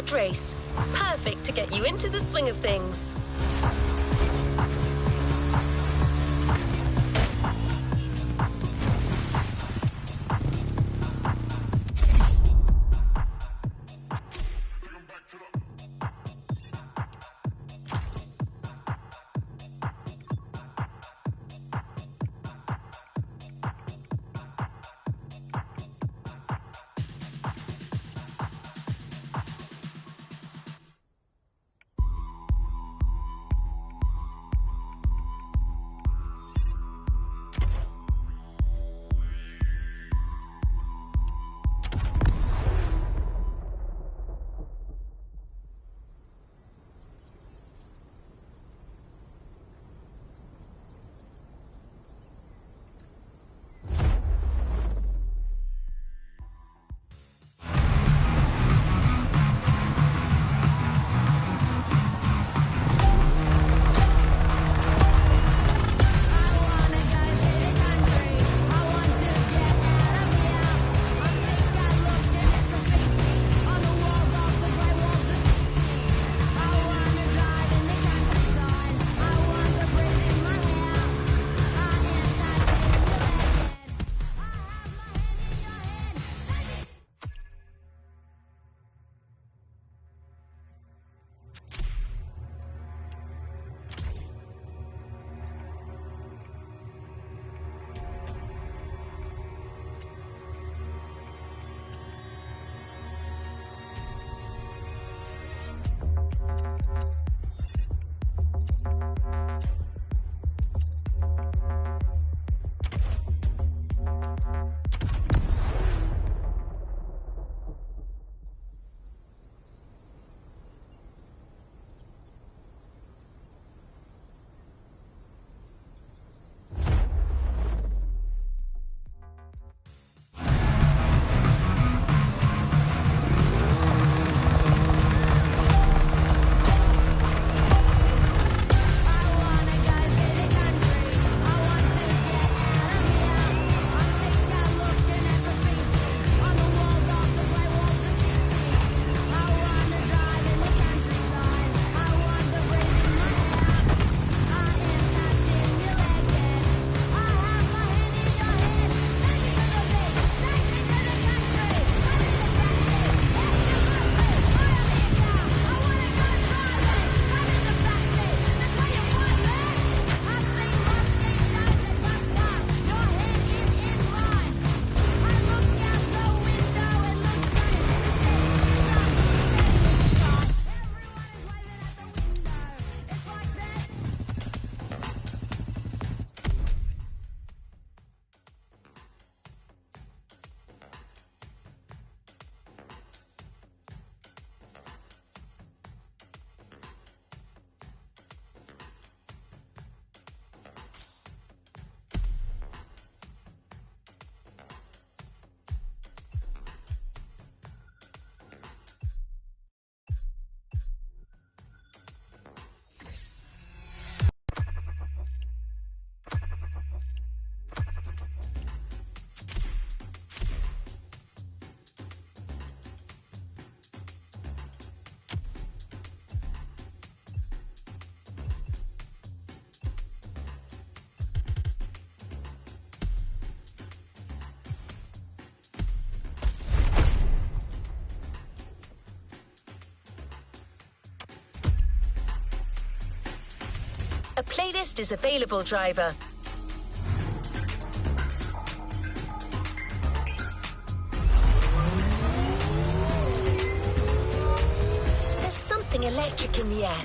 road race. Perfect to get you into the swing of things. A playlist is available, driver. There's something electric in the air.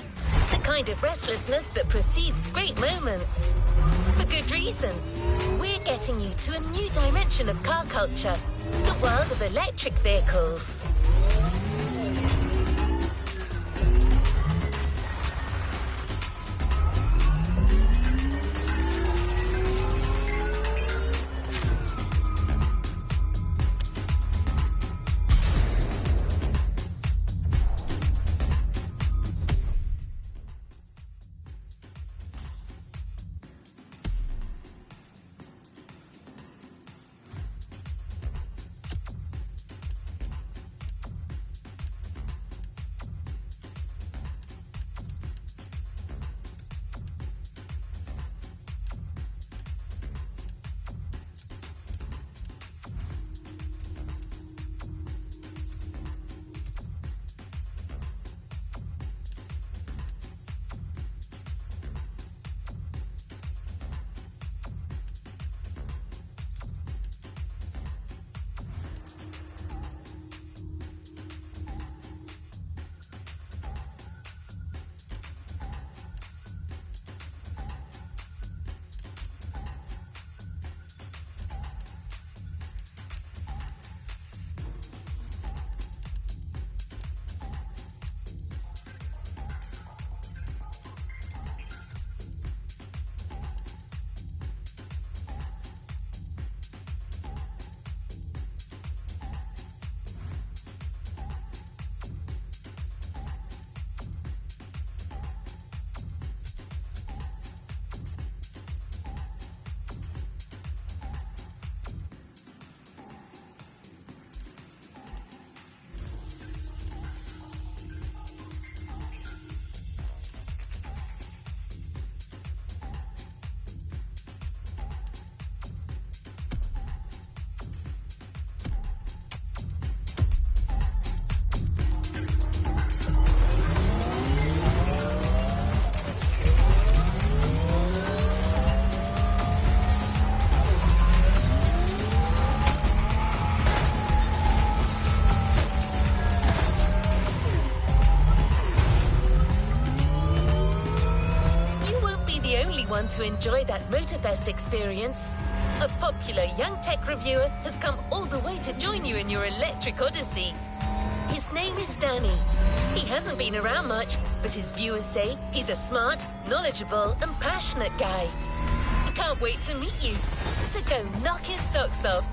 The kind of restlessness that precedes great moments. For good reason. We're getting you to a new dimension of car culture. The world of electric vehicles. to enjoy that Motorfest experience, a popular young tech reviewer has come all the way to join you in your electric odyssey. His name is Danny. He hasn't been around much, but his viewers say he's a smart, knowledgeable and passionate guy. He can't wait to meet you, so go knock his socks off.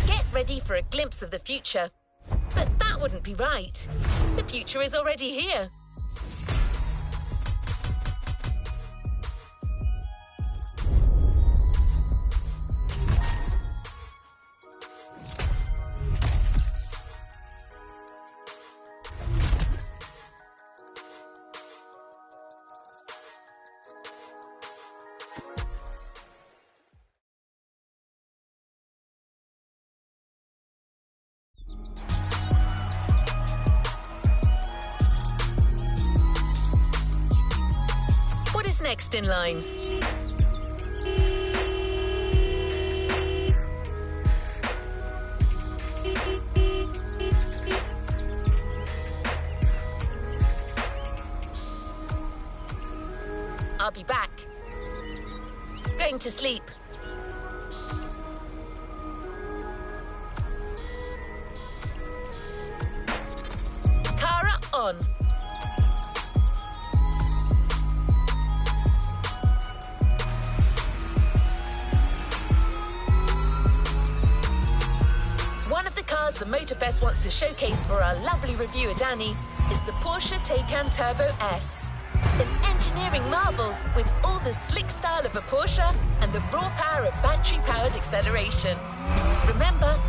Get ready for a glimpse of the future. But that wouldn't be right. The future is already here. Next in line. I'll be back. Going to sleep. Kara on. The Motorfest wants to showcase for our lovely reviewer Danny is the Porsche Taycan Turbo S. An engineering marvel with all the slick style of a Porsche and the raw power of battery-powered acceleration. Remember,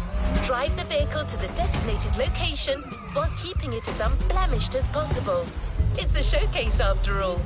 drive the vehicle to the designated location while keeping it as unblemished as possible. It's a showcase after all.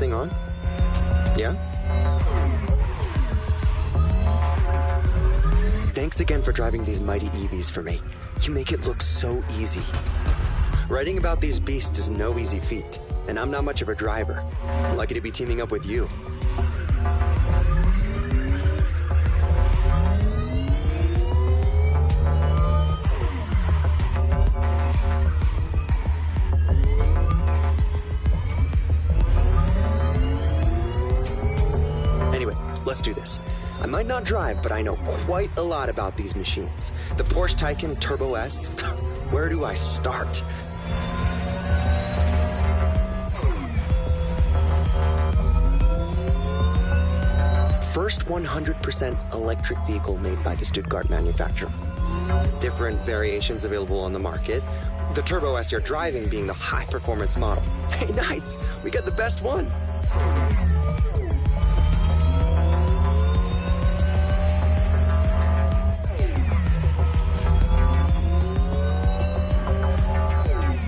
thing on? Yeah? Thanks again for driving these mighty EVs for me. You make it look so easy. Writing about these beasts is no easy feat, and I'm not much of a driver. I'm lucky to be teaming up with you. Anyway, let's do this. I might not drive, but I know quite a lot about these machines. The Porsche Taycan Turbo S. Where do I start? First 100% electric vehicle made by the Stuttgart manufacturer. Different variations available on the market. The Turbo S you're driving being the high-performance model. Hey, nice! We got the best one!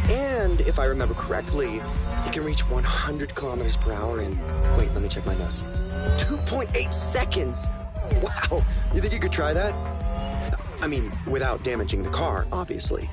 And if I remember correctly, it can reach 100 kilometers per hour in... Wait, let me check my notes. 2.8 seconds! Wow! You think you could try that? I mean, without damaging the car, obviously.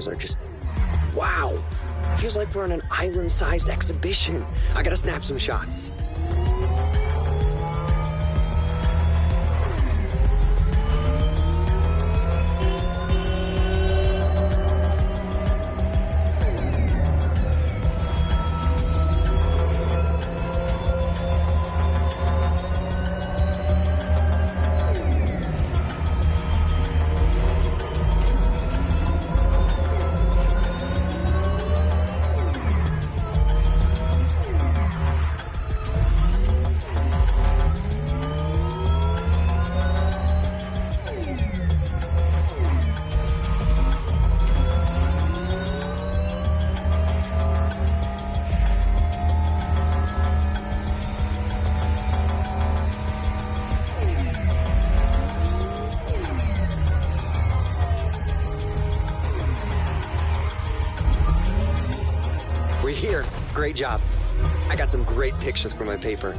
Are just... wow! Feels like we're on an island-sized exhibition. I gotta snap some shots. We're here. Great job. I got some great pictures for my paper.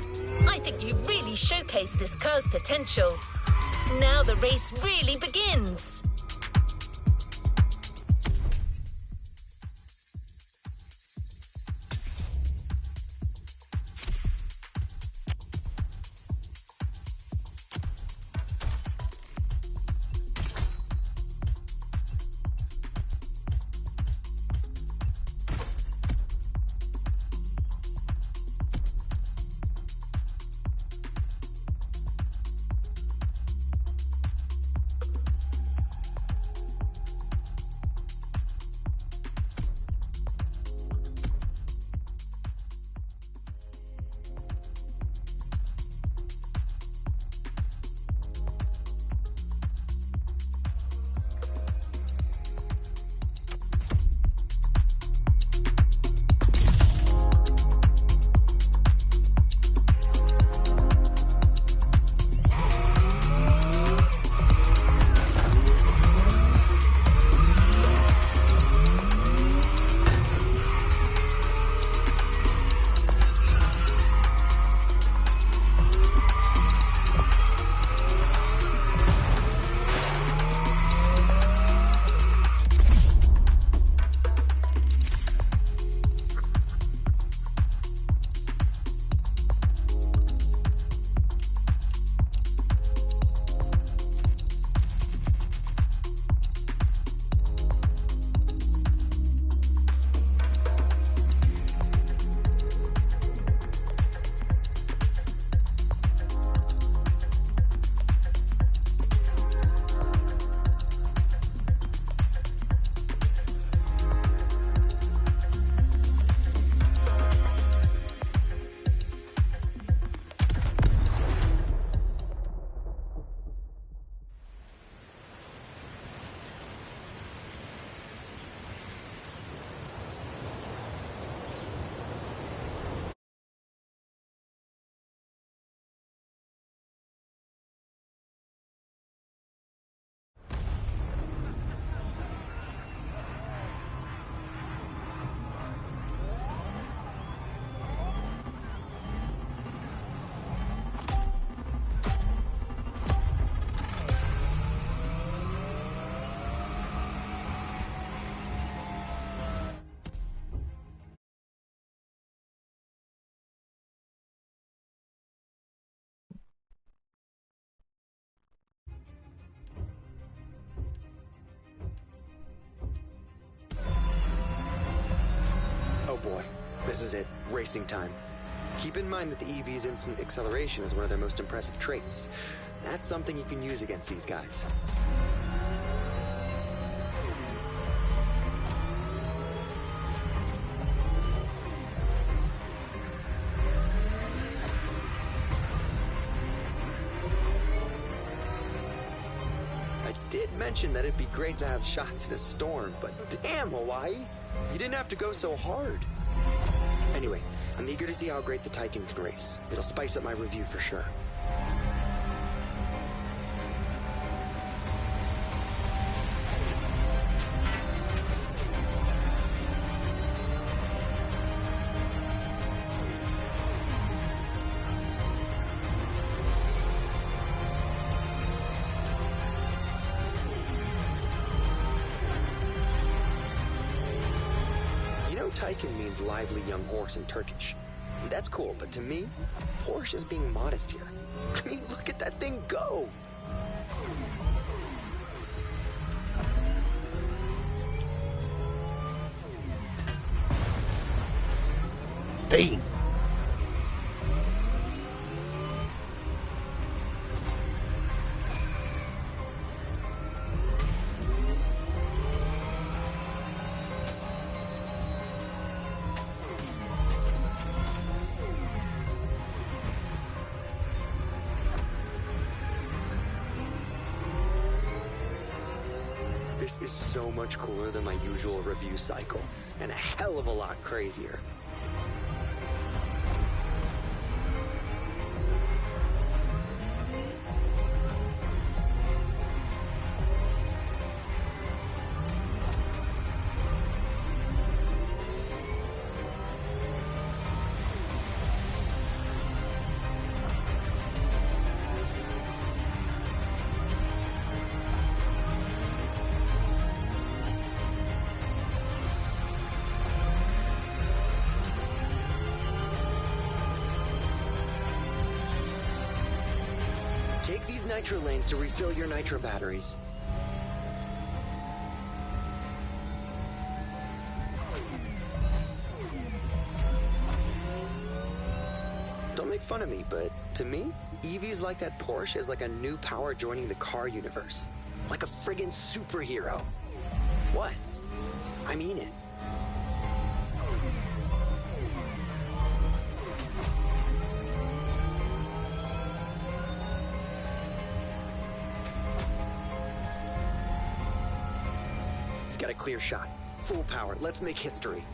driver. I think you really showcased this car's potential. Now the race really begins. Oh boy, this is it. Racing time. Keep in mind that the EV's instant acceleration is one of their most impressive traits. That's something you can use against these guys. I did mention that it'd be great to have shots in a storm, but damn, Hawaii! You didn't have to go so hard. Anyway, I'm eager to see how great the Taycan can race. It'll spice up my review for sure. Taycan means lively young horse in Turkish. That's cool, but to me, Porsche is being modest here. I mean, look at that thing go! Damn. This is so much cooler than my usual review cycle, and a hell of a lot crazier. Take these nitro lanes to refill your nitro batteries. Don't make fun of me, but to me, EVs like that Porsche is like a new power joining the car universe. Like a friggin' superhero. What? I mean it. Got a clear shot. Full power. Let's make history.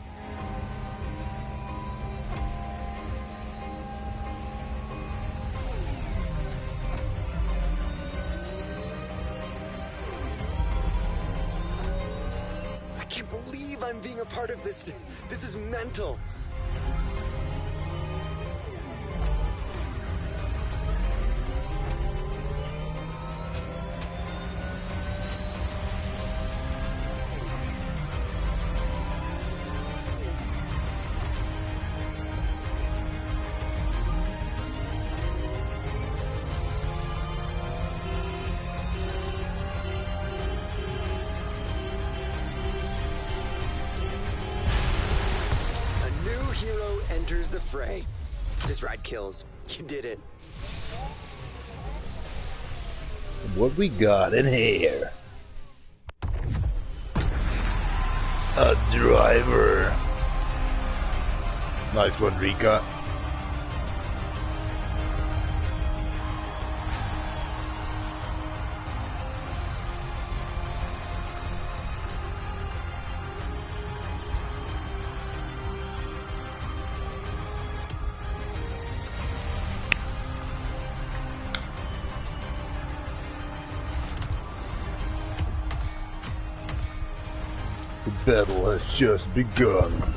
I can't believe I'm being a part of this. This is mental. Enters the fray. This ride kills. You did it. What we got in here? A driver. Nice one, Rika. The battle has just begun.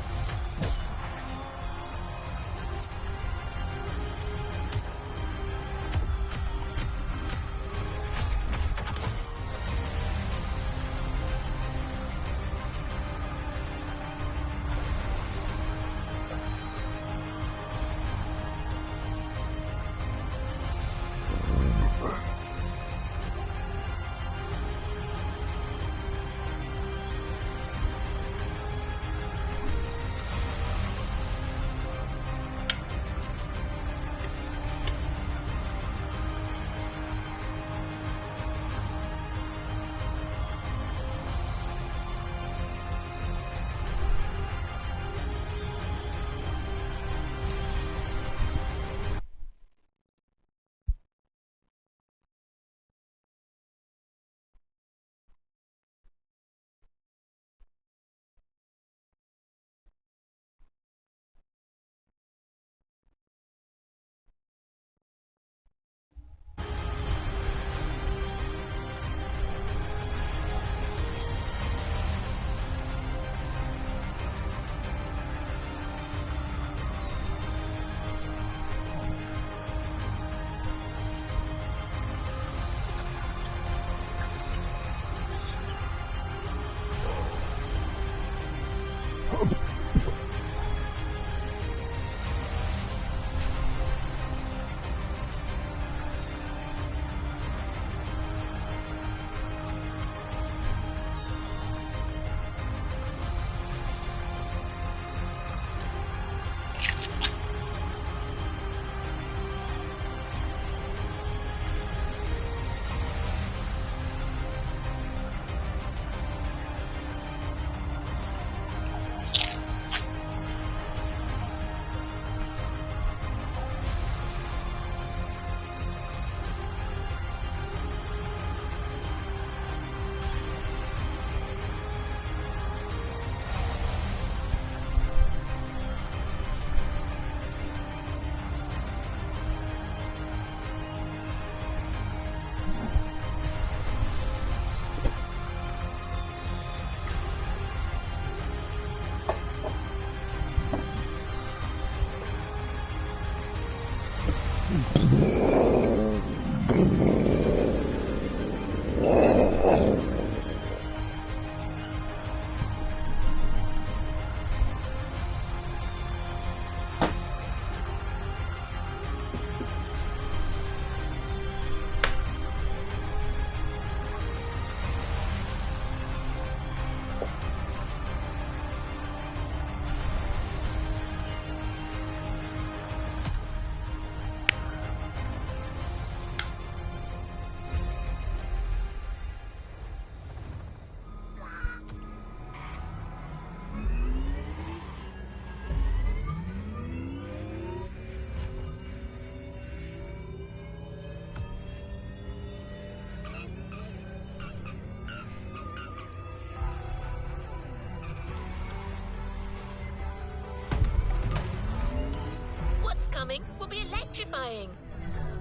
electrifying.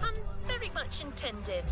Pun very much intended.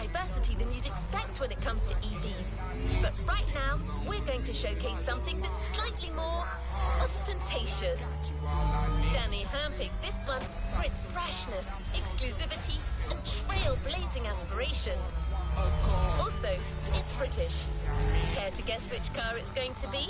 diversity than you'd expect when it comes to EVs. But right now, we're going to showcase something that's slightly more ostentatious. Danny handpicked this one for its freshness, exclusivity, and trailblazing aspirations. Also, it's British. Care to guess which car it's going to be?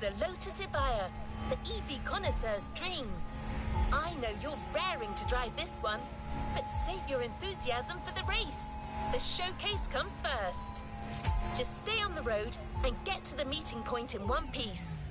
The Lotus Evija, the EV connoisseur's dream. I know you're raring to drive this one, but save your enthusiasm for the race. The showcase comes first. Just stay on the road and get to the meeting point in one piece.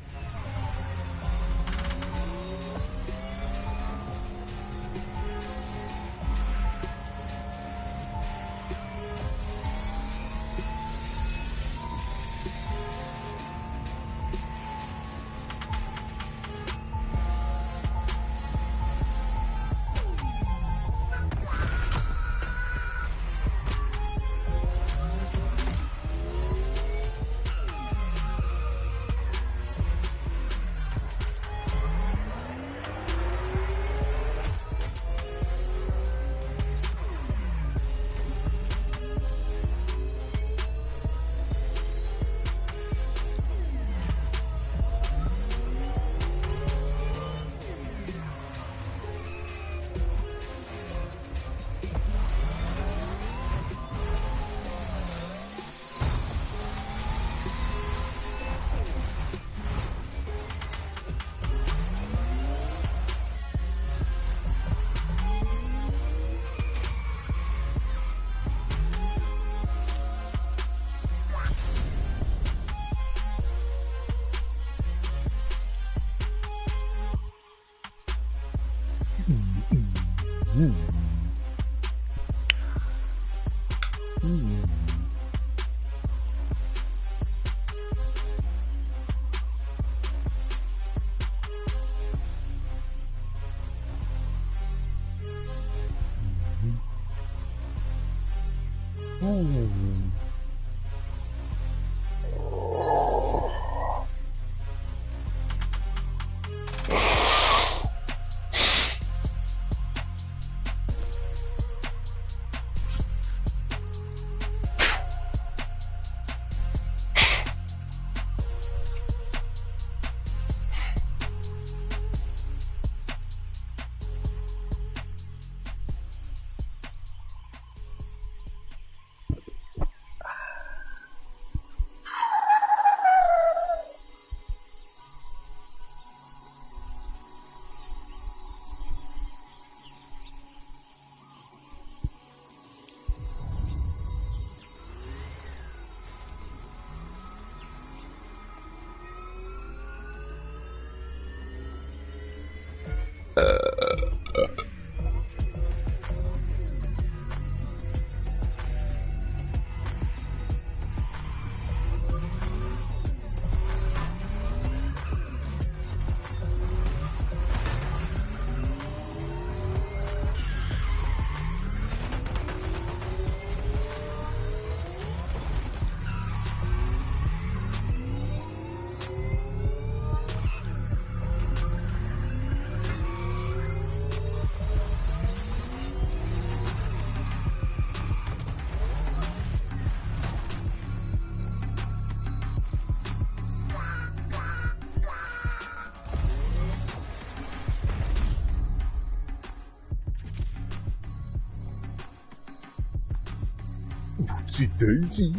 Oopsie daisy.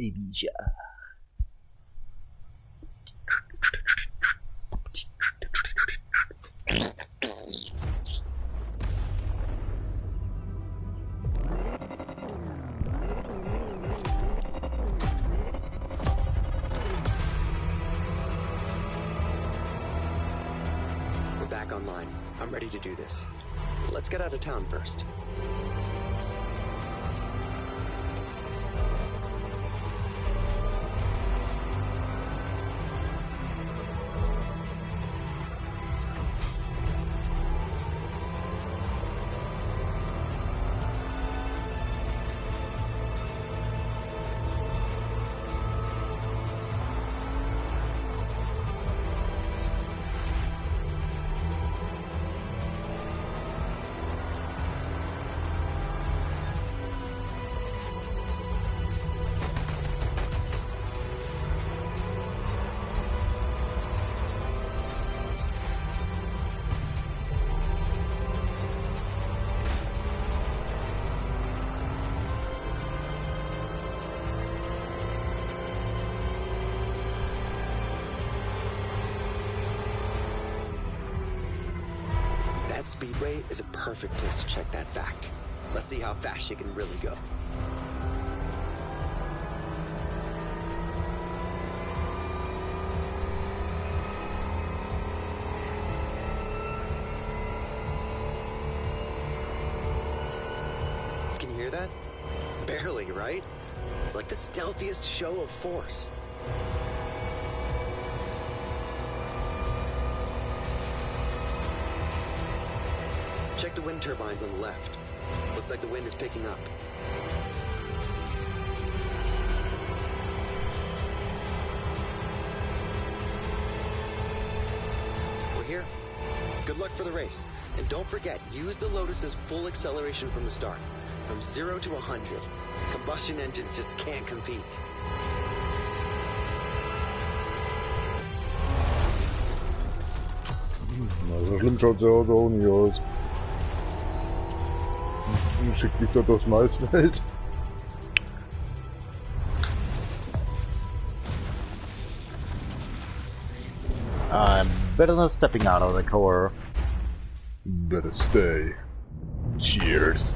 Elijah. We're back online. I'm ready to do this. Let's get out of town first. That speedway is a perfect place to check that fact. Let's see how fast you can really go. You can hear that? Barely, right? It's like the stealthiest show of force. Check the wind turbines on the left. Looks like the wind is picking up. We're here. Good luck for the race. And don't forget, use the Lotus's full acceleration from the start. From 0 to 100. Combustion engines just can't compete. No, so schlimm schaut das Auto auch nicht aus. Schickt mich dort aufs Maisfeld. I'm better than stepping out of the car. Better stay. Cheers.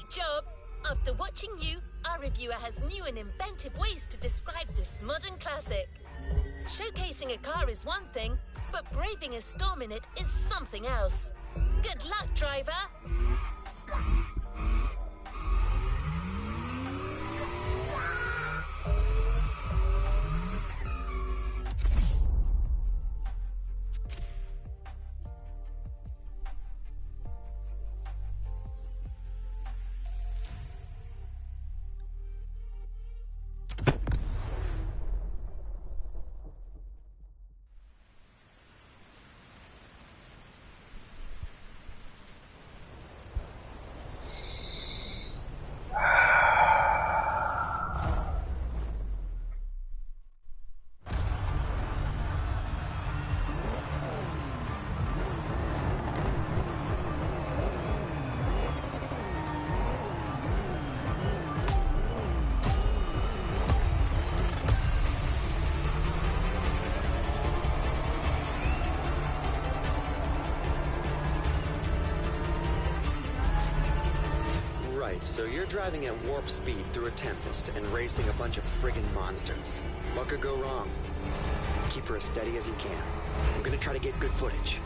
Job! After watching you, our reviewer has new and inventive ways to describe this modern classic. Showcasing a car is one thing, but braving a storm in it is something else. Good luck, driver! so you're driving at warp speed through a tempest and racing a bunch of friggin' monsters. What could go wrong? Keep her as steady as you can. I'm gonna try to get good footage.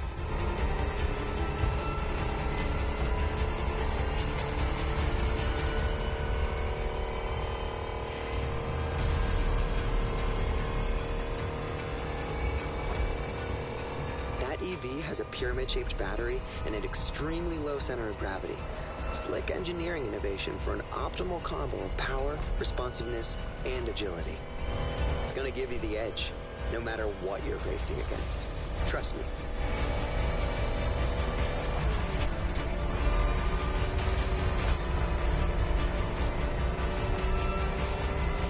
That EV has a pyramid-shaped battery and an extremely low center of gravity. Slick engineering innovation for an optimal combo of power, responsiveness, and agility. It's gonna give you the edge, no matter what you're racing against. Trust me.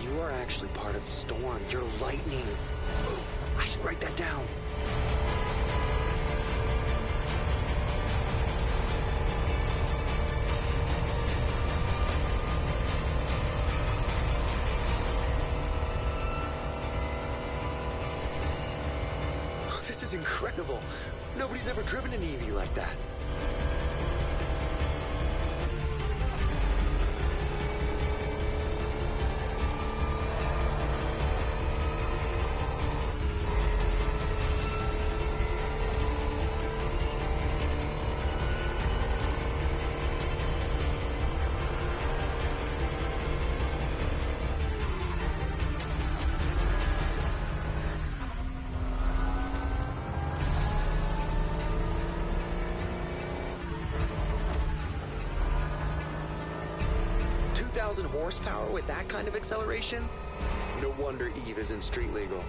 You are actually part of the storm. You're lightning. I should write that down. This is incredible. Nobody's ever driven an EV like that. Horsepower with that kind of acceleration? No wonder Eve isn't street legal.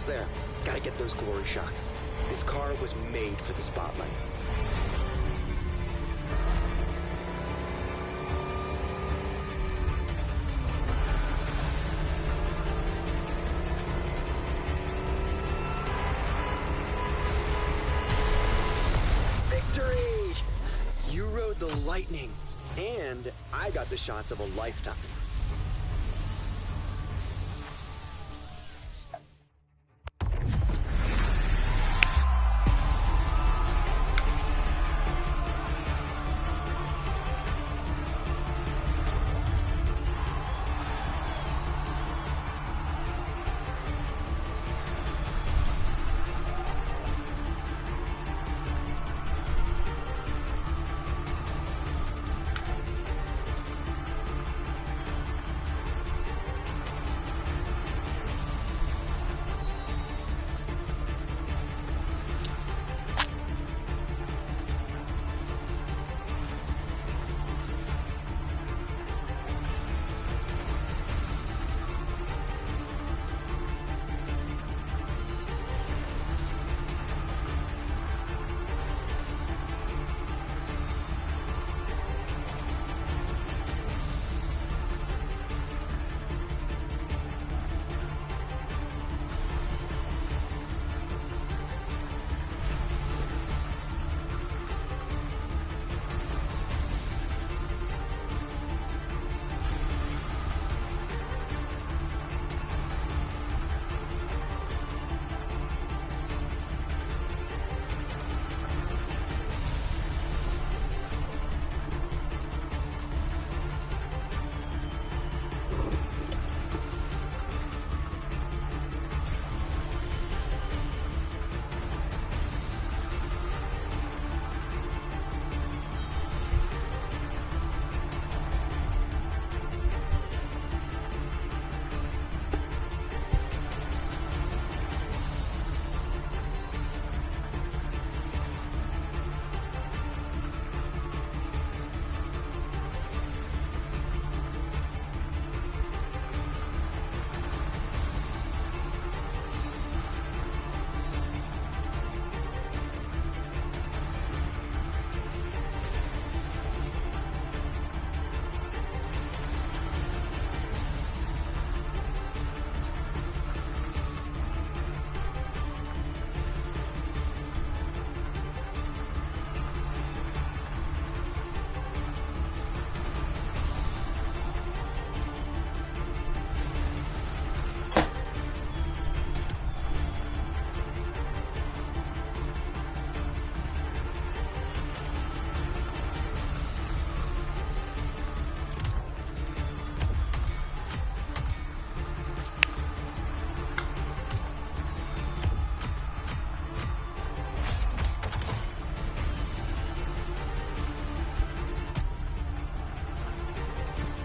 There. Gotta get those glory shots. This car was made for the spotlight. Victory! You rode the lightning, and I got the shots of a lifetime.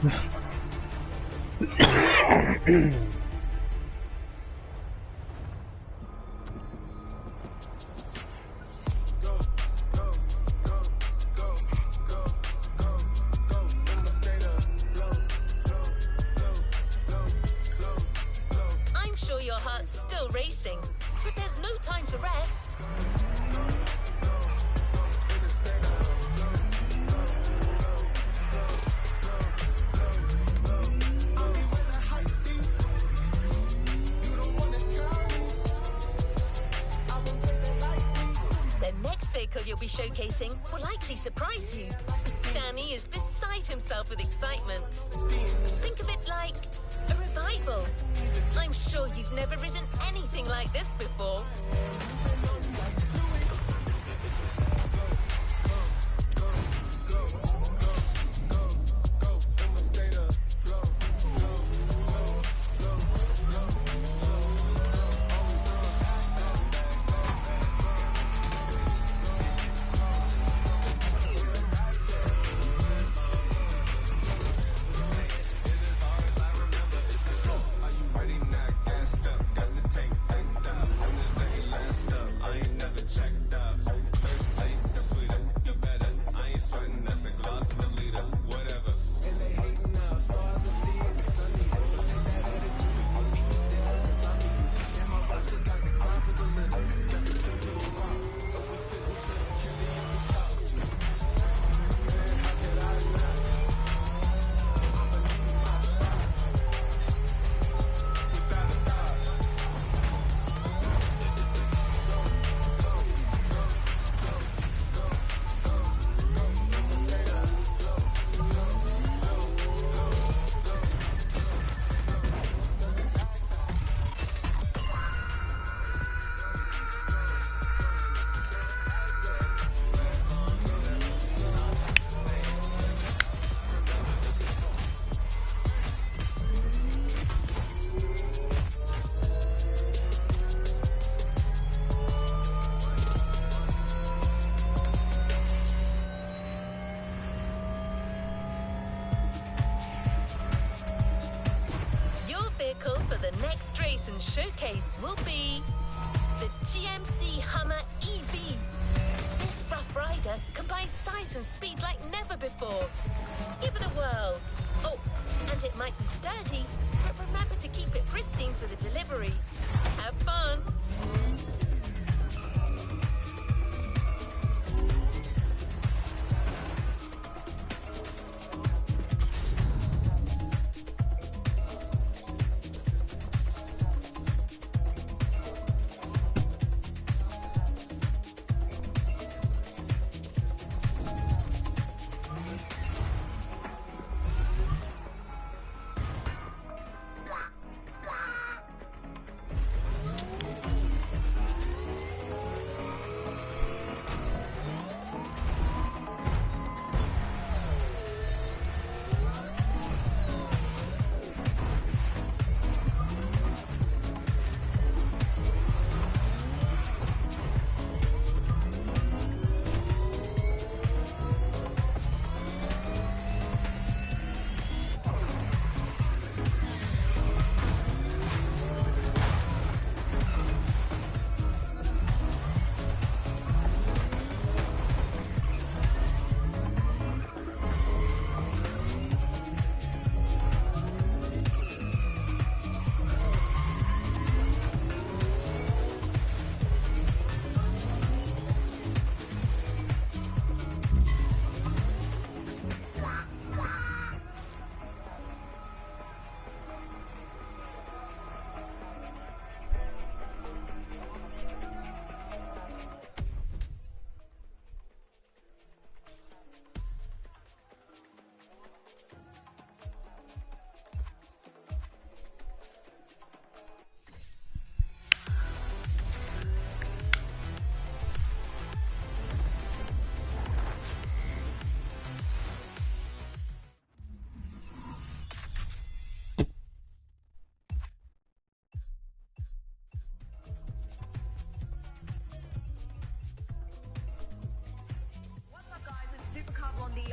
I'm sure your heart's still racing, but there's no time to rest. The next vehicle you'll be showcasing will likely surprise you. Danny is beside himself with excitement. Think of it like a revival. I'm sure you've never ridden anything like this before. For the next race and showcase will be the GMC Hummer EV. This rough rider combines size and speed like never before. Give it a whirl. Oh, and it might be sturdy, but remember to keep it pristine for the delivery. Have fun.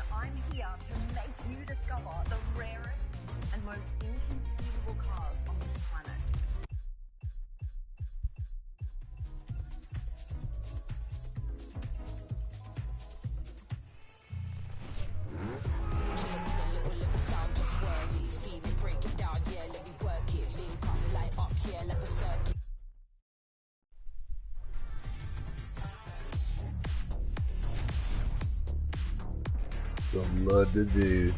I'm here to make you discover the rarest and most inconceivable cars on this planet. Some love to do.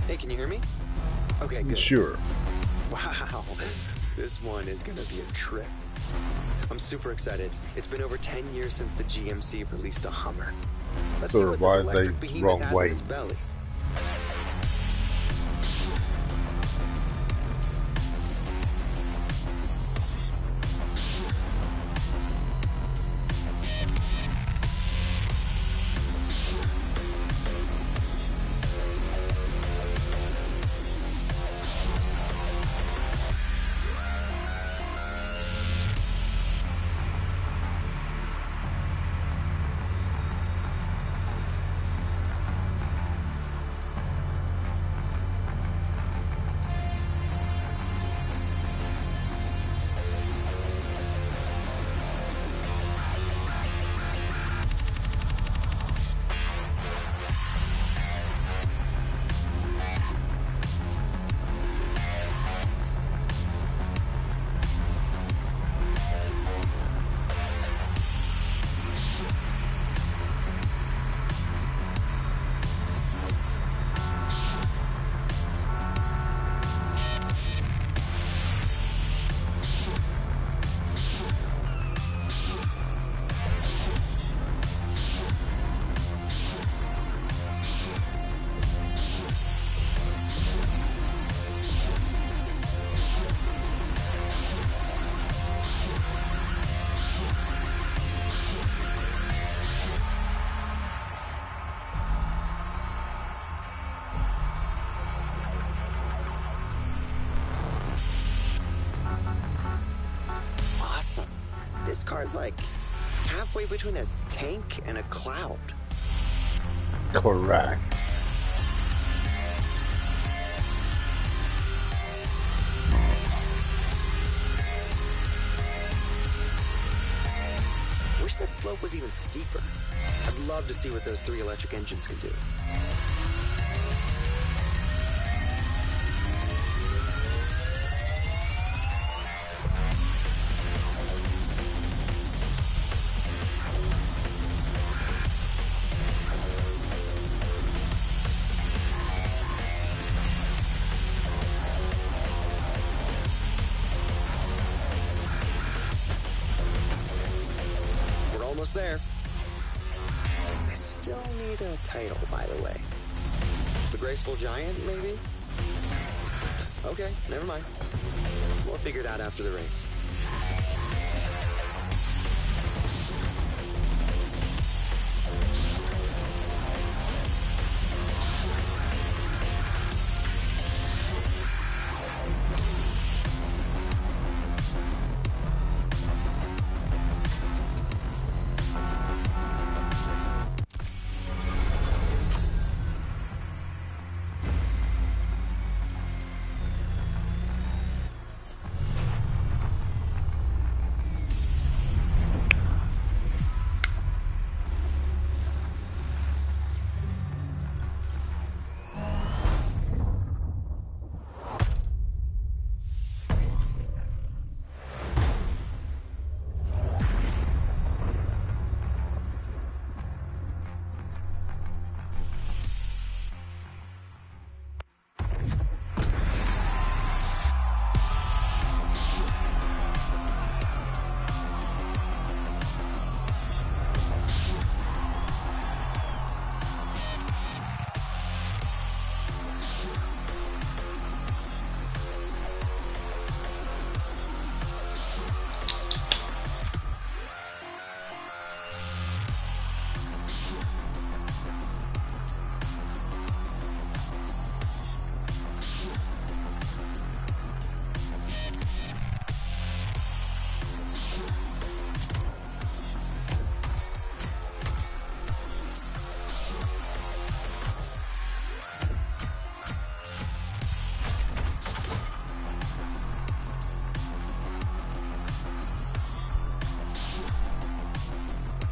Hey, can you hear me? Okay, good. Sure. Wow, this one is gonna be a trip. I'm super excited. It's been over 10 years since the GMC released a Hummer. Let's see what this electric behemoth has in its belly. This car's like halfway between a tank and a cloud. Correct. Wish that slope was even steeper. I'd love to see what those 3 electric engines can do. Almost there. I still need a title, by the way. The Graceful Giant, maybe? Okay, never mind. We'll figure it out after the race.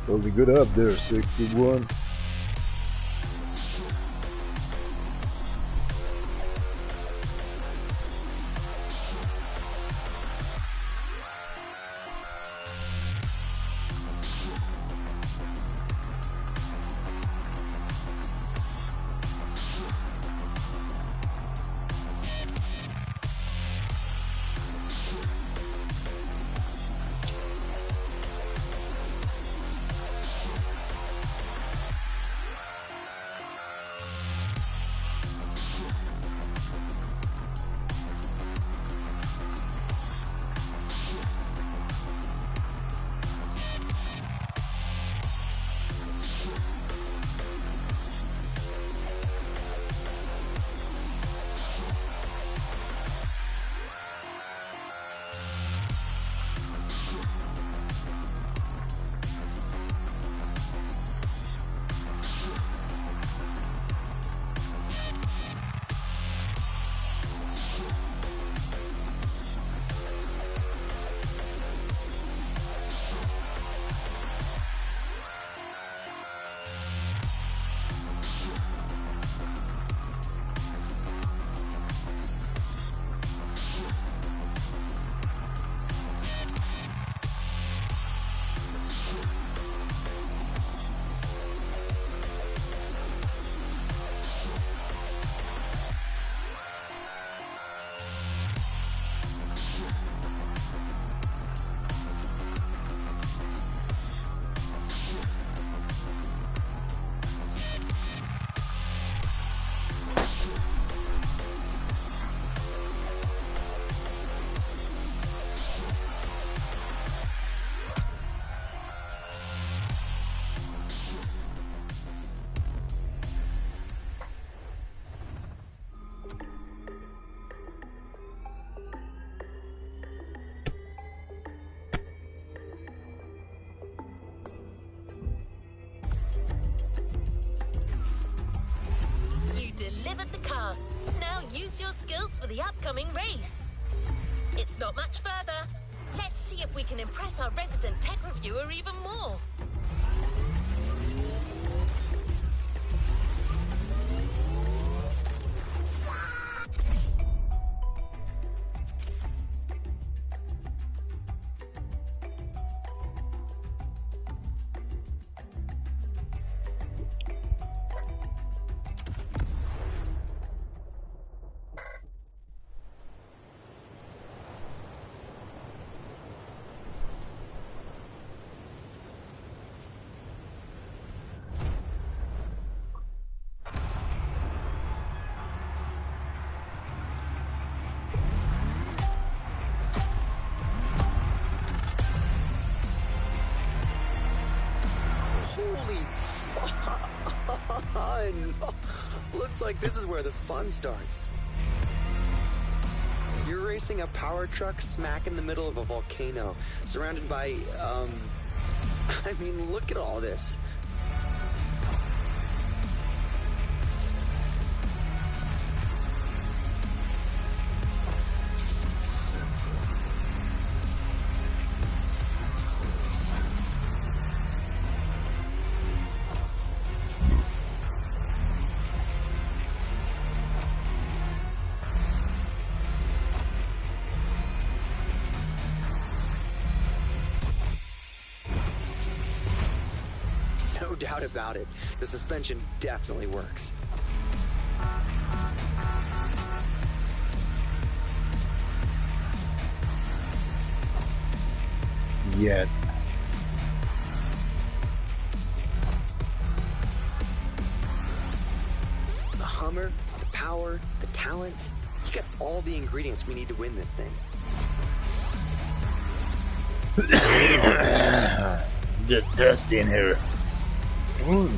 Really good up there, 61. Delivered the car. Now use your skills for the upcoming race. It's not much further. Let's see if we can impress our resident tech reviewer even more. Holy fun! Looks like this is where the fun starts. You're racing a power truck smack in the middle of a volcano, surrounded by, I mean, look at all this. No doubt about it. The suspension definitely works. Yet. The Hummer, the power, the talent. You got all the ingredients we need to win this thing. Just dusty in here. Oh,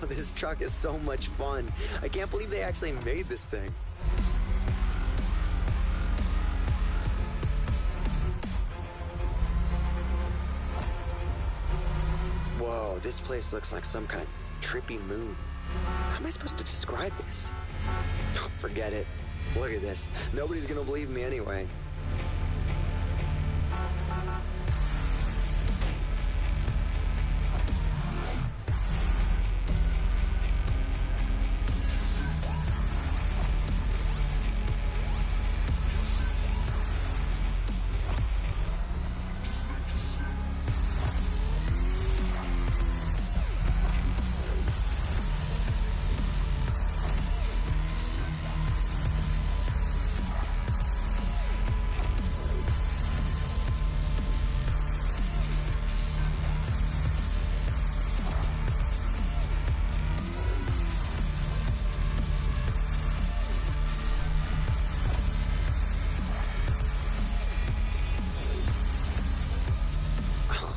this truck is so much fun. I can't believe they actually made this thing. Whoa, this place looks like some kind of trippy moon. How am I supposed to describe this? Forget it. Look at this. Nobody's gonna believe me anyway.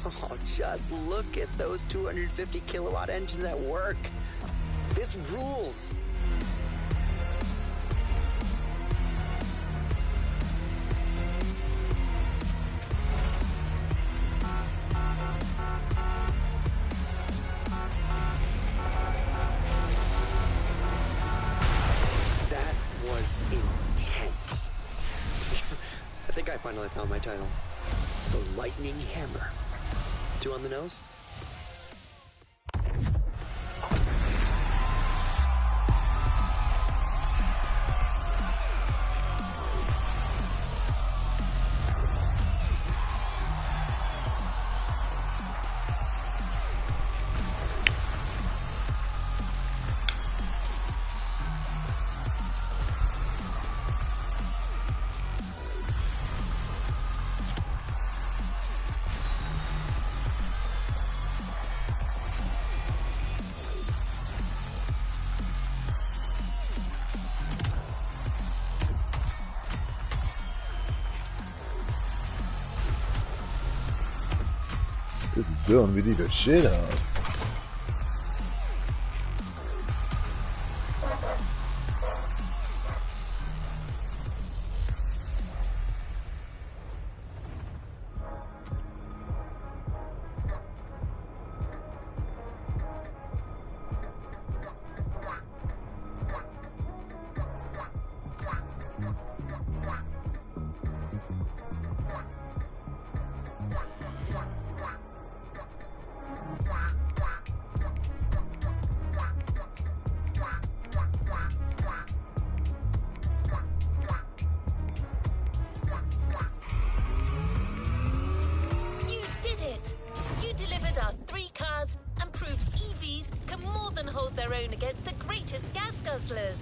Oh, just look at those 250 kilowatt engines at work. This rules. That was intense. I think I finally found my title. The Lightning Hammer. 2 on the nose? This is doing me the shit up. You did it! You delivered our 3 cars and proved EVs can more than hold their own against the greatest gas guzzlers.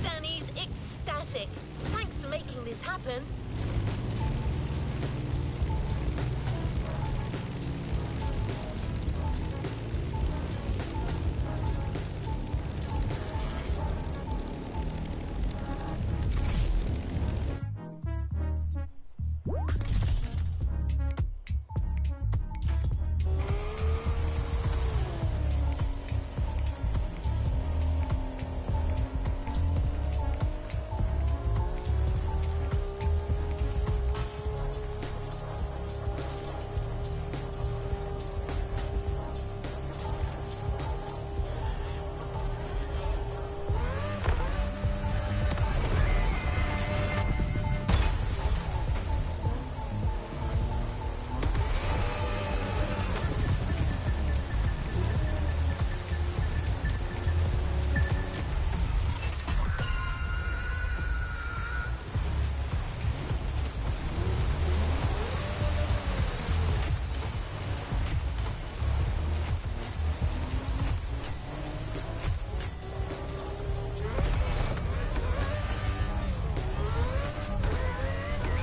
Danny's ecstatic. Thanks for making this happen.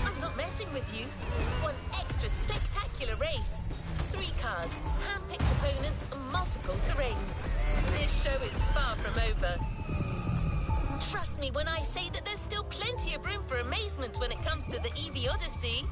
I'm not messing with you. One extra spectacular race. 3 cars, hand-picked opponents, and multiple terrains. This show is far from over. Trust me when I say that there's still plenty of room for amazement when it comes to the EV Odyssey.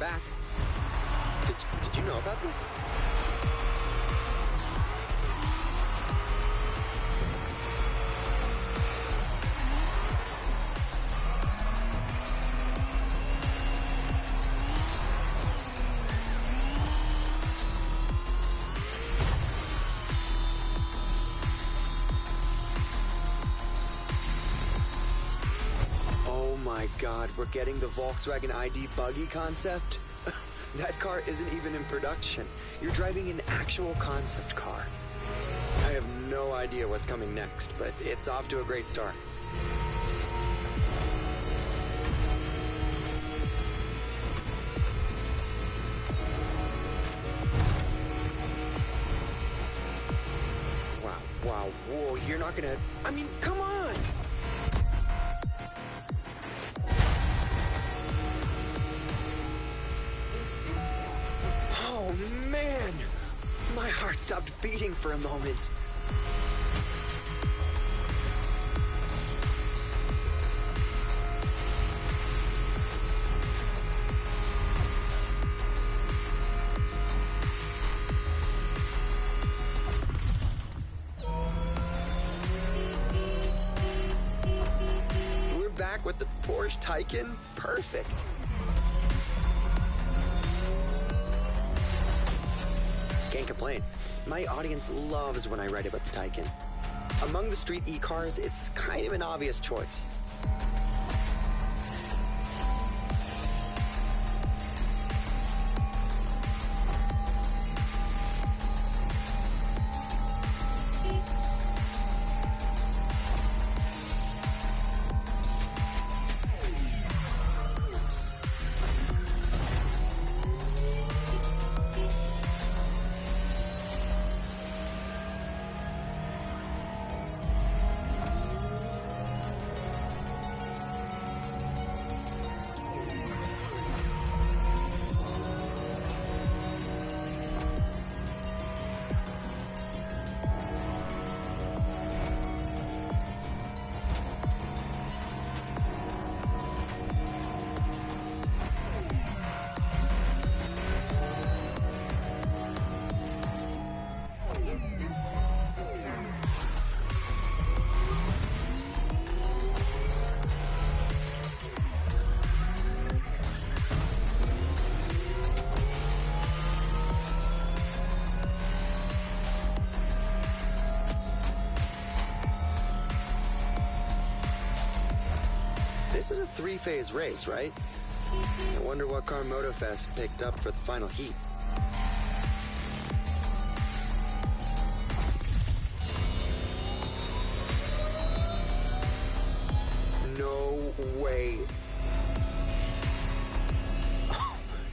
back. Did you know about this? my god, we're getting the Volkswagen ID buggy concept? That car isn't even in production. You're driving an actual concept car. I have no idea what's coming next, but it's off to a great start. Wow, whoa, you're not gonna... I mean, come on! Oh, man! My heart stopped beating for a moment. Back with the Porsche Taycan? Perfect. Can't complain. My audience loves when I write about the Taycan. Among the street e-cars, it's kind of an obvious choice. This is a three-phase race, right? I wonder what car MotoFest picked up for the final heat. No way.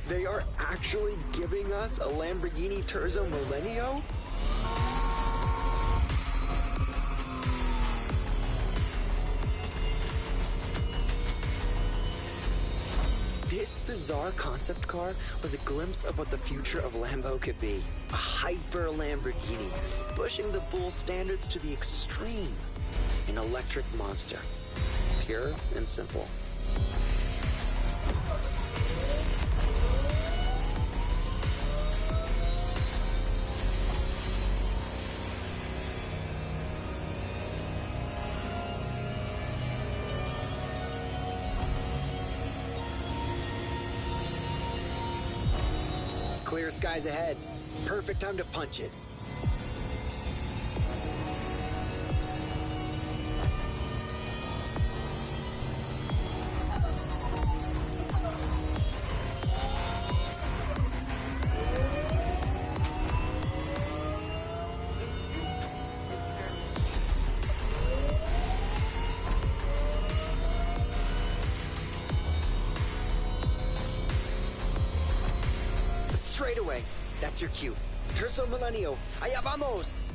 They are actually giving us a Lamborghini Terzo Millennio? This bizarre concept car was a glimpse of what the future of Lambo could be. A hyper Lamborghini, pushing the bull standards to the extreme. An electric monster. Pure and simple. Clear skies ahead. Perfect time to punch it. Straight away. That's your cue. Terzo Millennio. Allá vamos!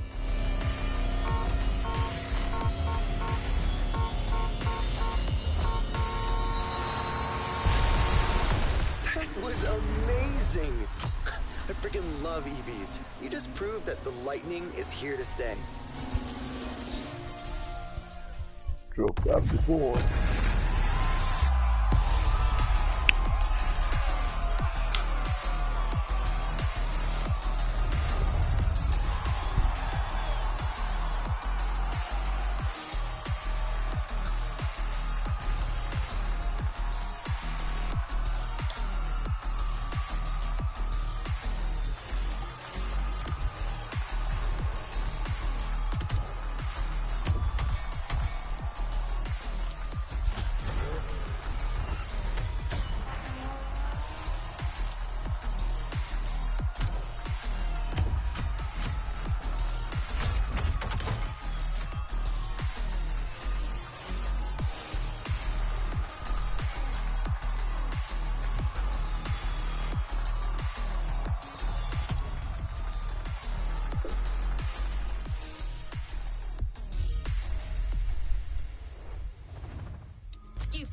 That was amazing! I freaking love EVs. You just proved that the Lightning is here to stay. Drove that before.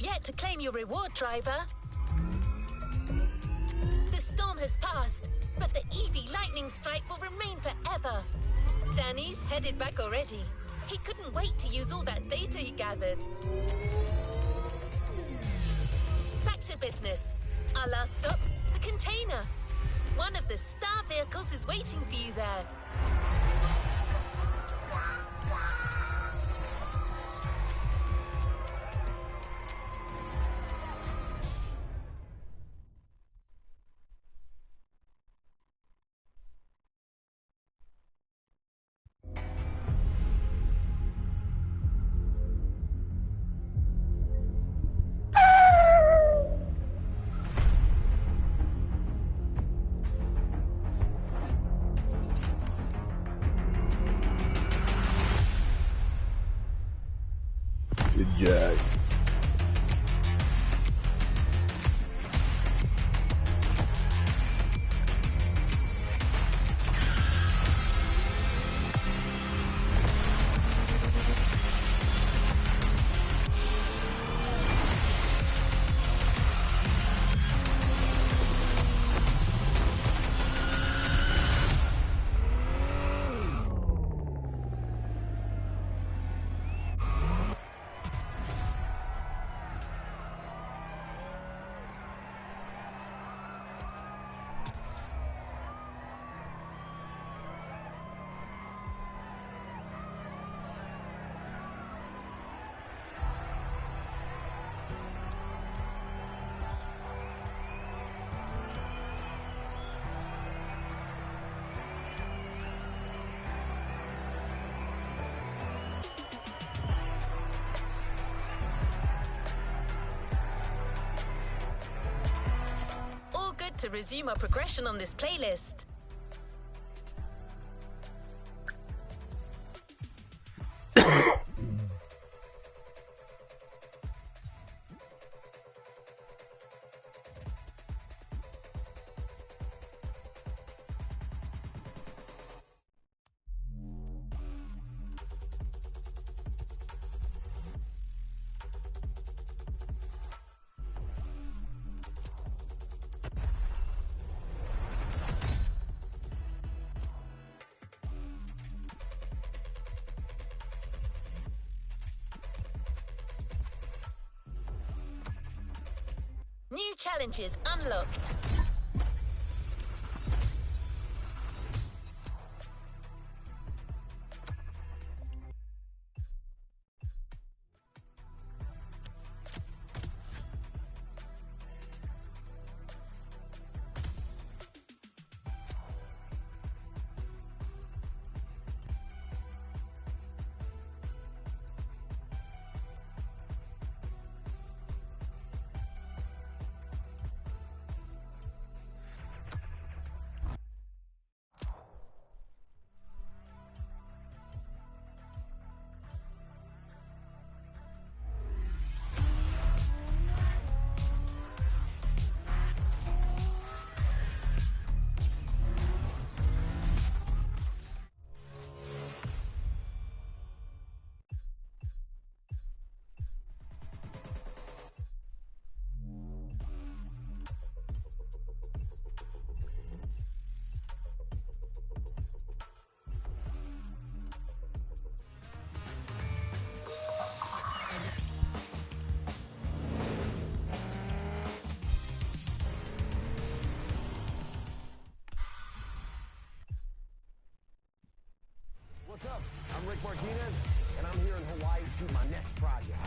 yet to claim your reward, driver. The storm has passed, but the Eevee lightning strike will remain forever. Danny's headed back already. He couldn't wait to use all that data he gathered. Back to business. Our last stop, the container. One of the star vehicles is waiting for you there. Good job. All good to resume our progression on this playlist. New challenges unlocked. What's up? I'm Rick Martinez, and I'm here in Hawaii to shoot my next project.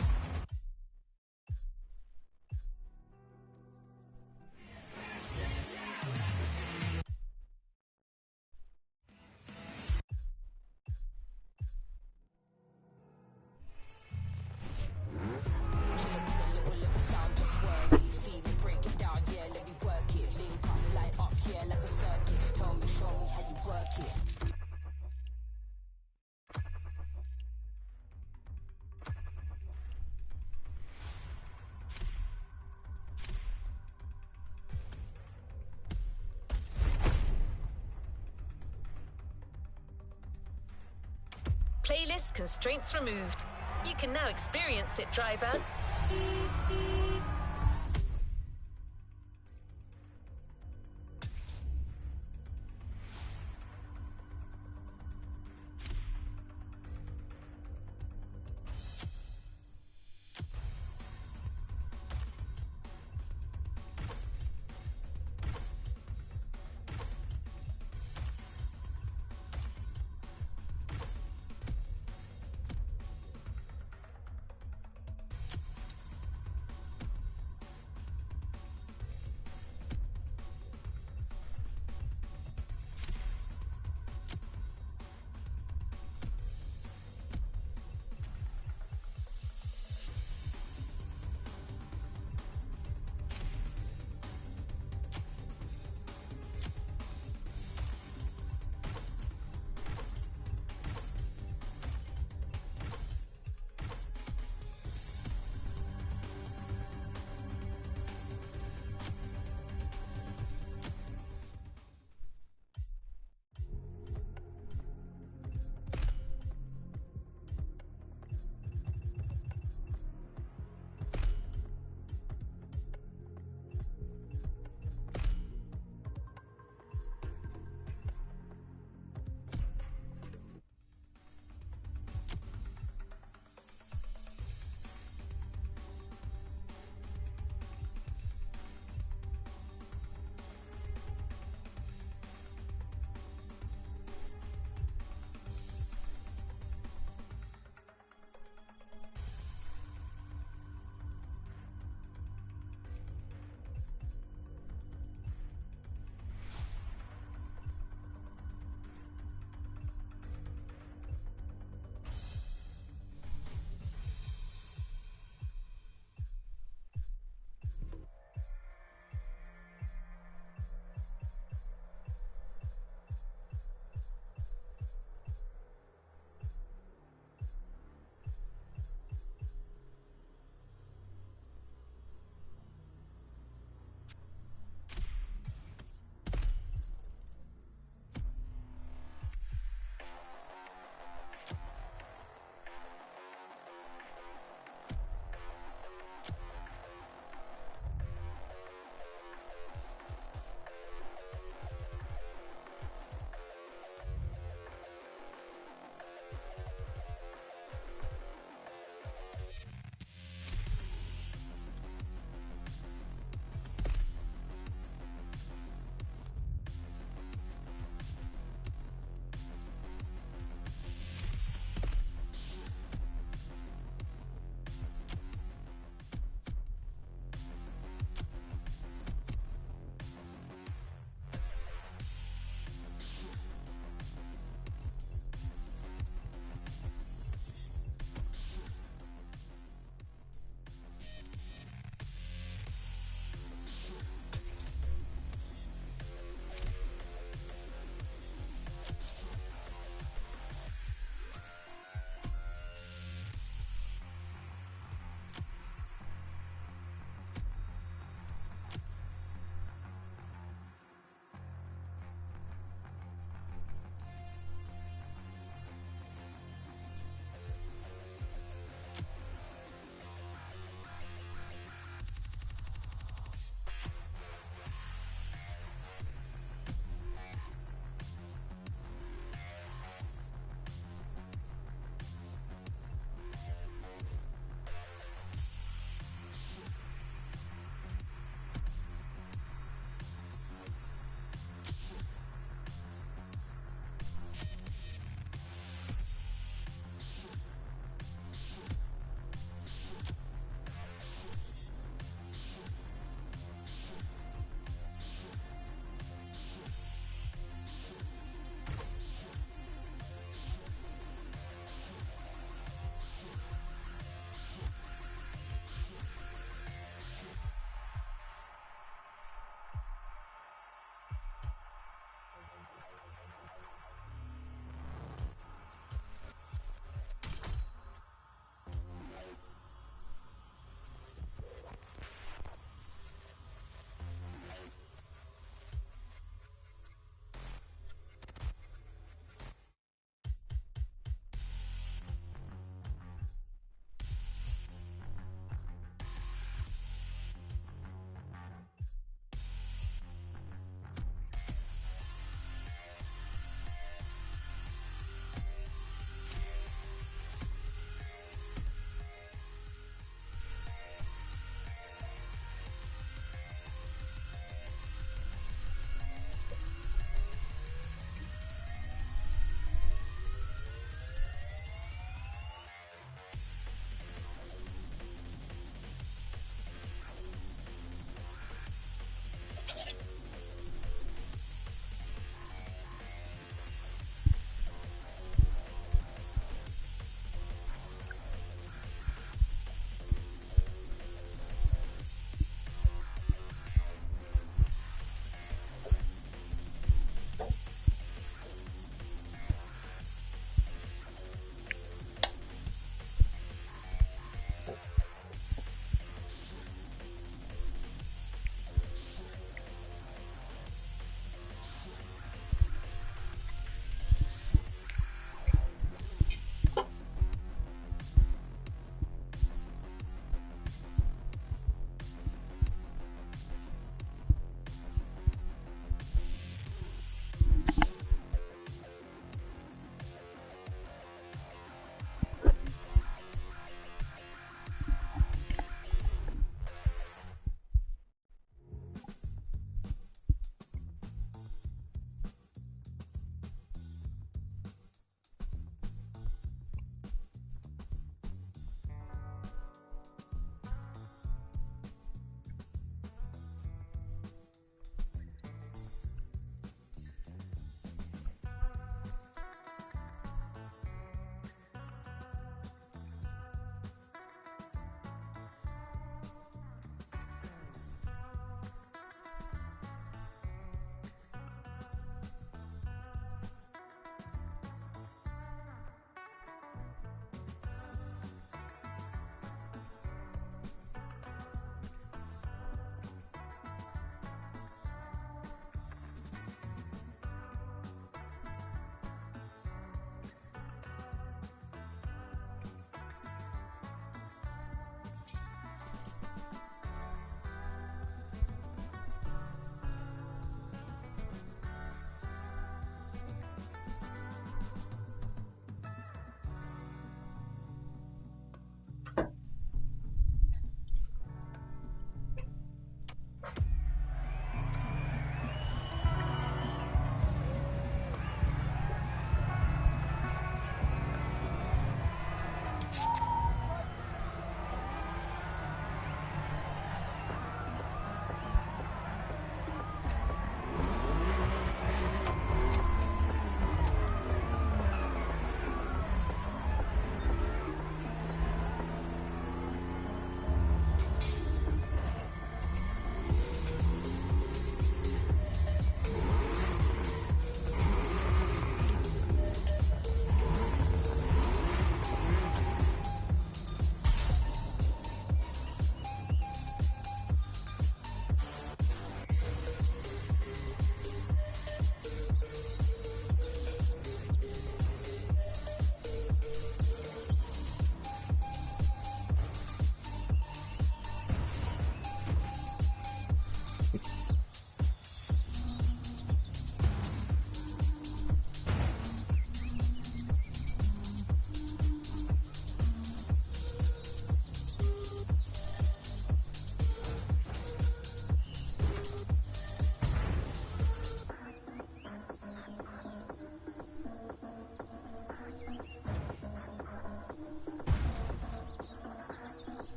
Playlist constraints removed. You can now experience it, driver.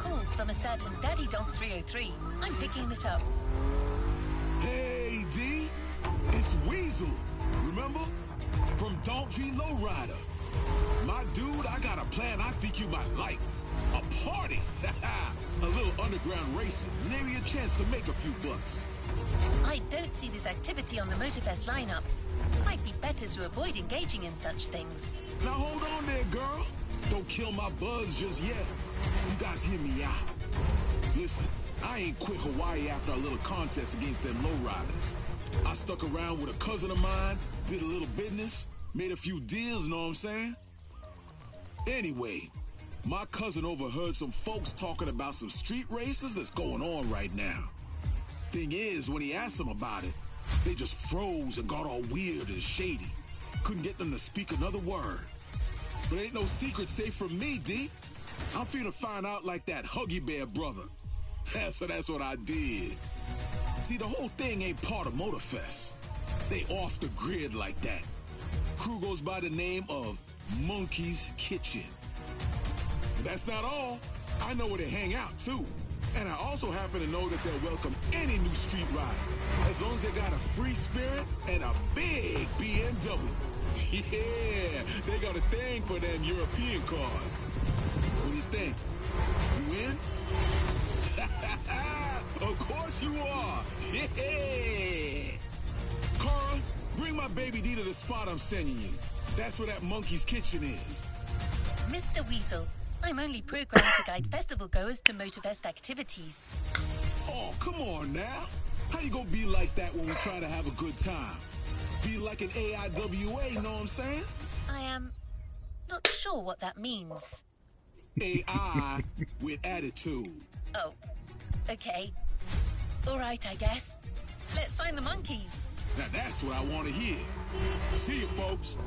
call from a certain Daddy Dog 303. I'm picking it up. Hey, D. It's Weasel. Remember? From Donkey Lowrider. My dude, I got a plan I think you might like. A party. A little underground racing. Maybe a chance to make a few bucks. I don't see this activity on the Motorfest lineup. Might be better to avoid engaging in such things. Now hold on there, girl. Don't kill my buzz just yet. You guys hear me out. Listen, I ain't quit Hawaii after our little contest against them lowriders. I stuck around with a cousin of mine, did a little business, made a few deals, know what I'm saying? Anyway, my cousin overheard some folks talking about some street races that's going on right now. Thing is, when he asked them about it, they just froze and got all weird and shady. Couldn't get them to speak another word. But ain't no secret safe from me, D. I'm finna find out like that Huggy Bear brother. So that's what I did. See, the whole thing ain't part of Motorfest. They off the grid like that. Crew goes by the name of Monkey's Kitchen. But that's not all. I know where they hang out, too. And I also happen to know that they'll welcome any new street rider, as long as they got a free spirit and a big BMW. Yeah, they got a thing for them European cars. What do you think? You in? Of course you are. Yeah. Cara, bring my baby D to the spot I'm sending you. That's where that Monkey's Kitchen is. Mr. Weasel, I'm only programmed to guide festival goers to Motorfest activities. Oh, come on now. How you gonna be like that when we try to have a good time? Be like an AIWA, know what I'm saying? I am not sure what that means. AI with attitude. Oh, okay. All right, I guess. Let's find the monkeys. Now that's what I want to hear. See you, folks.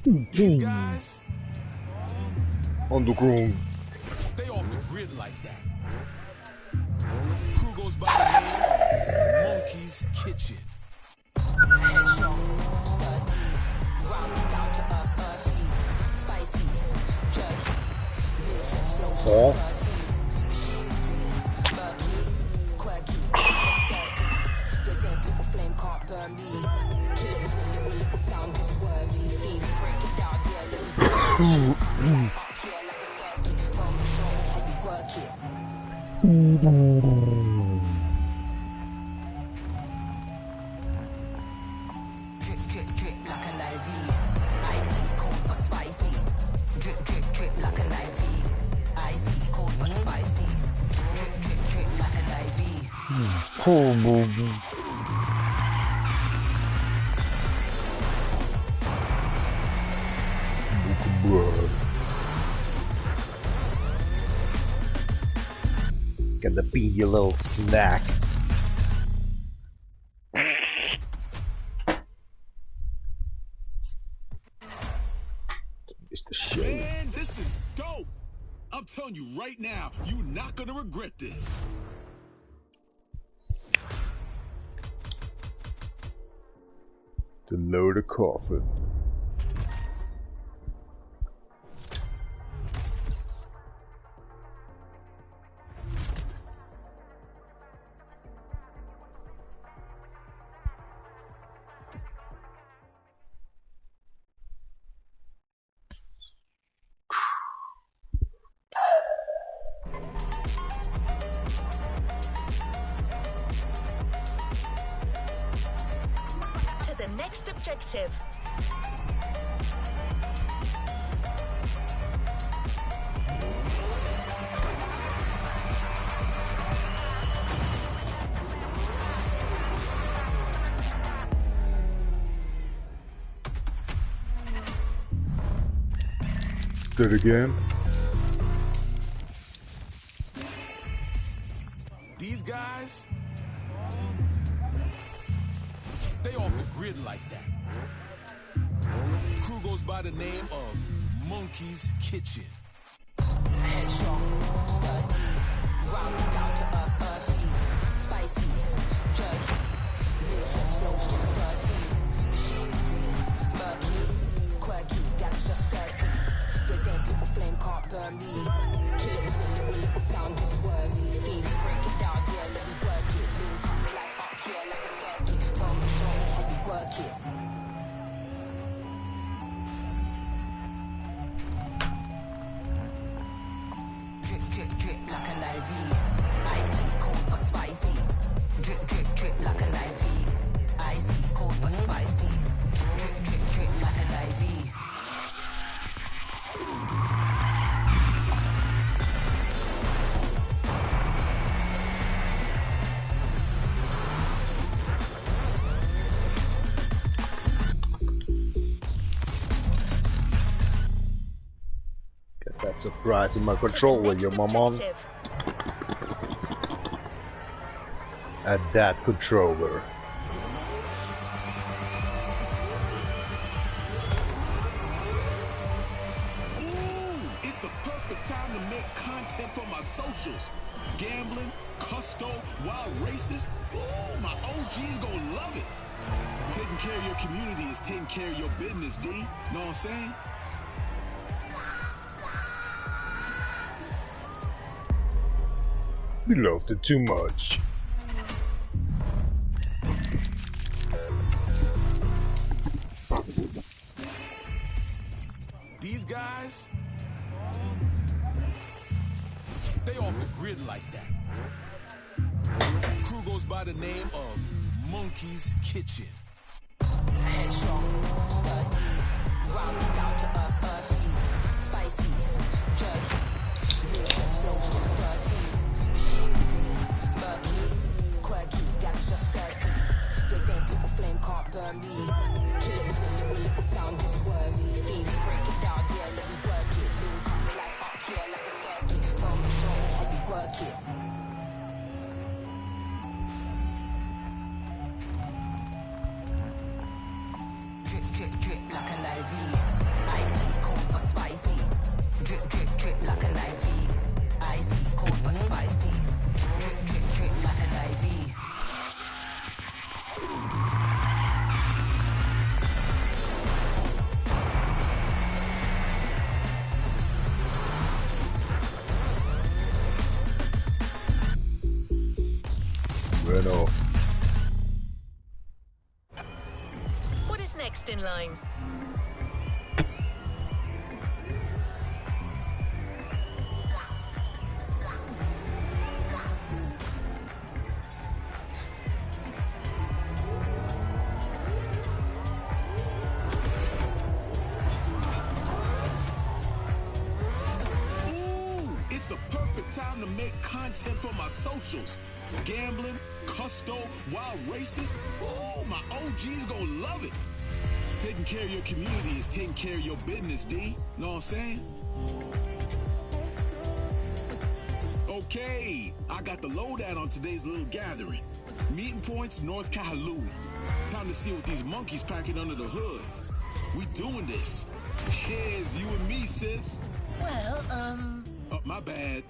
These guys, Underground. they off the grid like that. Crew goes by the name of Monkey's Kitchen. Headstrong, sturdy, grounded down to earth, earthy, spicy, jerky, ruthless flows Oh. just dirty, shingly, murky, quirky, just dirty. Your dead little flame can't burn me. Kill it with a little sound just worthy. Fiends break it down, yeah, let me break it. Yeah, like a circuit. Tell me, show me how you work it. Drip, drip, drip like an IV. Icy, cold but spicy. Drip, drip, drip like an IV. Icy, cold but spicy. Drip, drip, drip like an IV. Oh, baby. Blood. Gonna be your little snack. It's the shit. Man, this is dope. I'm telling you right now, you're not gonna regret this. To load a coffin. To the next objective. Do it again. These guys, they off the grid like that. Crew goes by the name of Monkey's Kitchen. Headstrong, sturdy, grounded down to earth, earthy, spicy, jerky, ruthless flows just dirty, shingly, murky, quirky, gags just dirty. Your dead little flame can't burn me. Kill it with a little sound just worthy. Fiends break it down, yeah, let me work it. Link up, light up, yeah, like a circuit. Tell me, show me how you work it. Drip, drip, drip like an IV. Icy, cold but spicy. Drip, drip, drip like an IV. Icy, cold but spicy. Drip, drip, drip like an IV. Get that surprise in my To the controller, next your mom. objective. At that controller. Ooh, it's the perfect time to make content for my socials. Gambling, custo, wild races. Ooh, my OG's gonna love it. Taking care of your community is taking care of your business, D. Know what I'm saying? We loved it too much. These guys, they off the grid like that. Crew goes by the name of Monkey's Kitchen. Headstrong, sturdy, grounded down to earth, earthy, spicy, jerky, ruthless flows just dirty, shingly, murky, quirky, gags just dirty. Your dead little flame can't burn me. Kill it with a little sound just worthy. Fiends break it down, yeah, let me work it. Link up, light up, yeah, like a circuit. Tell me, show me how you work it. Drip, drip, drip like an IV. Icy, cold but spicy. Drip, drip, drip like an IV. Icy, cold but spicy. Drip, drip, drip like an IV. Bueno. What is next in line? Ooh, it's the perfect time to make content for my socials. Gambling, custo, wild races. Ooh, my OG's gonna love it. Taking care of your community is taking care of your business, D. Know what I'm saying? Okay, I got the lowdown on today's little gathering. Meeting points, North Kahului. Time to see what these monkeys packing under the hood. We doing this. Here's you and me, sis. Well, My bad.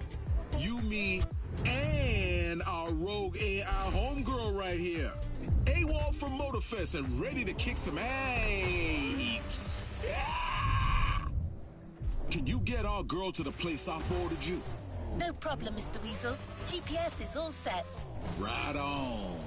You, me, and our rogue AI homegirl right here. AWOL from Motorfest and ready to kick some apes. Yeah! Can you get our girl to the place I forwarded you? no problem, Mr. Weasel. GPS is all set. Right on.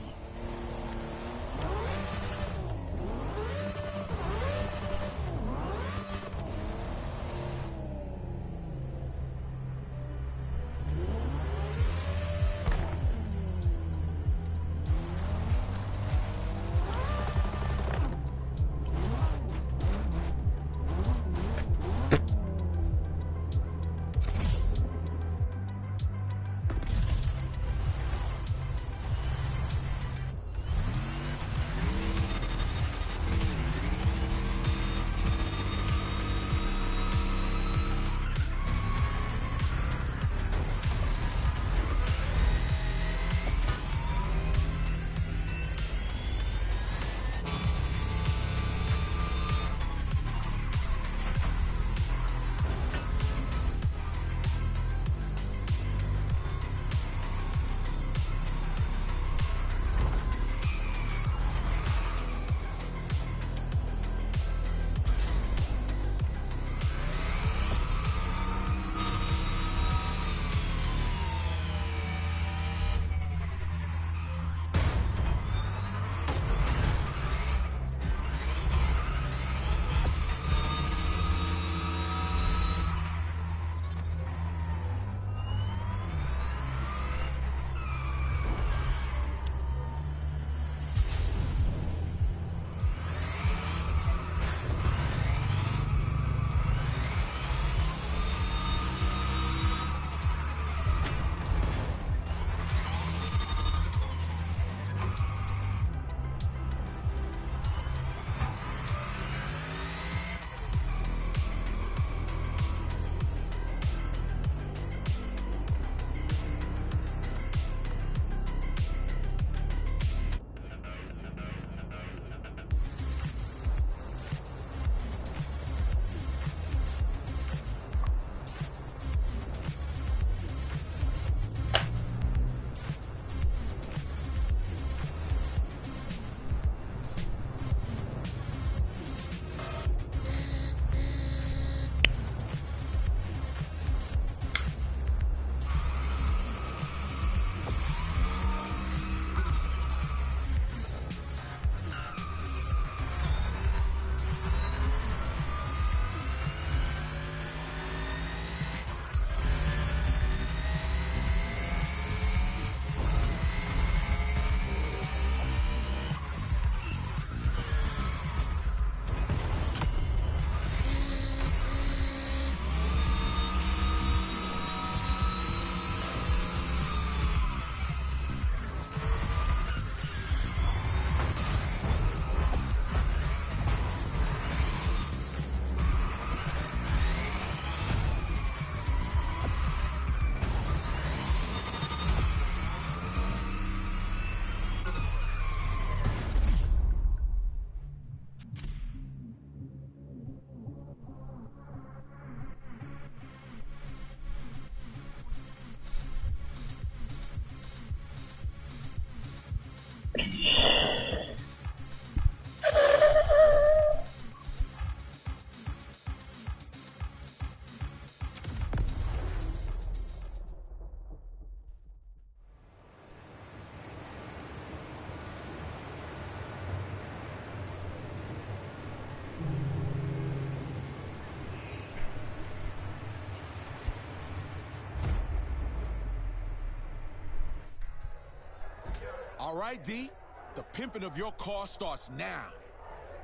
All right, D. The pimping of your car starts now.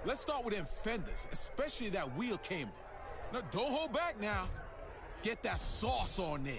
Let's start with them fenders, especially that wheel camber. Now, don't hold back now. Get that sauce on there.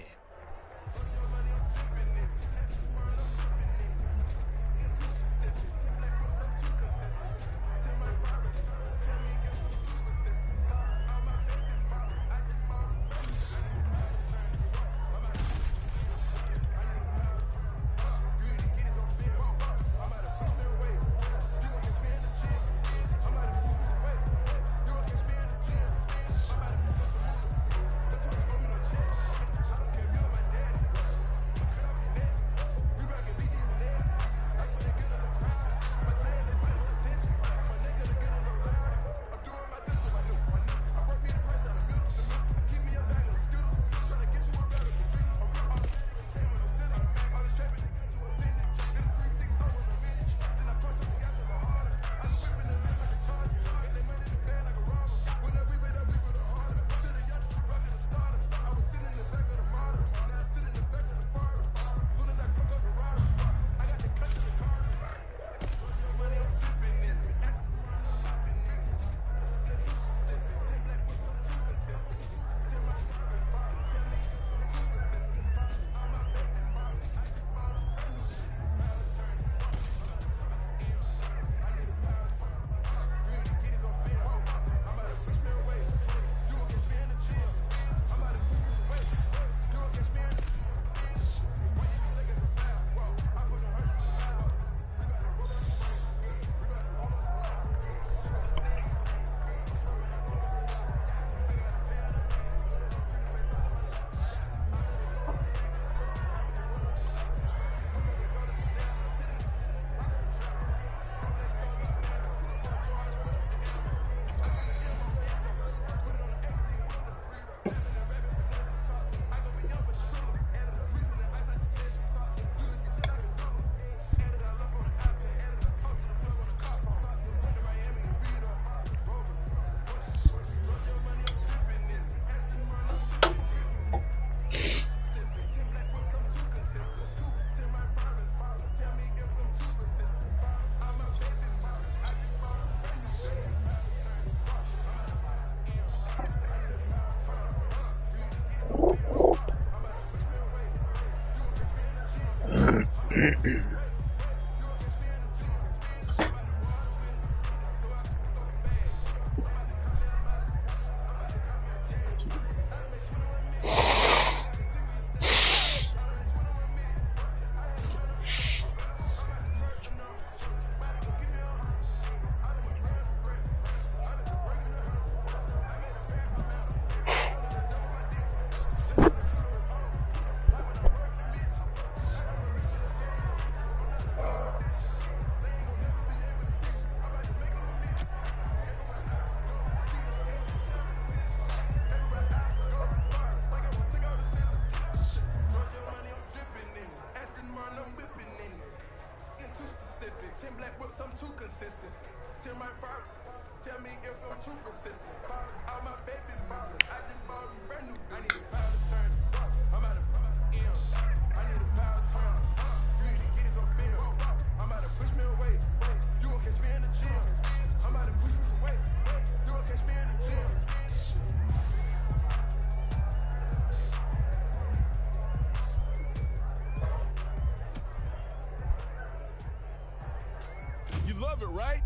Love it, right?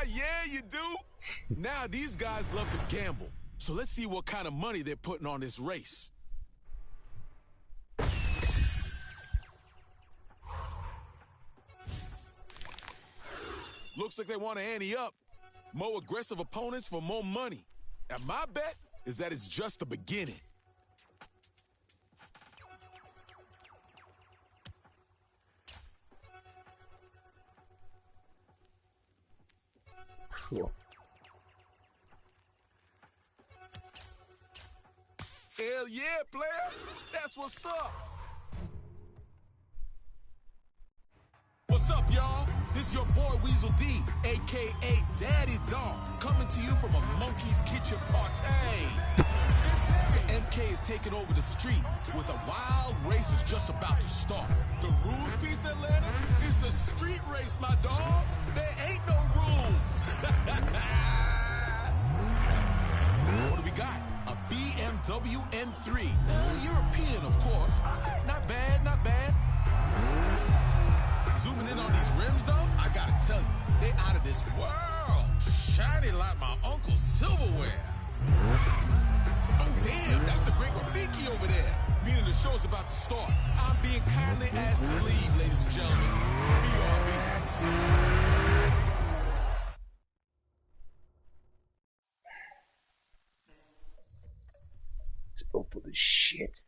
Yeah, you do. Now these guys love to gamble. So let's see what kind of money they're putting on this race. Looks like they want to ante up. More aggressive opponents for more money. And my bet is that it's just the beginning. Cool. Hell yeah, player. That's what's up. What's up, y'all? This is your boy Weasel D, a.k.a. Daddy Dog, coming to you from a monkey's kitchen party. The MK is taking over the street with a wild race is just about to start. The rules, Pizza Atlanta? It's a street race, my dog. There ain't no rules. What do we got? A BMW M3. European, of course. Not bad, not bad. Zooming in on these rims, though, I gotta tell you, they out of this world. Shiny like my uncle's silverware. Oh, damn, that's the great Rafiki over there. Meaning the show's about to start. I'm being kindly asked to leave, ladies and gentlemen. BRB. Let's go for this shit.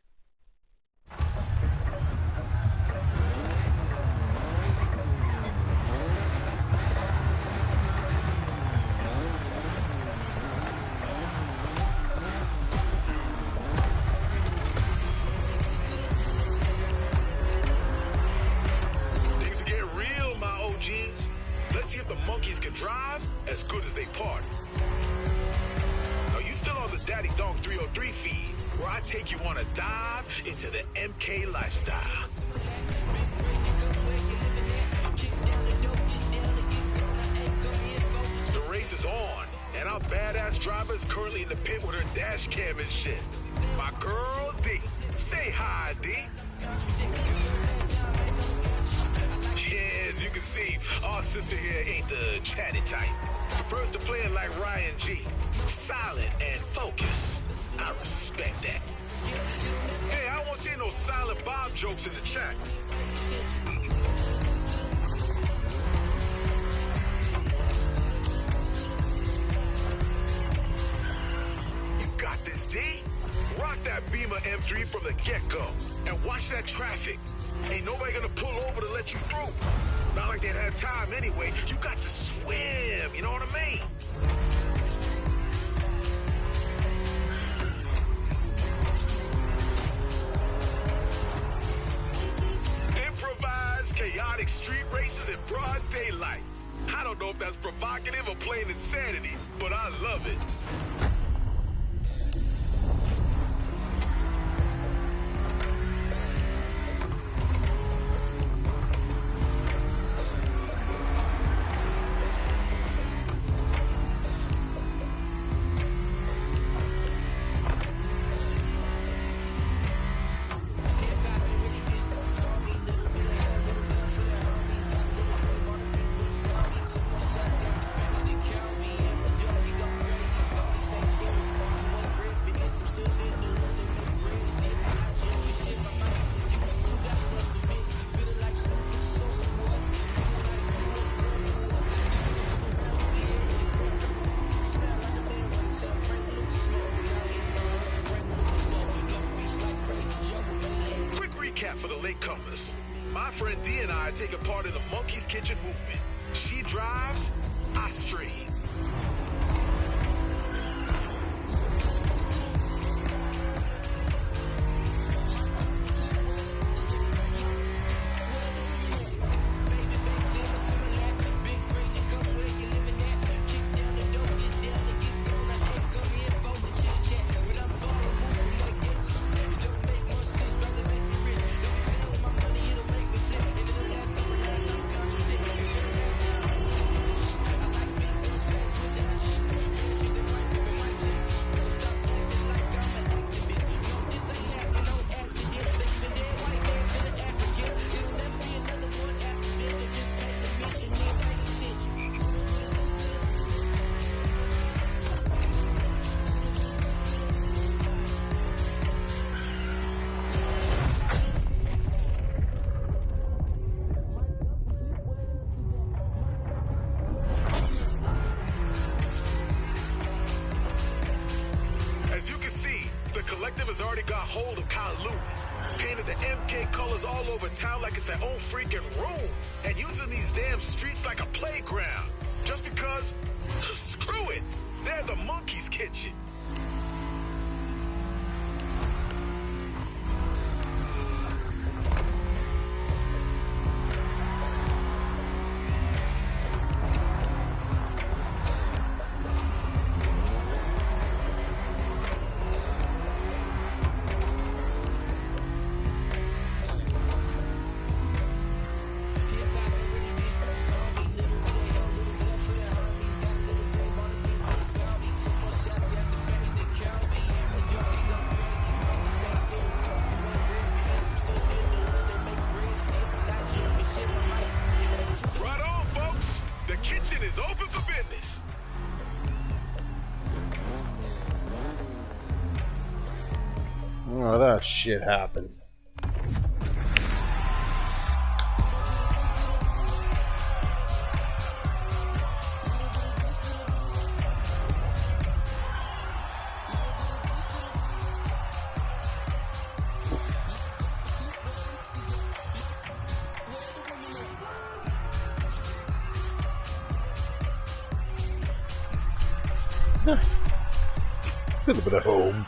Things are getting real, my OGs. Let's see if the monkeys can drive as good as they party. Are you still on the Daddy Dog 303 feed, where I take you on a dive into the MK lifestyle? The race is on, and our badass driver is currently in the pit with her dash cam and shit. My girl D. Say hi, D. Yeah, as you can see, our sister here ain't the chatty type. Prefers to play it like Ryan G. Silent and focused. I respect that. Hey, I don't want to see no silent Bob jokes in the chat. You got this, D. Rock that Beamer M3 from the get-go. And watch that traffic. Ain't nobody gonna pull over to let you through. Not like they'd have time anyway. You got to swim, you know what I mean? Improvised, chaotic street races in broad daylight. I don't know if that's provocative or plain insanity, but I love it. For the latecomers, my friend D and I are taking part in the Monkey's Kitchen movement. She drives, I stream. Has already got hold of Kalu. Painted the MK colors all over town like it's their own freaking room. And using these damn streets like a playground. Just because, screw it, they're the Monkey's Kitchen. Oh, that shit happened. A little bit of home.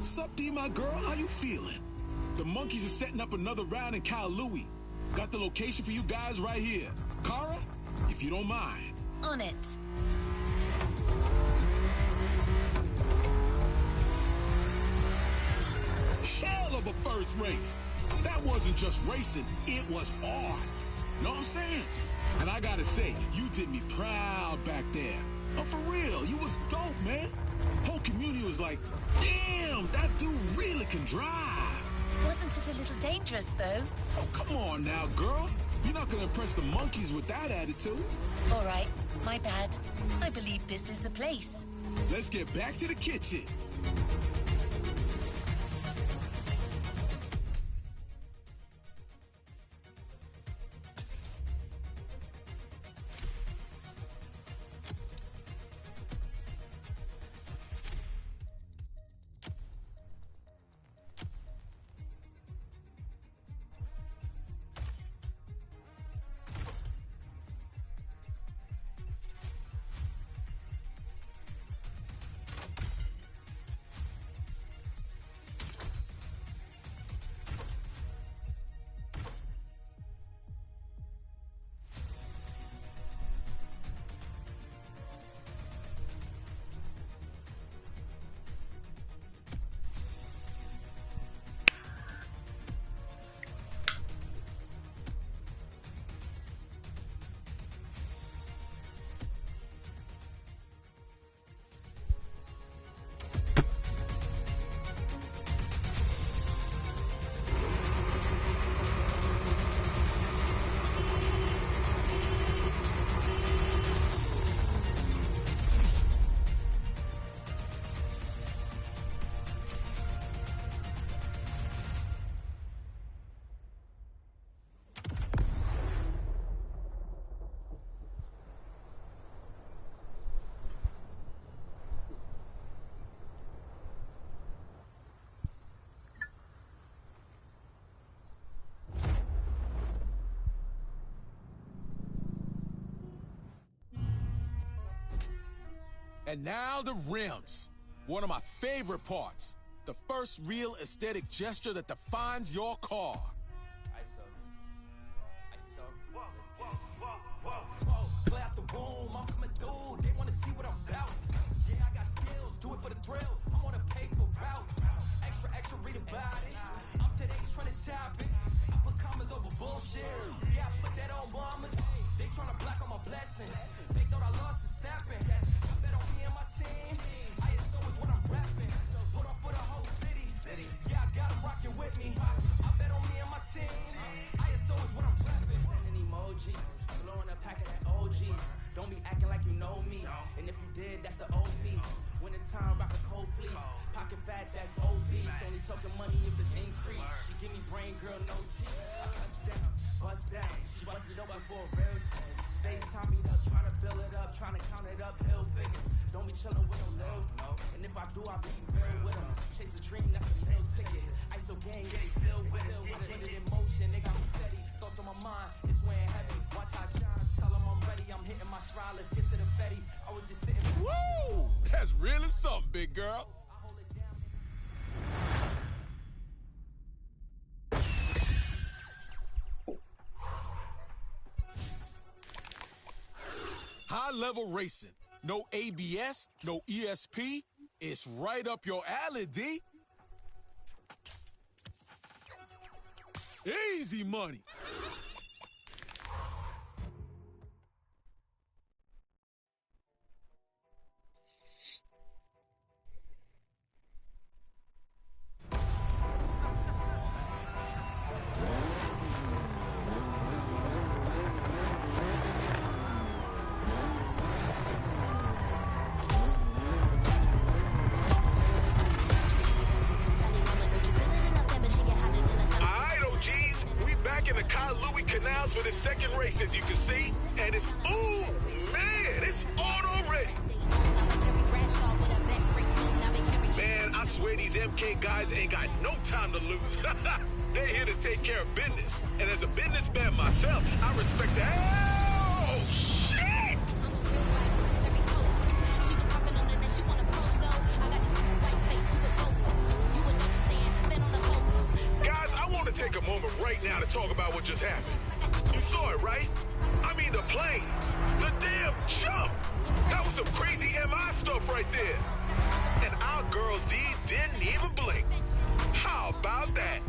Sup, D, my girl? How you feeling? The monkeys are setting up another round in Kailua. Got the location for you guys right here. Kara, if you don't mind. On it. Hell of a first race. That wasn't just racing, it was art. Know what I'm saying? And I gotta say, you did me proud back there. Oh, for real, you was dope, man. Whole community was like, damn, that dude really can drive. Wasn't it a little dangerous, though? Oh, come on now, girl. You're not gonna impress the monkeys with that attitude. All right, my bad. I believe this is the place. Let's get back to the kitchen. And now the rims. One of my favorite parts. The first real aesthetic gesture that defines your car. Play out the room, I'm coming through. They wanna see what I'm about. Yeah, I got skills, do it for the thrill. I'm on a paper route. Extra, read about it. I'm today trying to tap it. I put commas over bullshit. Yeah, I put that on bombers. They tryna block all my blessings. They thought I lost for snapping. I bet on me and my team. ISO is what I'm rapping. Put on for the whole city. Yeah, I got them rocking with me. I bet on me and my team. ISO is what I'm rapping. Sending emojis, blowing a pack of that OG. Don't be acting like you know me. And if you did, that's the OP. Winter time, rock a cold fleece. Pocket fat, that's obese. Only talking money if it's increase. She give me brain, girl, no teeth. I touch down, bust down. She busted open for a real thing. Stay timed up, trying to build it up, trying to count it up, hill figures. Don't be chillin' with no no. And if I do, I'll be real with them. Chase a dream, that's a real ticket. ISO gang, yeah, they still with us. I put it in motion, they got me steady. Thoughts on my mind, it's weighing heavy. Watch how I shine, tell them I'm ready. I'm hitting my stride, let's get to the Fetty. I was just sitting. Woo! That's really something, big girl. High-level racing. No ABS, no ESP. It's right up your alley, D. Easy money. For the second race, as you can see, and it's, ooh, man, it's on already. Man, I swear these MK guys ain't got no time to lose. They're here to take care of business. And as a businessman myself, I respect the hell. Oh, shit! She was popping on it and she wanna post though. I got this white face, super ghost. You right now to talk about what just happened. You saw it, right? I mean the plane. The damn jump. That was some crazy MI stuff right there. And our girl D didn't even blink. How about that?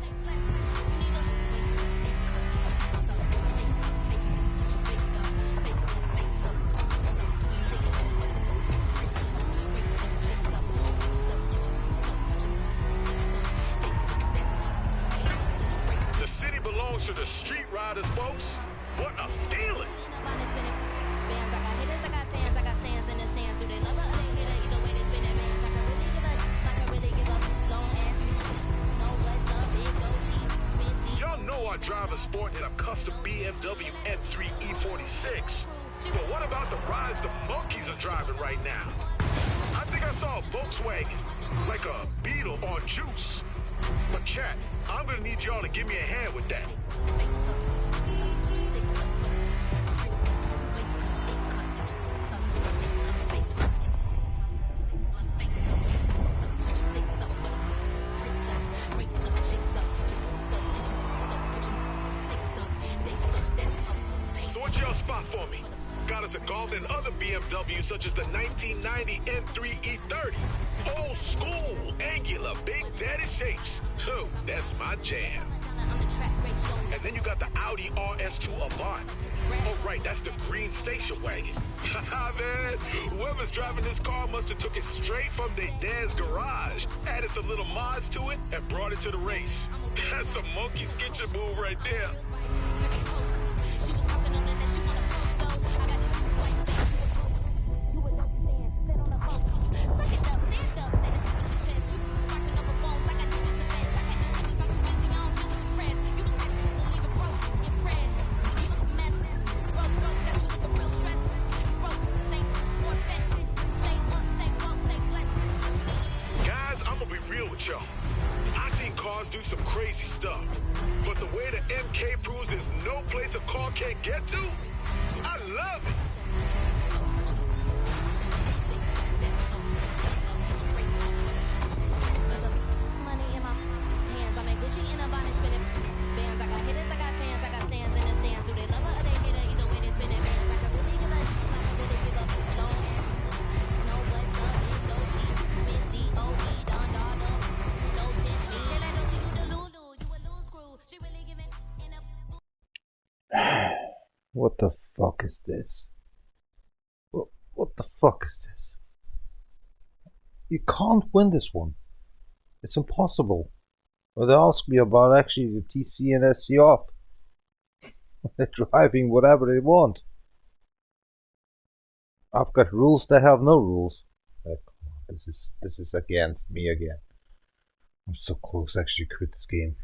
The city belongs to the street riders, folks. What a feeling. Y'all know I drive a sport in a custom BMW M3 E46. But what about the rides the monkeys are driving right now? I think I saw a Volkswagen, like a Beetle on juice. But chat, I'm gonna need y'all to give me a hand with that. So what y'all spot for me? Got us a Golf and other BMWs such as the 1990 M3 E30. Old school, angular, big daddy shapes. Oh, that's my jam. And then you got the Audi RS2 Avant. Oh, right, that's the green station wagon. Haha, man, whoever's driving this car must have took it straight from their dad's garage, added some little mods to it, and brought it to the race. That's some monkey sketcher move right there. Guys, I'm gonna be real with y'all. I seen cars do some crazy stuff, but the way the MK proves there's no place a car can't get to, I love it. Money in my hands, I'm in Gucci in a bonnet spinning bands. I got hitters, I got fans, I got stands in the stands. Do they love her or they hate her? Either way they spinning bands. I can really give up, long ass. No what's up, it's Doji, Miss D.O.E. Don Dada, no test me. They like Doji, you the Lulu, you a loose screw. She really giving in a. What the fuck is this? What the fuck is this? You can't win this one. It's impossible. Well, they ask me about actually the TC and SC off. They're driving whatever they want. I've got rules, they have no rules. Come on, this is against me again. I'm so close to actually quit this game.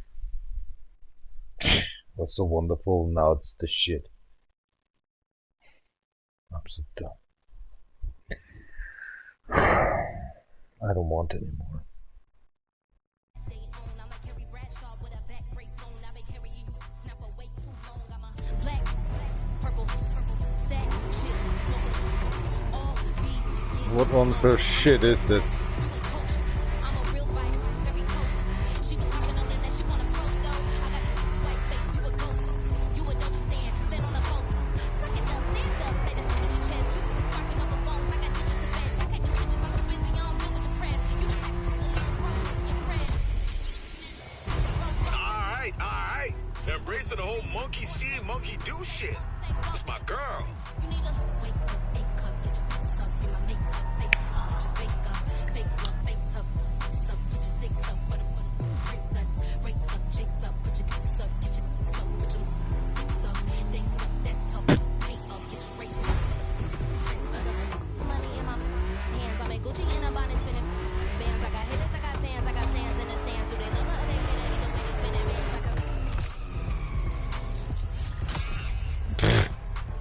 What's so wonderful? Now it's the shit. I'm so dumb. I don't want anymore. What on for shit is this? Alright. Embracing the whole monkey see, monkey do shit. It's my girl.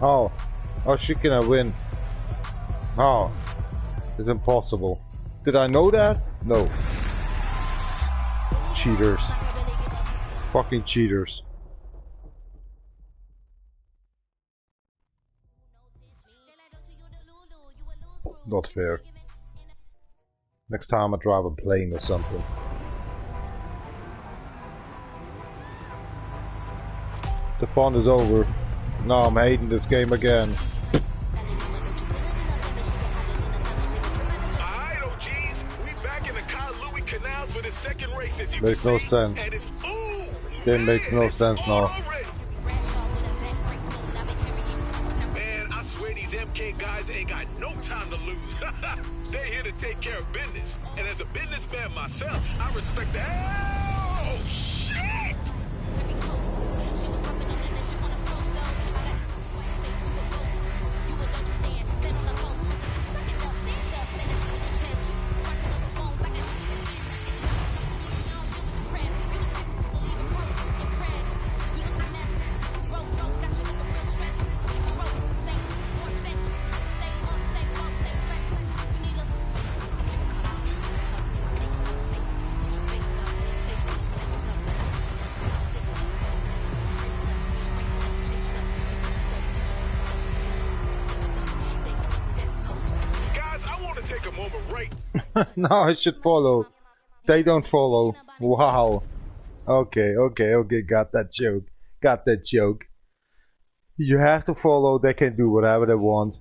How? How shit can I win? How? It's impossible. Did I know that? No. Cheaters. Fucking cheaters. Not fair. Next time I drive a plane or something. The fun is over. No, I'm hating this game again. Alright, OGs, we back in the Kyle Louis canals for the second race, as you Makes can no see. sense. And it's Game makes no it's sense on now. already. Man, I swear these MK guys ain't got no time to lose. They're here to take care of business. And as a businessman myself, I respect the oh shit! Guys, I want to take a moment right. No, I should follow. They don't follow. Wow. Okay, got that joke. Got that joke. You have to follow, they can do whatever they want.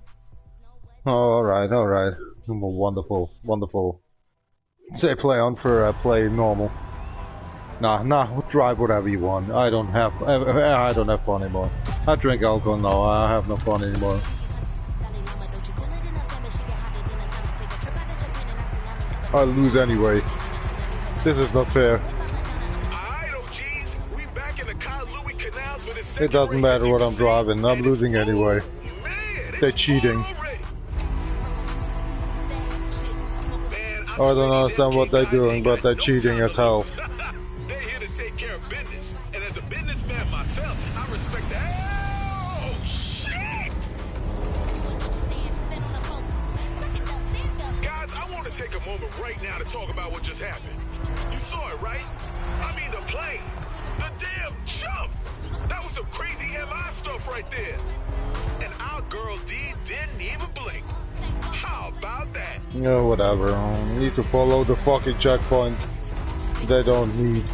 Alright. Wonderful. Say play unfair, play normal. Nah, drive whatever you want. I don't have fun anymore. I drink alcohol now, I have no fun anymore. I'll lose anyway. This is not fair. Alright, OGs, we back in the Kyle Louis canals for the second It doesn't race, matter as you what can I'm see. driving, I'm And it's losing anyway. man, They're it's cheating. on already. Man, I don't swear these understand what MK they're guys doing, ain't but got they're no cheating time as to hell. lose. They're here to take care of business. And as a businessman myself, I respect that. Oh, shit! Guys, I want to take a moment right now to talk about what just happened. You saw it, right? I mean, the plane. The damn jump. That was some crazy MI stuff right there. And our girl D didn't even blink. How about that? No, whatever. Need to follow the fucking checkpoint. They don't need.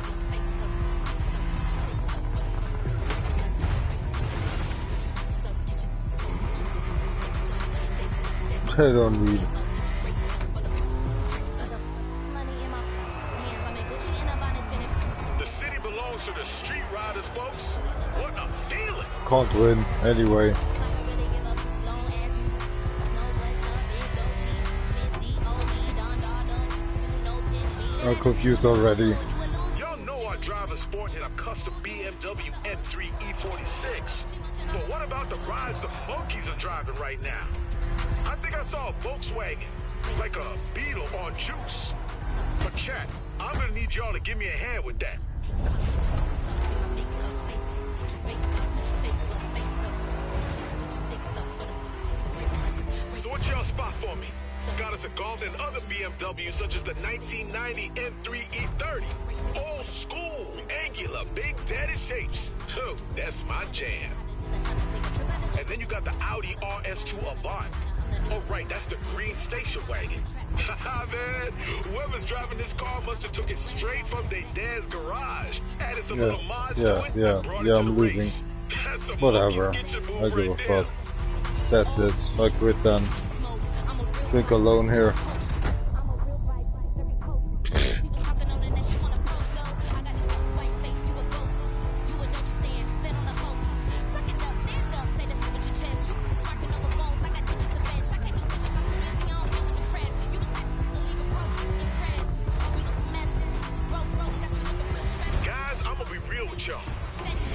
They don't need. The city belongs to the street riders, folks. What a feeling. Can't win anyway. I'm confused already. Y'all know our driver's sporting in a custom BMW M3 E46. But what about the rides the monkeys are driving right now? I think I saw a Volkswagen, like a Beetle on juice. But chat, I'm gonna need y'all to give me a hand with that. So what y'all spot for me? Got us a Golf and other BMWs such as the 1990 M3 E30. Old school, angular, big daddy shapes. Oh, that's my jam. And then you got the Audi RS2 Avant. Oh, right, that's the green station wagon. Haha, man, whoever's driving this car must have took it straight from their dad's garage, added some little mods to it, and brought it to I'm the losing. race. That's some Whatever. monkey sketcher move I give a right there. fuck. That's it. I quit then. Drink alone here. Guys, I'm gonna be real with y'all.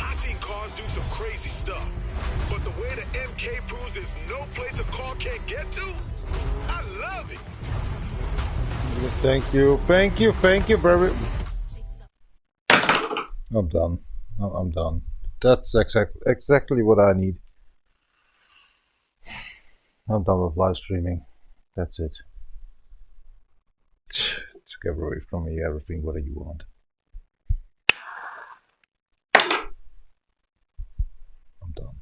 I seen cars do some crazy stuff. But the way the MK proves there's no place a car can't get to, I love it. Thank you very. I'm done. I'm done. That's exactly what I need. I'm done with live streaming. That's it. Take away from me everything. What do you want? I'm done.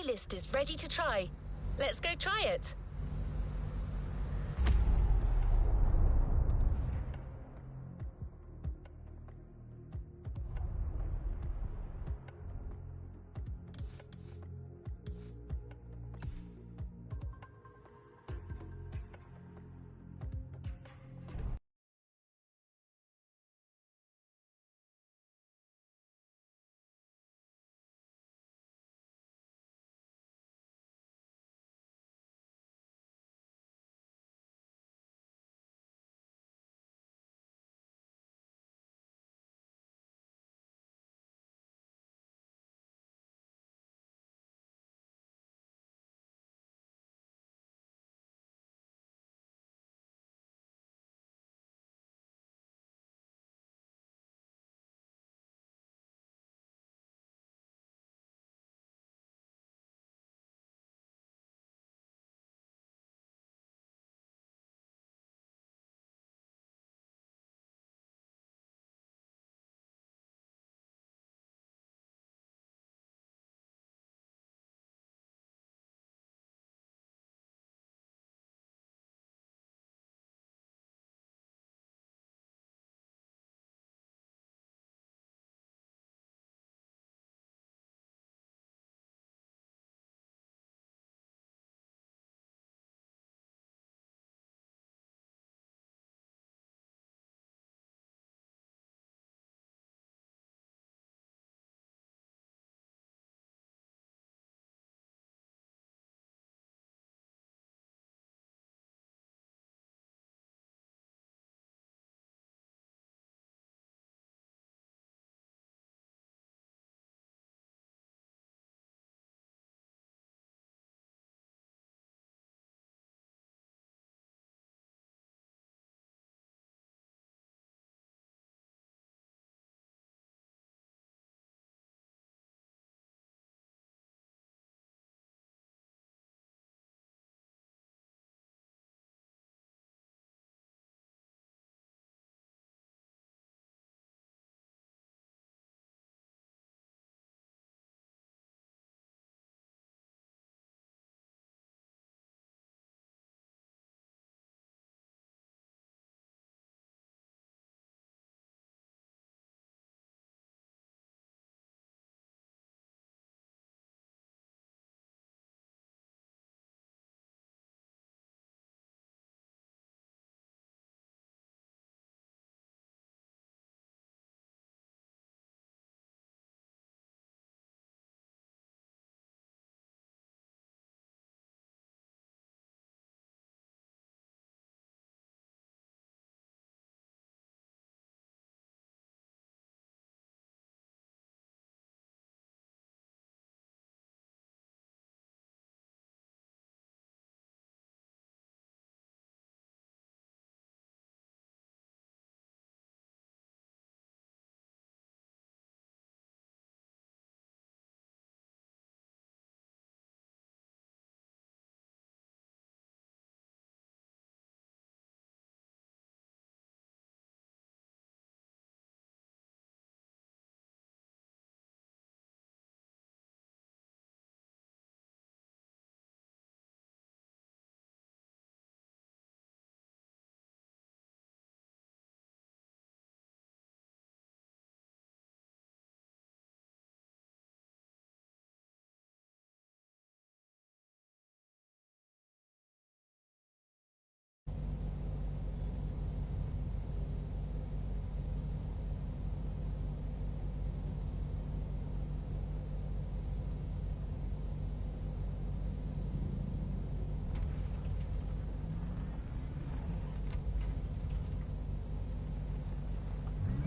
playlist is ready to try. Let's go try it.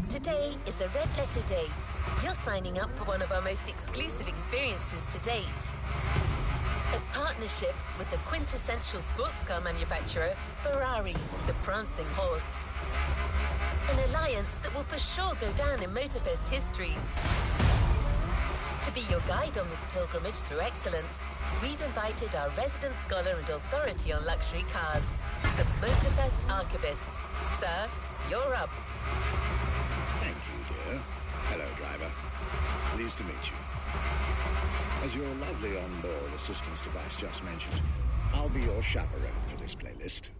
Today is a red letter day. You're signing up for one of our most exclusive experiences to date. A partnership with the quintessential sports car manufacturer, Ferrari, the prancing horse. An alliance that will for sure go down in Motorfest history. To be your guide on this pilgrimage through excellence, we've invited our resident scholar and authority on luxury cars, the Motorfest archivist. Sir, you're up. Thank you, dear. Hello, driver. Pleased to meet you. As your lovely on-board assistance device just mentioned, I'll be your chaperone for this playlist.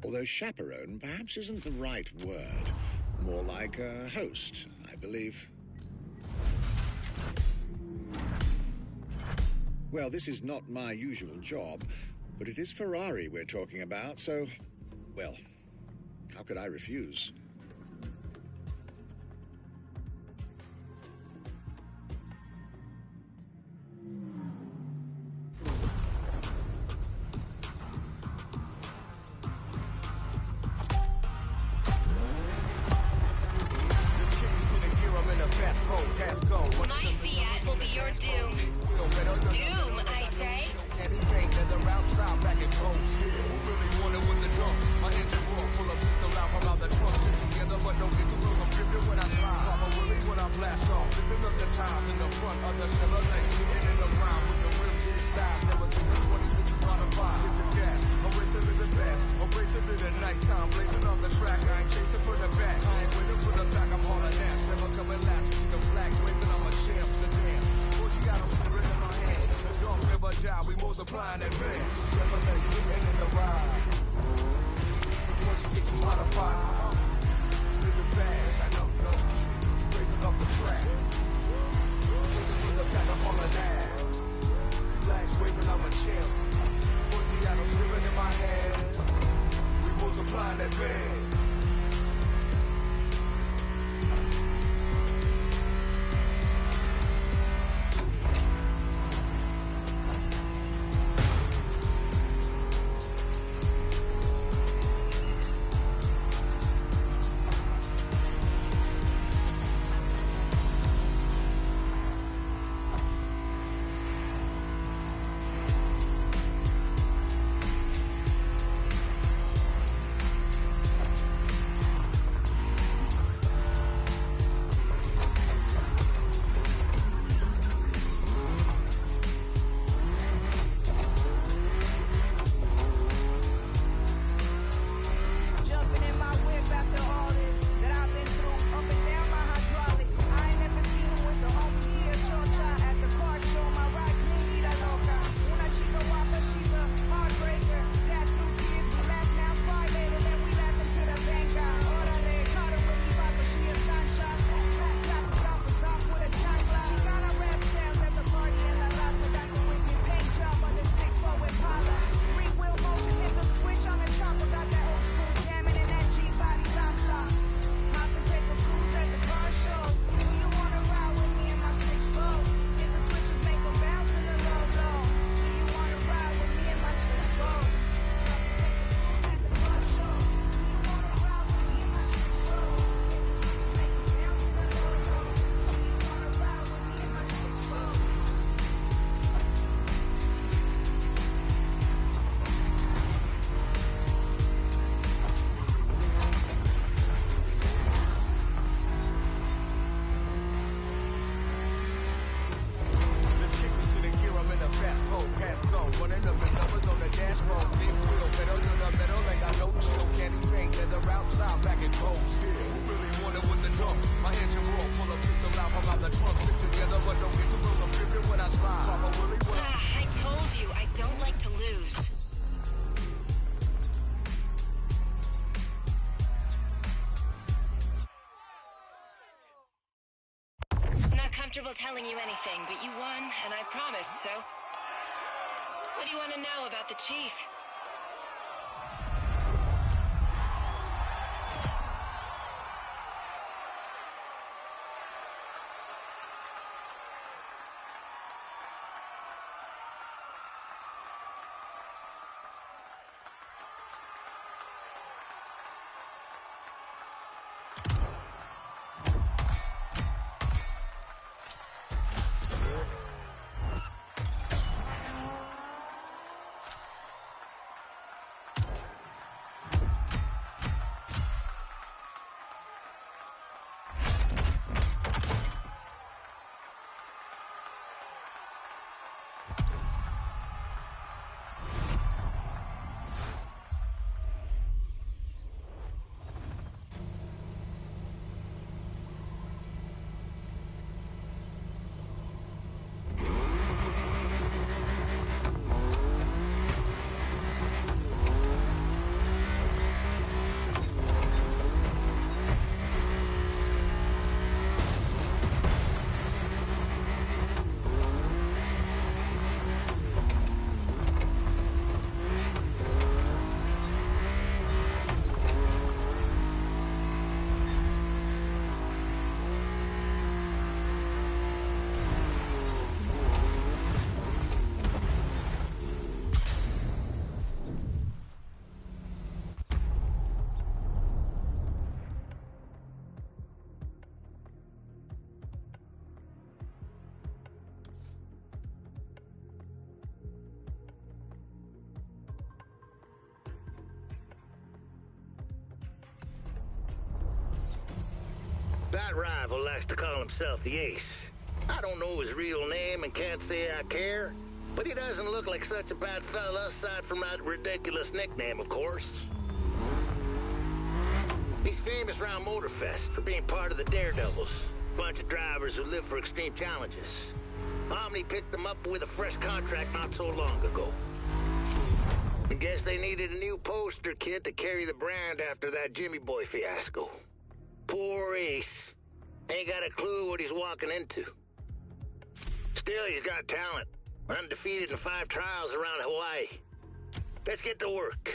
Although chaperone perhaps isn't the right word. More like a host, I believe. Well, this is not my usual job, but it is Ferrari we're talking about, so, well, how could I refuse? My Fiat will be your doom. Doom, I say. Nighttime blazing on the track. I ain't chasing for the back. I ain't waiting for the back. I'm hauling ass. Never coming last. You see the flags waving. I'm a champ. Sedans. Forgiato spirit in my hands. The dog never die. We multiply and advance. Chevrolet sitting in the ride. 26 is modified. Living fast. I know. Raising up the track. Waiting for the back. I'm hauling ass. Flags waving. I'm a champ. Forgiato spirit in my hands. Multiply and advance. I told you, I don't like to lose. Not comfortable telling you anything, but you won, and I promised, so... What do you want to know about the chief? That rival likes to call himself the Ace. I don't know his real name and can't say I care, but he doesn't look like such a bad fella aside from that ridiculous nickname, of course. He's famous around Motorfest for being part of the Daredevils, bunch of drivers who live for extreme challenges. Omni picked them up with a fresh contract not so long ago. I guess they needed a new poster kid to carry the brand after that Jimmy Boy fiasco. Poor Ace. Ain't got a clue what he's walking into. Still, he's got talent. Undefeated in 5 trials around Hawaii. Let's get to work.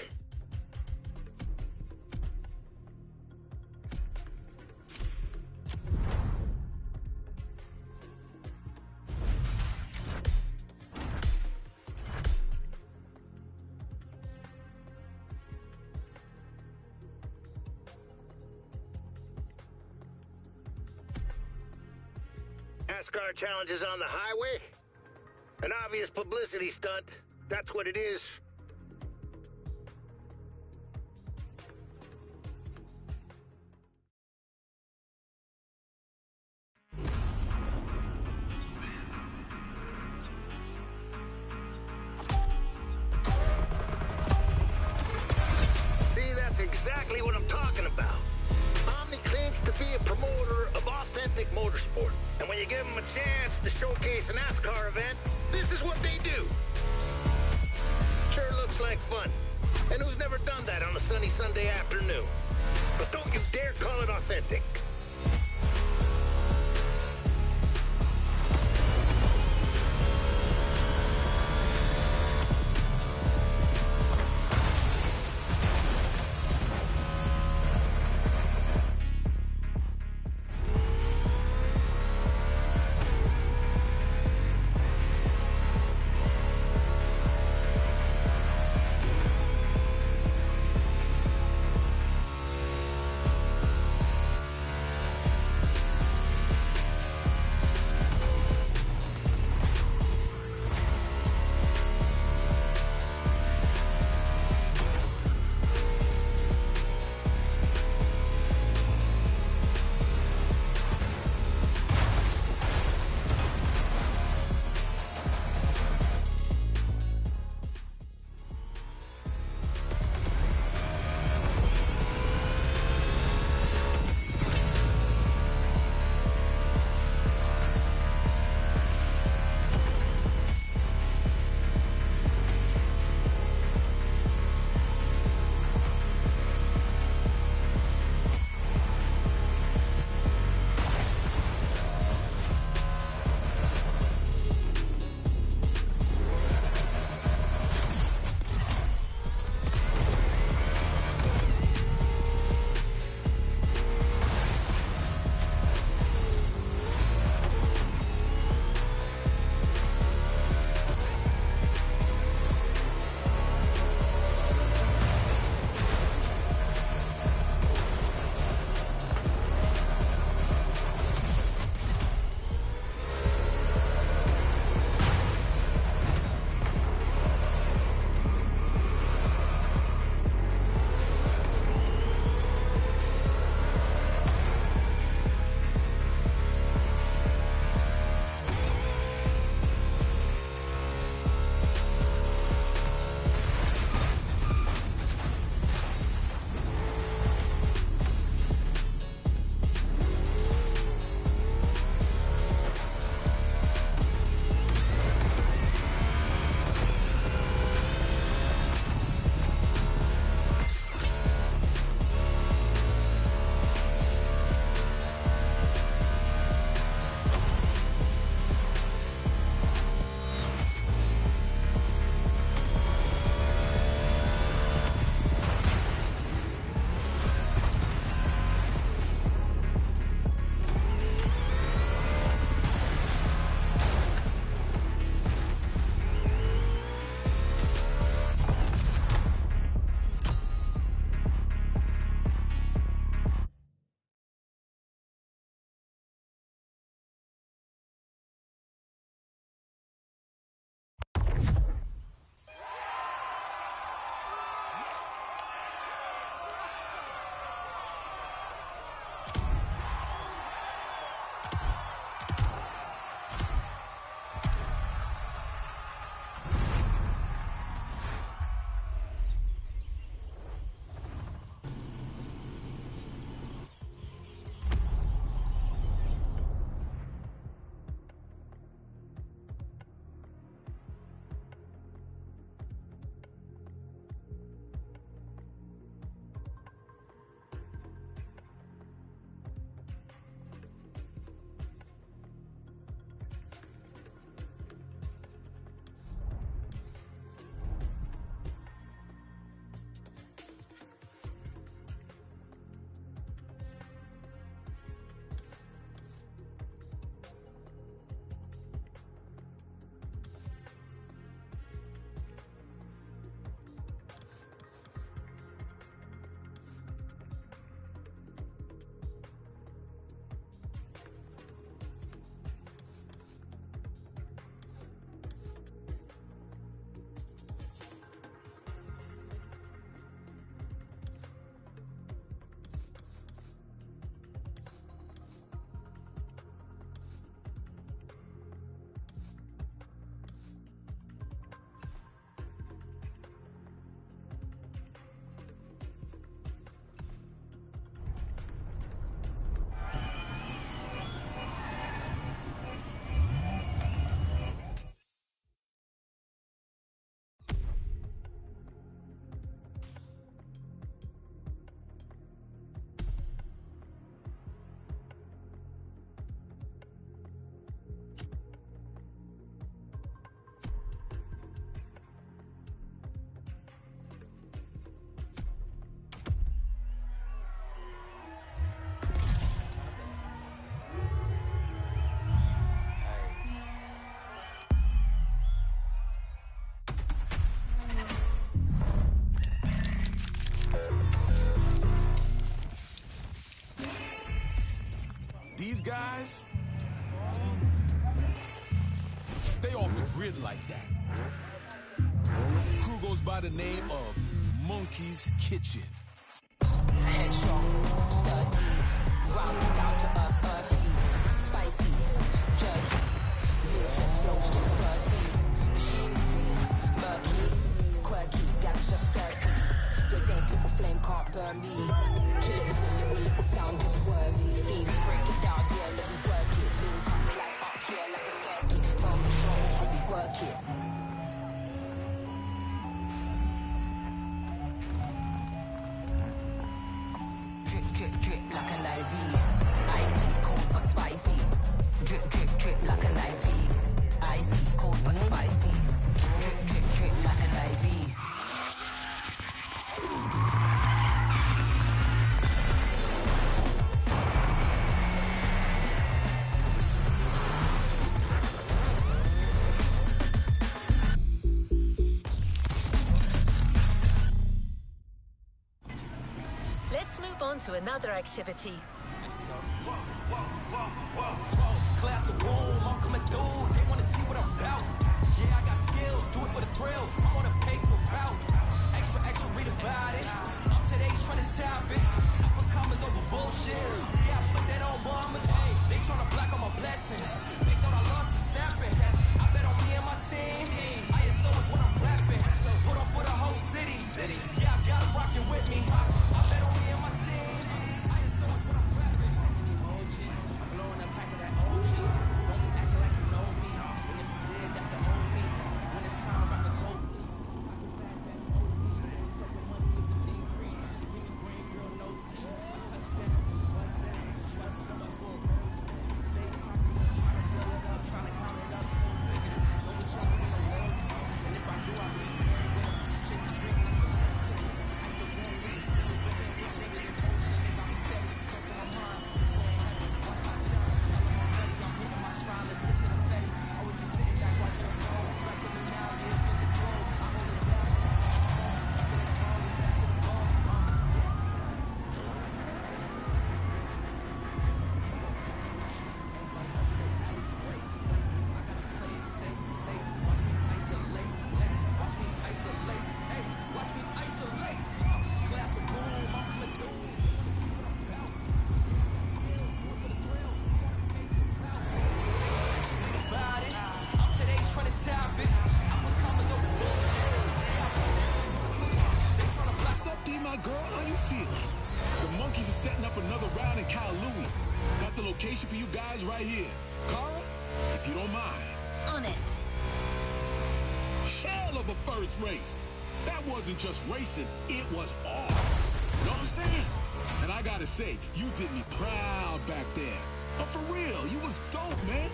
NASCAR challenges on the highway? An obvious publicity stunt. That's what it is. See, that's exactly what I'm talking about. Omni claims to be a promoter of authentic motorsport. And when you give them a chance to showcase a NASCAR event, this is what they do. Sure looks like fun. And who's never done that on a sunny Sunday afternoon? But don't you dare call it authentic. these guys, they off the grid like that. Crew goes by the name of Monkey's Kitchen. Headstrong, sturdy, grounded down to earth, earthy, spicy, jerky, ruthless flows just dirty, machinery, murky, quirky, gangs just dirty. Your dead little flame can't burn me. Kill it with a little sound just worthy. Fiends break it down, yeah, let me work it. Link up like up here like a circuit. Tell me show me how you work it. Drip, drip, drip like an IV. Icy, cold but spicy. Drip, drip, drip like an IV. Icy, cold but spicy. Drip, drip, drip like an IV. Let's move on to another activity. Clear out the room, I'm coming through. They wanna see what I'm about. Yeah, I got skills, do it for the thrill. I'm on a paper route. Extra, extra, read about it. I'm today trying to tap it. Upper commas over bullshit. Yeah, I put that on bombers. Hey, they tryna block all my blessings. They thought I lost the snapping. I bet on me and my team. ISO is what I'm rapping. Put on for the whole city. Yeah, I got 'em rocking with me. I bet on me and my team. ISO is what I'm rapping. Emojis, blowing a pack of that OG. Don't be acting like you know me. And if you did, that's the old me. When the time rock the cold fleece. Pocket bag, that's OB. So we talking money if it's increase. She give me green, girl, no tea. Touchdown, bust down. Bust it up for a bird. Stay talking, trying to build it up, trying to count it up. Full figures. Don't be trying to win the world. And if I do, I'll be very good. Chase a dream, that's what I'm doing. I so gang, it's still with it. Nigga, the motion, they got me set. Close to my mind, this way ain't heavy. Watch my shine, tell them I'm ready. I'm hitting my stride, let's get to the fetty. I was just sitting back watching them go. Back to me now, it's looking slow. I hold it down, and I'm on. Back to the ball, yeah. I gotta play it safe, safe. Watch me isolate, watch me isolate, hey, watch me isolate. Clear out the room, I'm coming through. They wanna see what I'm about. Skills, do it for the thrill. I wanna pay you proud. Extra, read about it. I'm today trying to tap it. Upper commas over bullshit. They tryna block. What's up, D, my girl? How you feeling? The Monkeys are setting up another round in Kailua. Got the location for you guys right here. Kara, if you don't mind. On it. Hell of a first race. That wasn't just racing, it was art. Know what I'm saying? And I gotta say, you did me proud back there. But for real, you was dope, man.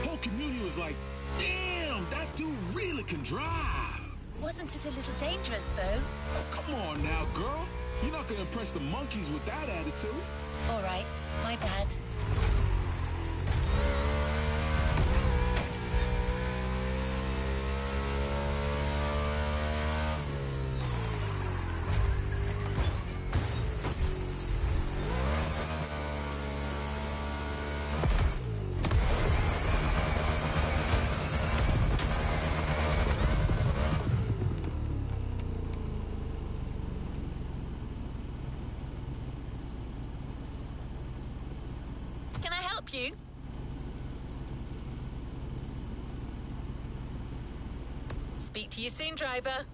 Whole community was like, damn, that dude really can drive. Wasn't it a little dangerous, though? Oh, come on now, girl. You're not gonna impress the Monkeys with that attitude. All right, my bad. Can I help you? Speak to you soon, driver.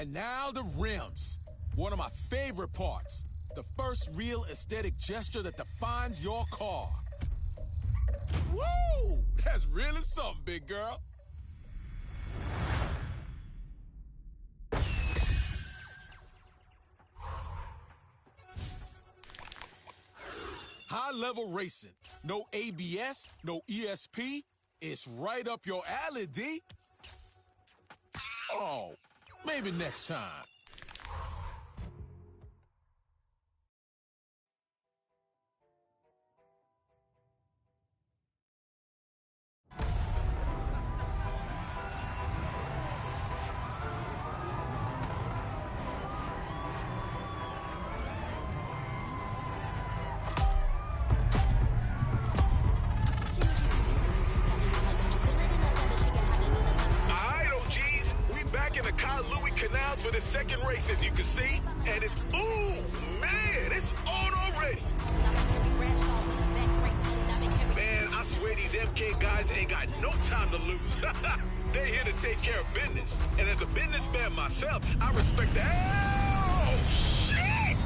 And now the rims. One of my favorite parts. The first real aesthetic gesture that defines your car. Woo! That's really something, big girl. High-level racing. No ABS, no ESP. It's right up your alley, D. Oh, maybe next time. For the second race, as you can see, and it's, ooh, man, it's on already. Man, I swear these MK guys ain't got no time to lose. They're here to take care of business. And as a businessman myself, I respect that. Oh, shit!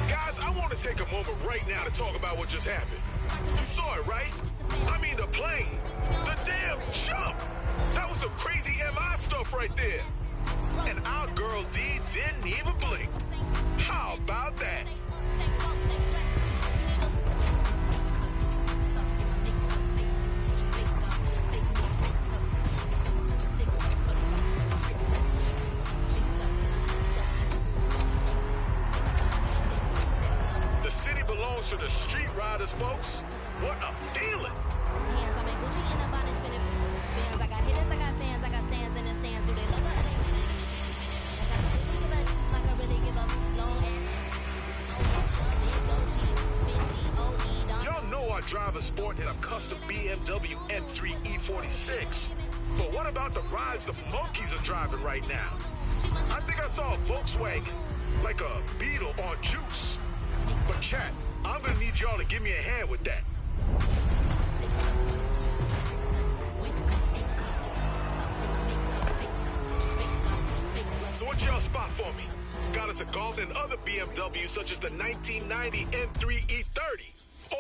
Guys, I want to take a moment right now to talk about what just happened. You saw it, right? I mean, the plane, the damn jump. That was some crazy MI stuff right there. And our girl D didn't even blink. How about that? The city belongs to the street riders, folks. What a feeling! Hands, I'm in Gucci and a bonnet spinning bands. I got hitters, I got fans, I got stands in the stands. Do they love her? Like I really give up. Long ass. Y'all know I drive a sport in a custom BMW M3 E46. But what about the rides the monkeys are driving right now? I think I saw a Volkswagen, like a Beetle on juice. But chat, I'm gonna need y'all to give me a hand with that. So what y'all spot for me? Got us a Golf and other BMWs such as the 1990 M3 E30.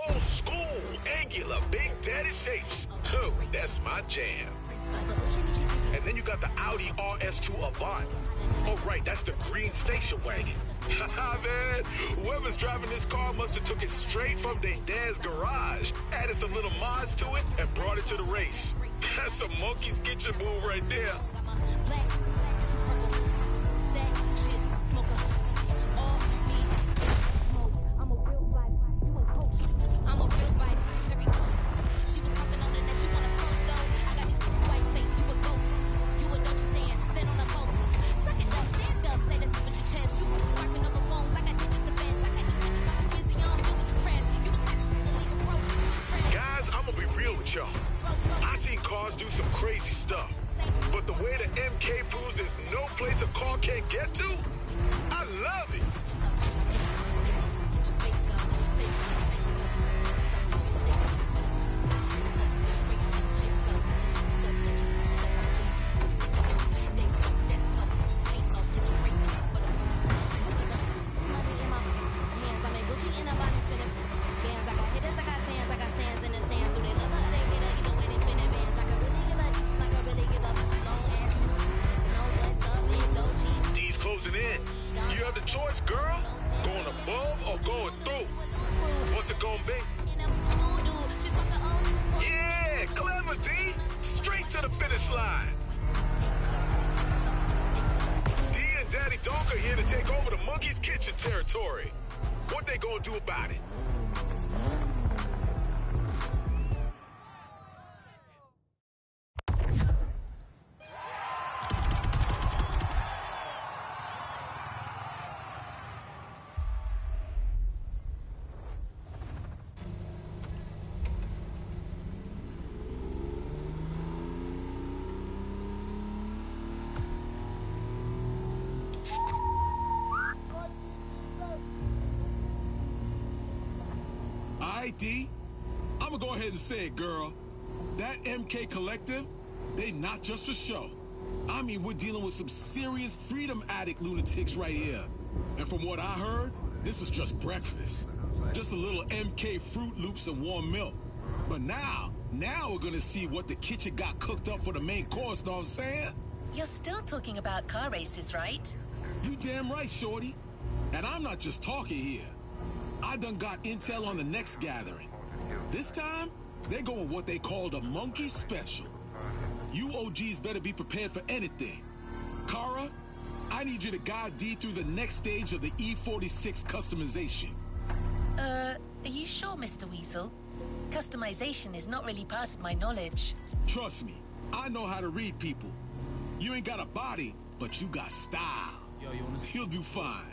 Old school, angular, big daddy shapes. Oh, that's my jam. And then you got the Audi RS2 Avant. Oh, right, that's the green station wagon. Haha, man, whoever's driving this car must have took it straight from their dad's garage, added some little mods to it, and brought it to the race. That's some monkey's kitchen move right there. I seen cars do some crazy stuff, but the way the MK proves there's no place a car can't get to, I love it. You have the choice, girl. Going above or going through. What's it gonna be? Yeah, clever, D. Straight to the finish line. D and Daddy Donk are here to take over the Monkey's Kitchen territory. What they gonna do about it? D, I'ma go ahead and say it, girl. That MK Collective, they not just a show. I mean, we're dealing with some serious freedom addict lunatics right here. And from what I heard, this is just breakfast. Just a little MK Fruit Loops and warm milk. But now we're gonna see what the kitchen got cooked up for the main course, know what I'm saying? You're still talking about car races, right? You damn right, shorty. And I'm not just talking here. I done got intel on the next gathering. This time, they're going what they call the Monkey Special. You OGs better be prepared for anything. Kara, I need you to guide D through the next stage of the E46 customization. Are you sure, Mr. Weasel? Customization is not really part of my knowledge. Trust me, I know how to read people. You ain't got a body, but you got style. Yo, you wanna see? You'll do fine.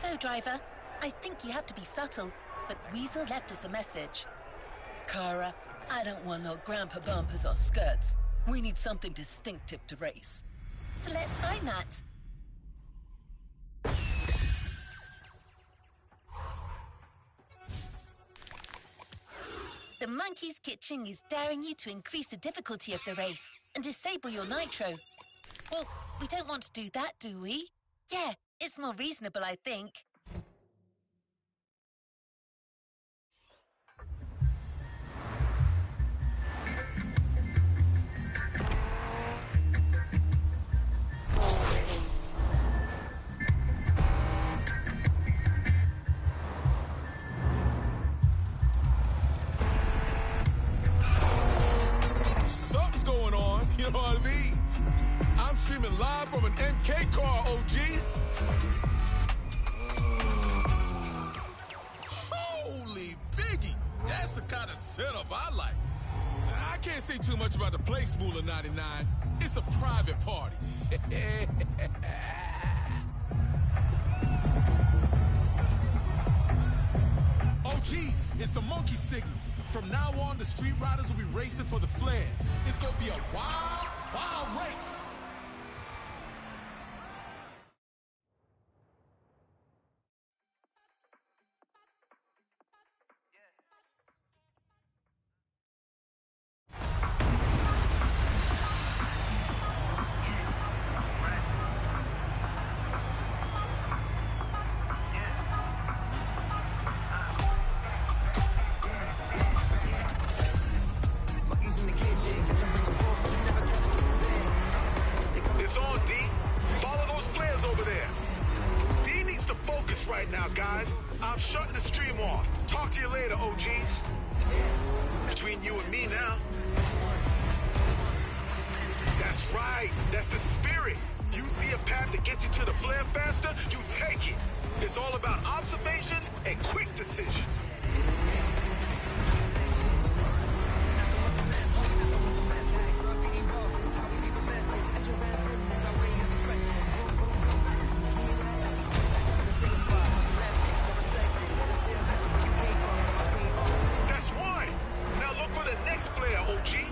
So, driver, I think you have to be subtle, but Weasel left us a message. Kara, I don't want no grandpa bumpers or skirts. We need something distinctive to race. So let's find that. The Monkey's Kitchen is daring you to increase the difficulty of the race and disable your nitro. Well, we don't want to do that, do we? Yeah, it's more reasonable, I think. Something's going on, you know what I mean? I'm streaming live from an MK car, OGs. Holy Biggie, that's the kind of setup I like. I can't say too much about the place, Moolah 99. It's a private party. OGs, it's the monkey signal. From now on, the street riders will be racing for the flares. It's gonna be a wild, wild race. It's on, D. Follow those players over there. D needs to focus right now, guys. I'm shutting the stream off. Talk to you later, OGs. Between you and me now. That's right. That's the spirit. You see a path to get you to the flare faster, you take it. It's all about observations and quick decisions. That's one. Now look for the next player, OG.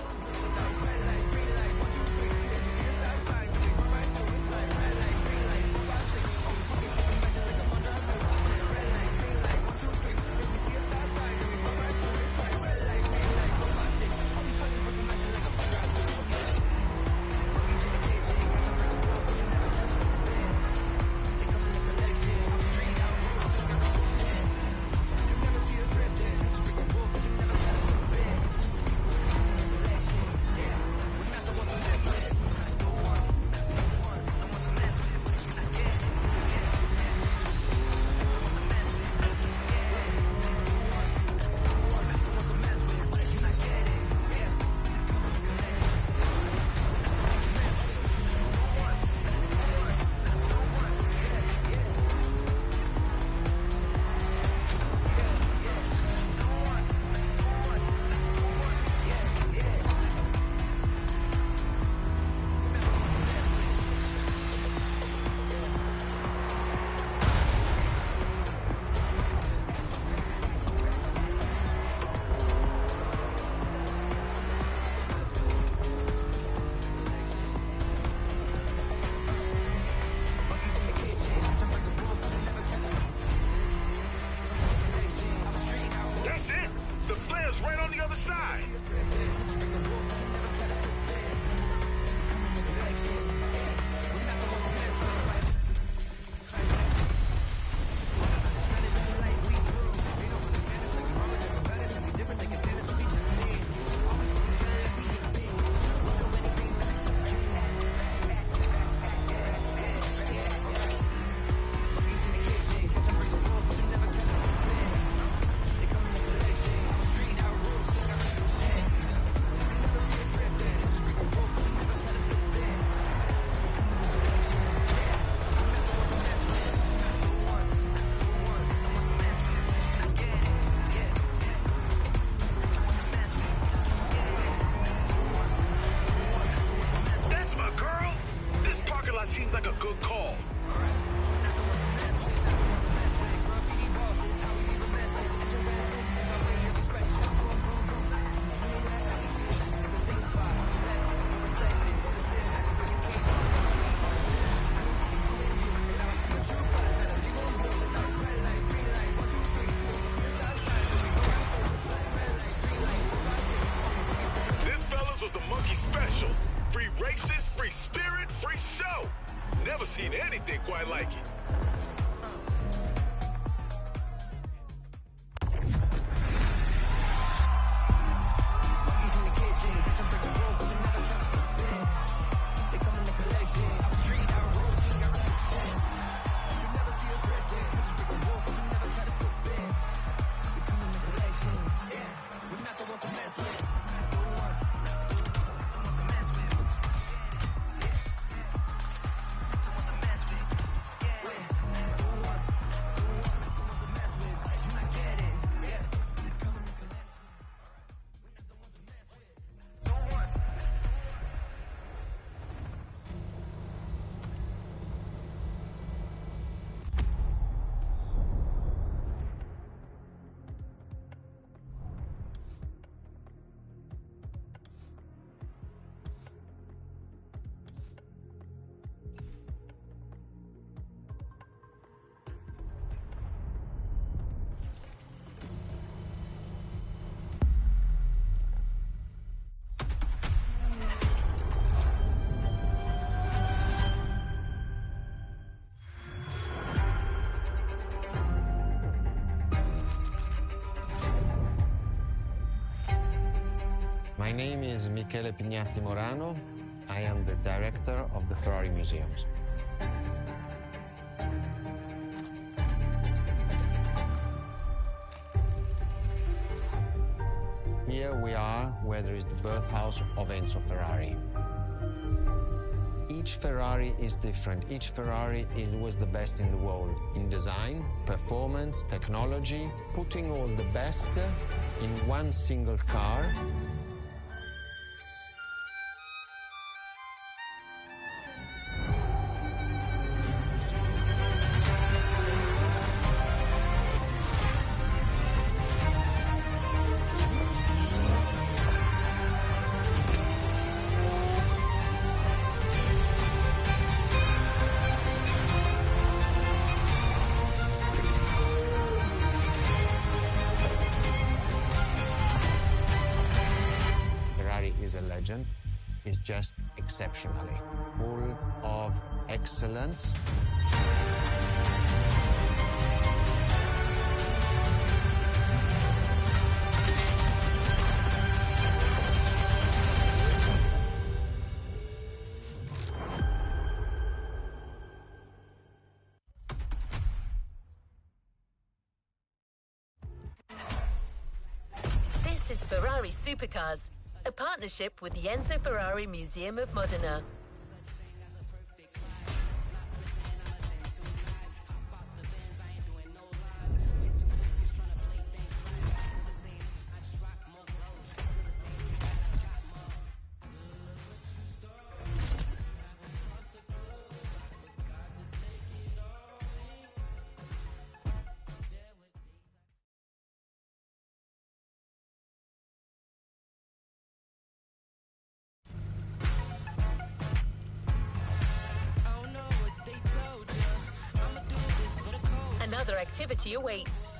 That's it. The flare's right on the other side. That's my girl. This parking lot seems like a good call. was the monkey special. Free races, free spirit, free show. Never seen anything quite like it. Monkeys in the kitchen, catch 'em breaking rules, but you never try to stop it. They come in the collection. I'm street, I'm roasting, got restrictions. You never see us drifting, catch us breaking rules, but you never try to stop it. They come in the collection. Yeah, we're not the ones to mess with. The ones to mess with. My name is Michele Pignatti Morano. I am the director of the Ferrari Museums. Here we are where there is the birthhouse of Enzo Ferrari. Each Ferrari is different. Each Ferrari was the best in the world in design, performance, technology, putting all the best in one single car. Is a legend, is just exceptionally full of excellence. This is Ferrari Supercars, a partnership with the Enzo Ferrari Museum of Modena. Another activity awaits.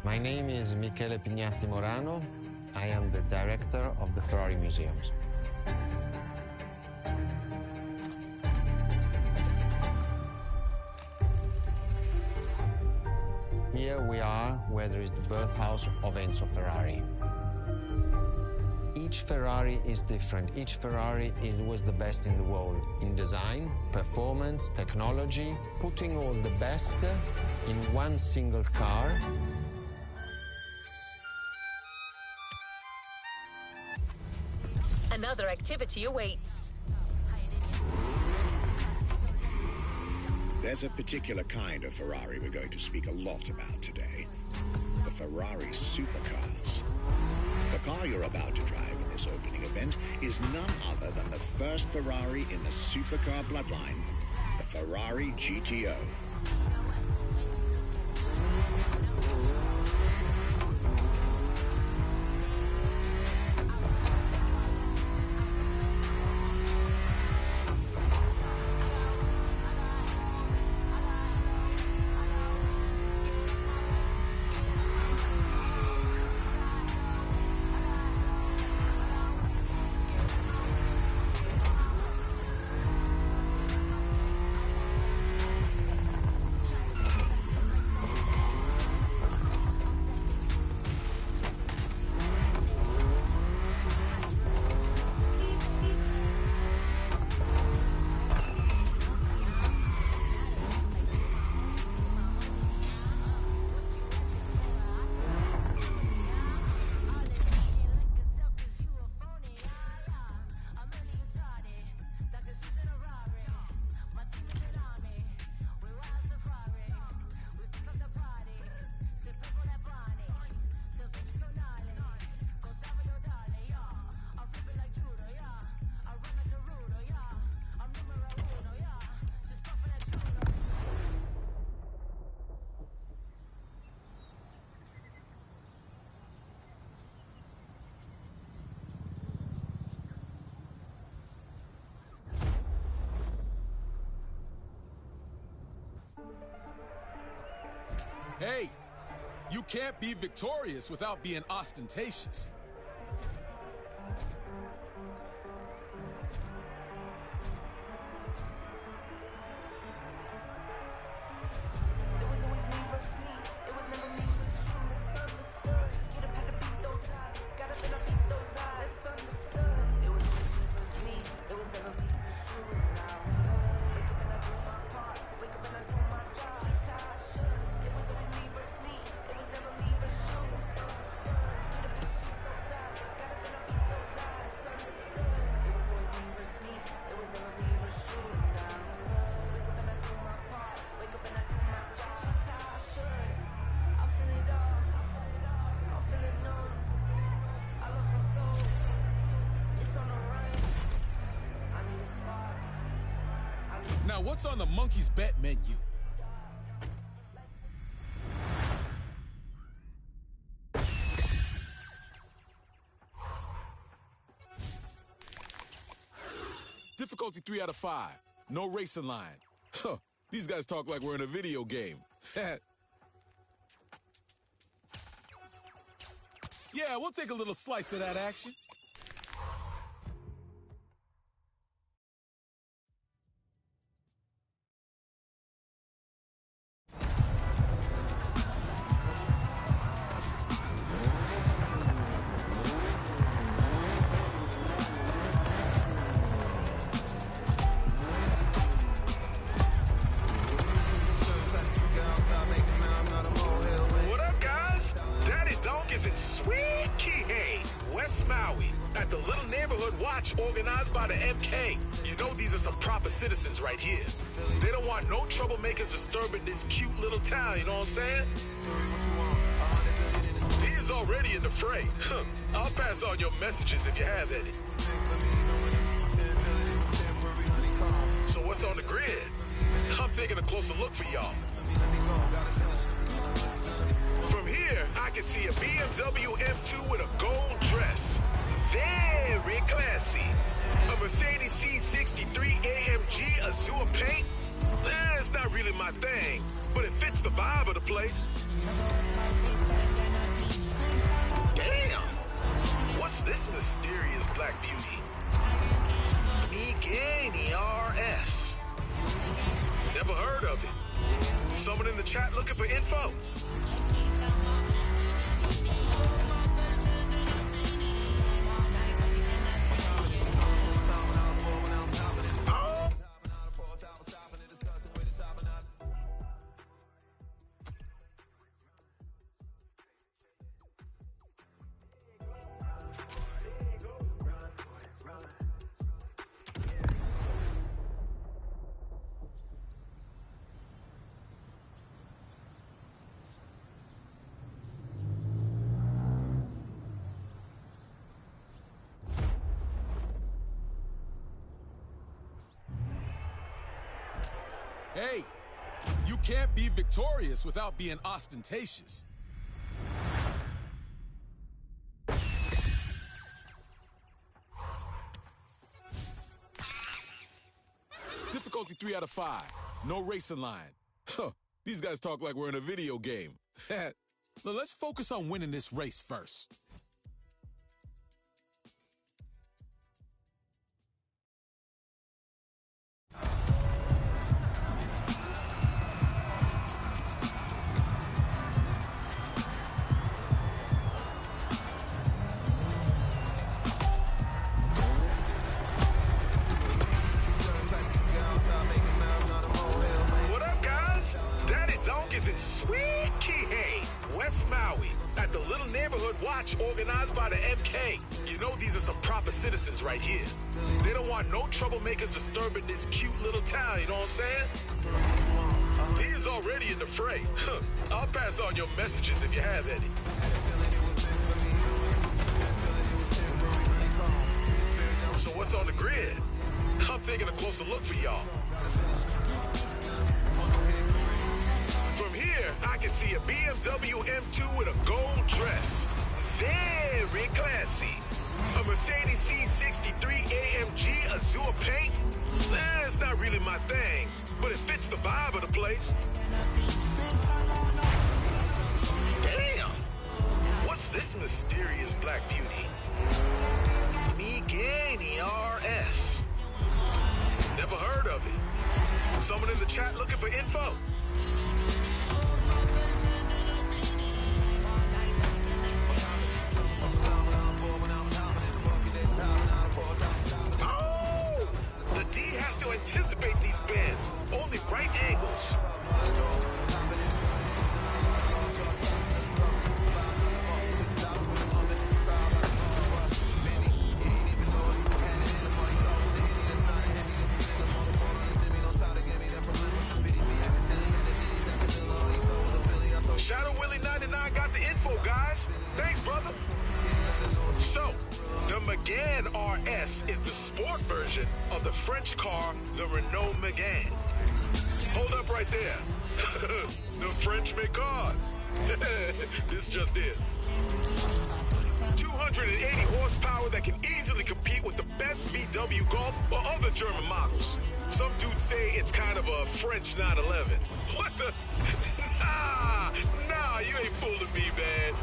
My name is Michele Pignatti Morano. I am the director of the Ferrari Museums. Here we are where there is the birthhouse of Enzo Ferrari. Each Ferrari is different. Each Ferrari was the best in the world in design, performance, technology, putting all the best in one single car. Another activity awaits. There's a particular kind of Ferrari we're going to speak a lot about today. The Ferrari supercars. The car you're about to drive in this opening event is none other than the first Ferrari in the supercar bloodline, the Ferrari GTO. Hey, you can't be victorious without being ostentatious. Now, what's on the Monkey's Bet menu? Difficulty 3 out of 5. No racing line. Huh. These guys talk like we're in a video game. Yeah, we'll take a little slice of that action. What up, guys? Daddy Donk is in Sweet Kihei, West Maui, at the little neighborhood watch organized by the MK. You know these are some proper citizens right here. They don't want no troublemakers disturbing this cute little town, you know what I'm saying? He is already in the fray. I'll pass on your messages if you have any. So what's on the grid? I'm taking a closer look for y'all. From here, I can see a BMW M2 with a gold dress. Very classy. A Mercedes C63 AMG Azure paint. It's not really my thing, but it fits the vibe of the place. What's this mysterious black beauty? Miguel ERS. Never heard of it. Someone in the chat looking for info? Hey, you can't be victorious without being ostentatious. Difficulty 3 out of 5. No racing line. Huh, these guys talk like we're in a video game. Now let's focus on winning this race first. What up, guys? Daddy Donk is in sweet Kihei, West Maui, at the Little Neighborhood Watch organized by the MK. You know these are some proper citizens right here. They don't want no troublemakers disturbing this cute little town, you know what I'm saying? D is already in the fray. I'll pass on your messages if you have any. So what's on the grid? I'm taking a closer look for y'all. From here, I can see a BMW M2 with a gold dress. Very classy. A Mercedes C63 AMG Azure paint. It's not really my thing, but it fits the vibe of the place. Damn! What's this mysterious black beauty? Miguel ERS. Never heard of it. Someone in the chat looking for info? Oh! The D has to anticipate these bends. Only right angles. Shadow Willie 99 got the info, guys. Thanks, brother. So, the Megane RS is the sport version of the French car, the Renault Megane. Hold up right there. The French make cars. This just in. 280 horsepower that can easily compete with the best VW Golf or other German models. Some dudes say it's kind of a French 911. What the? Nah, you ain't fooling me, man.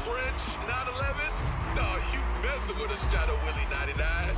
French 911? Nah, you messing with a Shadow Willie 99.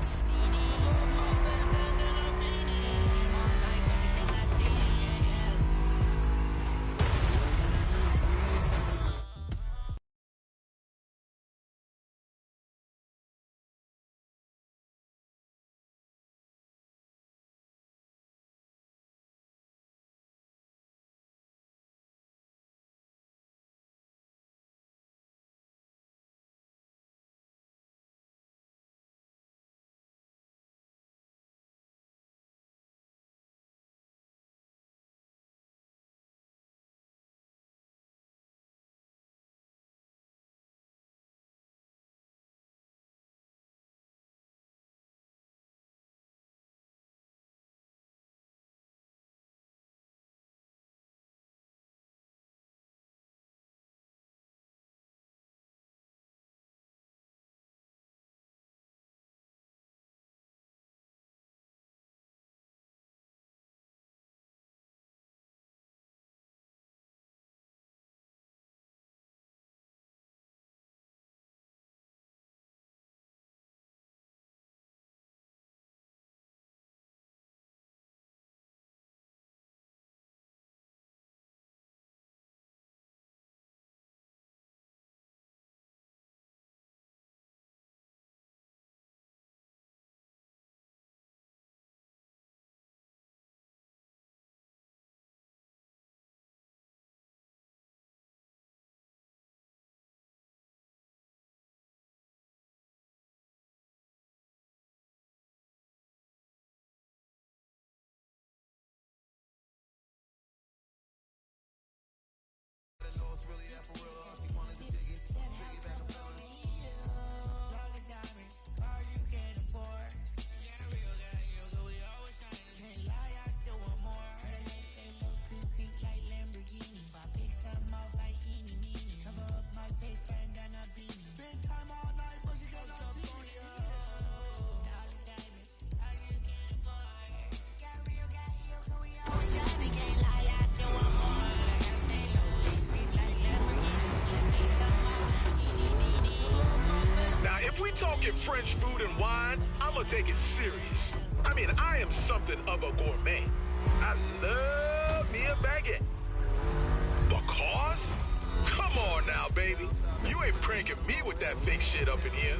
French food and wine, I'm gonna take it serious. I mean, I am something of a gourmet. I love me a baguette. Because? Come on now, baby. You ain't pranking me with that fake shit up in here.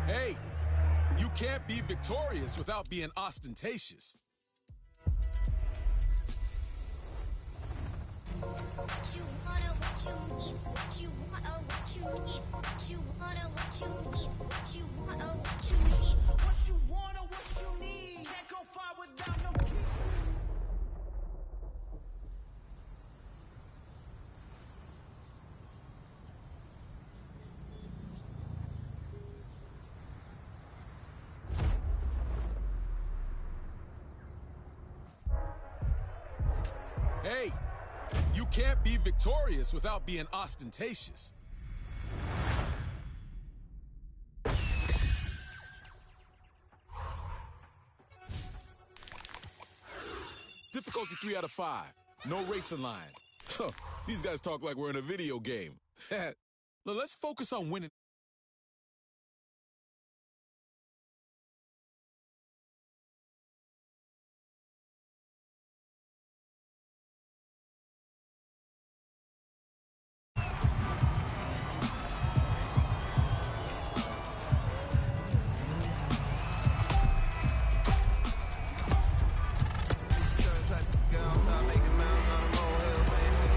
Hey, you can't be victorious without being ostentatious. What you wanna, what you need, what you want, what you need, what you wanna, what you need, what you want, what you need, what you wanna, what you need. Can't go far without no key. Hey, you can't be victorious without being ostentatious. Difficulty 3 out of 5. No racing line. Huh, these guys talk like we're in a video game. Now let's focus on winning.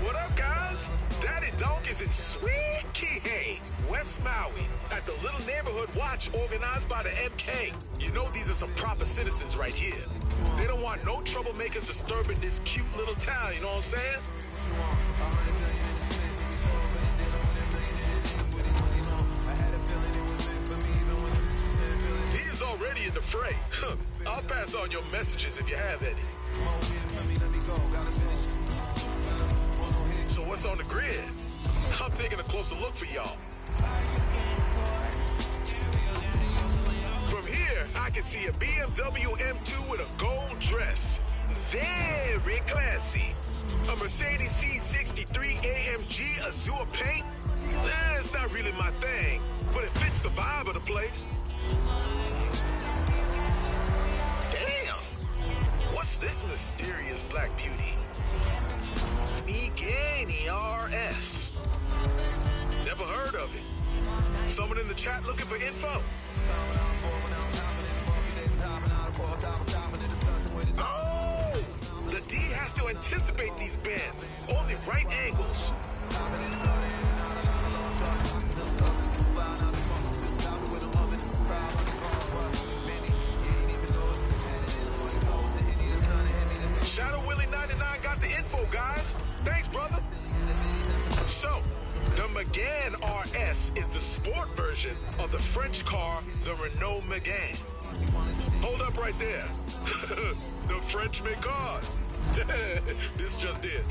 What up, guys? Daddy Donk is in sweet Kihei, West Maui, at the Little Neighborhood Watch organized by the MK. You know these are some proper citizens right here. They don't want no troublemakers disturbing this cute little town, you know what I'm saying? He is already in the fray. I'll pass on your messages if you have any. So what's on the grid? I'm taking a closer look for y'all. From here, I can see a BMW M2 with a gold dress. Very classy. A Mercedes C63 AMG Azure paint. It's not really my thing, but it fits the vibe of the place. Damn! What's this mysterious black beauty? Migani RS. Never heard of it. Someone in the chat looking for info? Oh! The D has to anticipate these bends. Only right angles. Shadow Willie 99 got the info, guys. Thanks, brother. So, the Megane RS is the sport version of the French car, the Renault Megane. Hold up right there. The French make cars. This just did.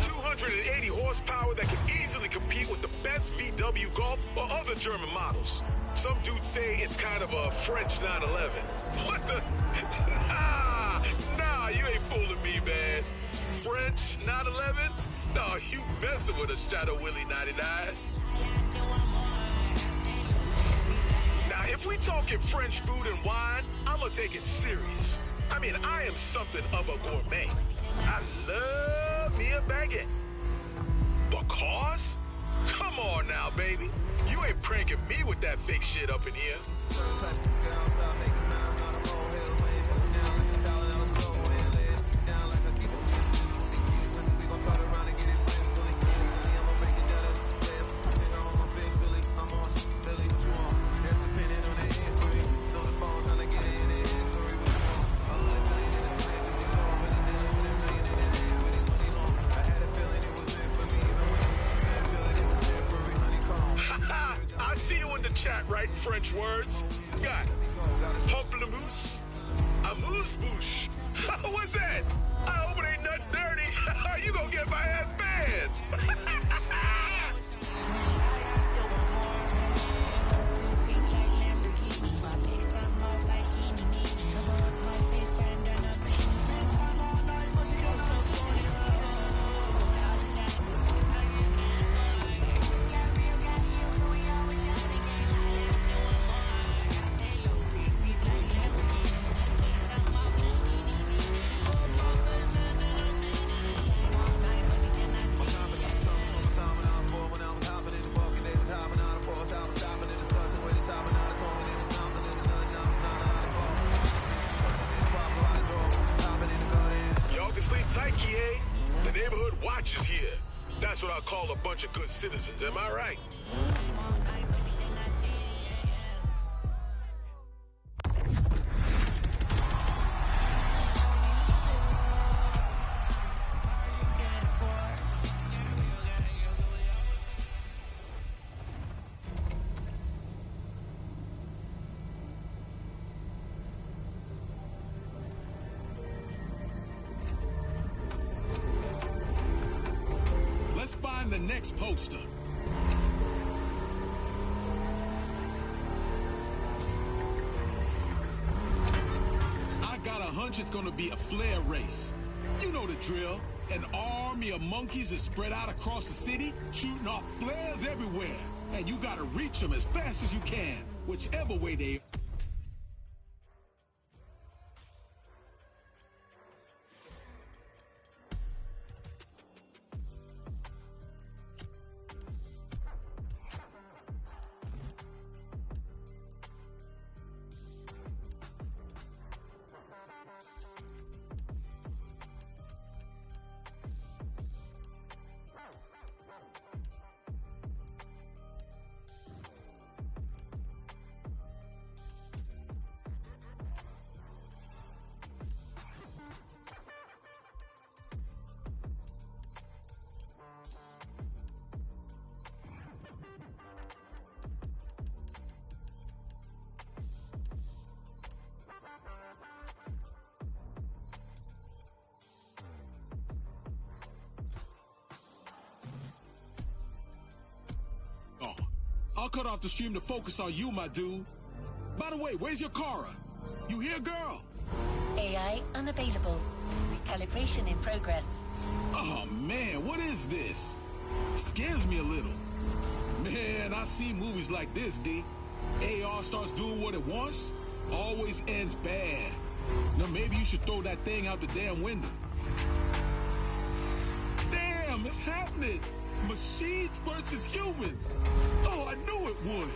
280 horsepower that can easily compete with the best VW Golf or other German models. Some dudes say it's kind of a French 911. What the? Nah, you ain't fooling me, man. French 911? No, you messing with a Shadow Willie 99. Now, if we talking French food and wine, I'm gonna take it serious. I mean, I am something of a gourmet. I love me a baguette. Because? Come on now, baby. You ain't pranking me with that fake shit up in here. I see you in the chat writing French words. Got pamplemousse, amuse-bouche. What's that? I hope it ain't nothing dirty. You gonna get my ass banned. Y'all can sleep tight, Kie. The neighborhood watch is here. That's what I call a bunch of good citizens, am I right? Let's find the next poster. I got a hunch it's gonna be a flare race. You know the drill. An army of monkeys is spread out across the city, shooting off flares everywhere. And you gotta reach them as fast as you can, whichever way they... I'll cut off the stream to focus on you, my dude. By the way, where's your Kara? You here, girl? AI unavailable. Recalibration in progress. Oh, man, what is this? Scares me a little. Man, I see movies like this, D. AR starts doing what it wants, always ends bad. Now, maybe you should throw that thing out the damn window. Damn, it's happening. Machines versus humans. Oh, I knew it would.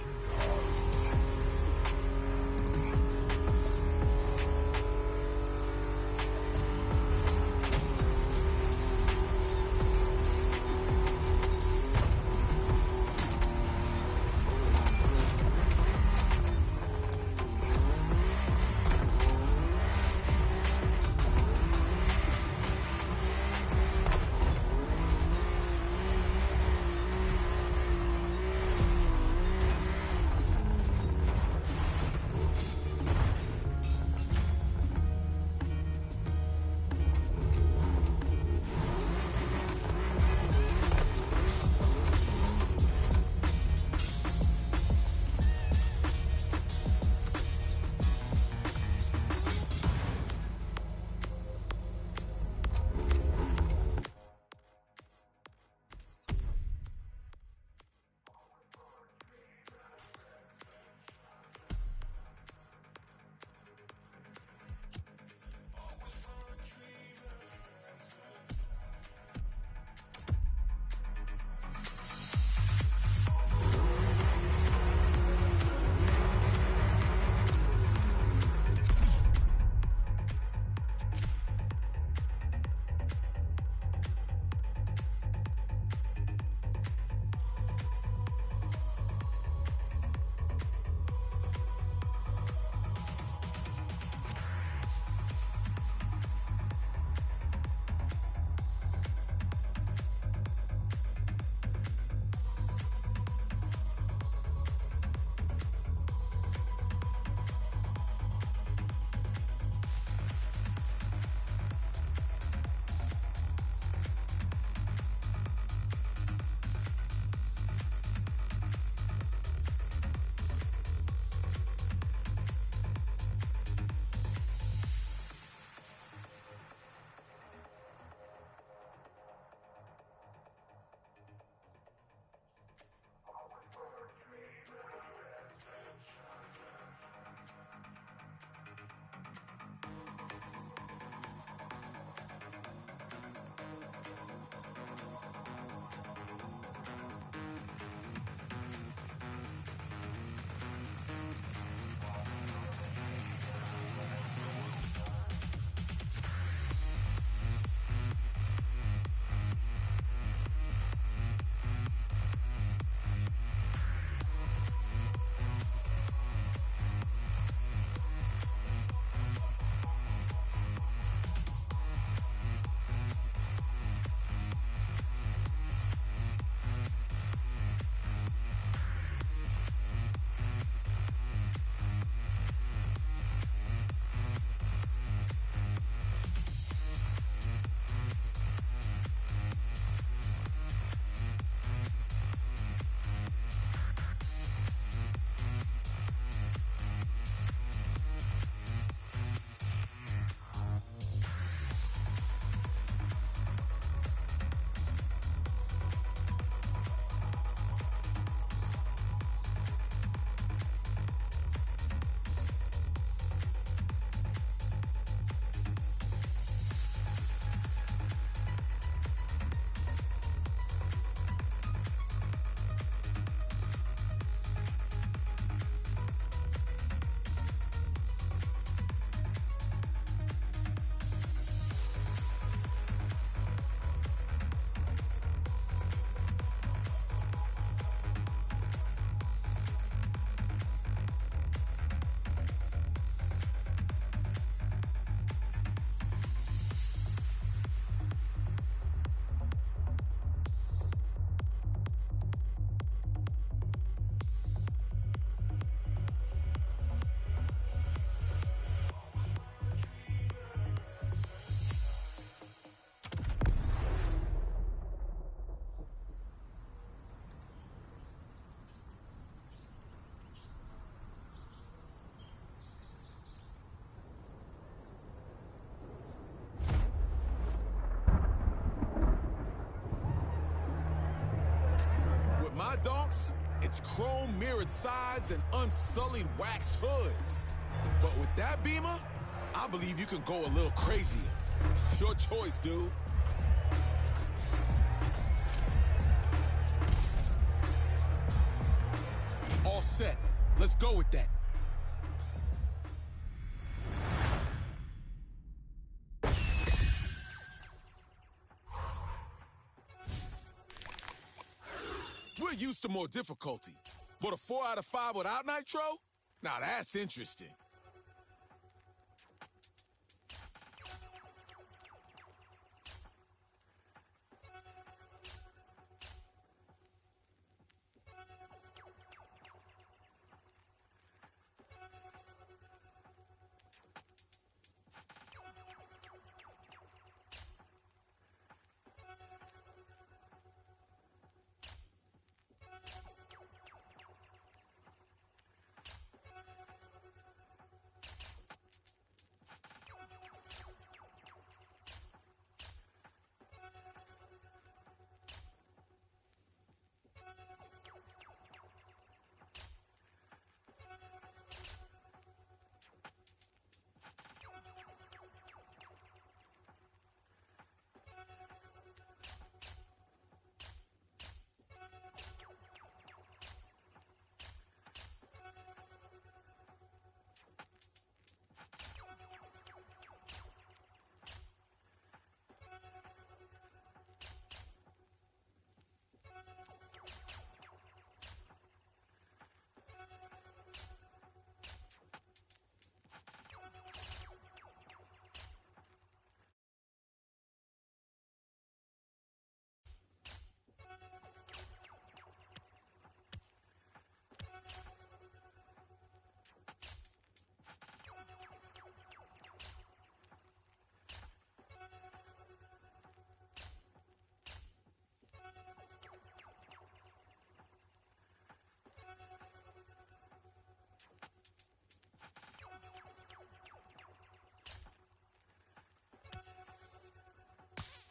my donks, it's chrome mirrored sides and unsullied waxed hoods. But with that Beamer, I believe you can go a little crazier. Your choice, dude. All set. Let's go with that. We're used to more difficulty, but a 4 out of 5 without nitro? Now that's interesting.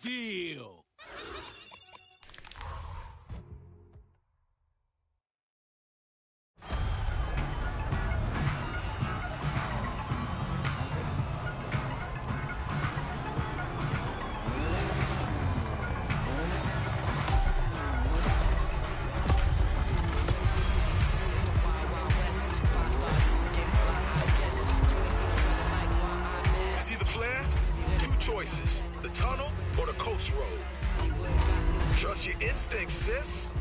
Deal. See the flare? Two choices, the tunnel or the coast road. Trust your instincts, sis.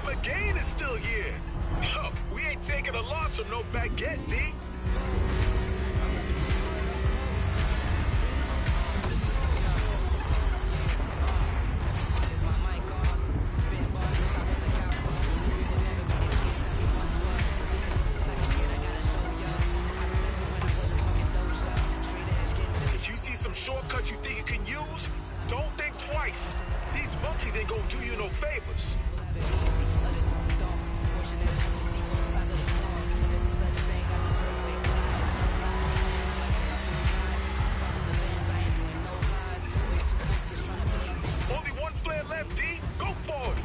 McGain is still here. Yo, we ain't taking a loss from no baguette, D. If you see some shortcuts you think you can use, don't think twice. These monkeys ain't gonna do you no favors. Only one flare left, D. Go for it.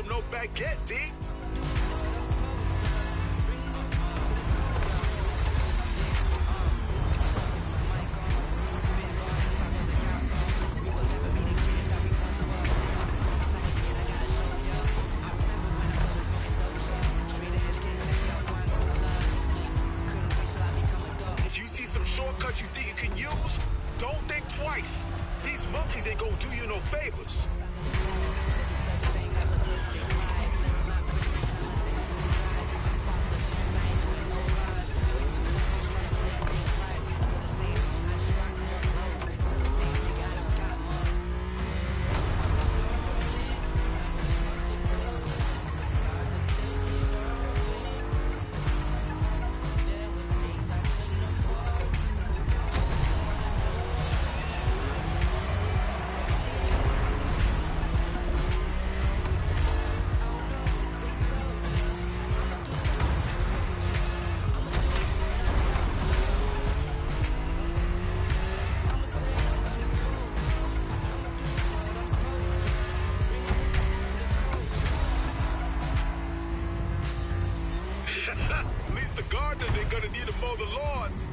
no baguette, D. If you see some shortcuts you think you can use, don't think twice. These monkeys ain't gonna do you no favors. At least the gardeners ain't gonna need to mow the lawns.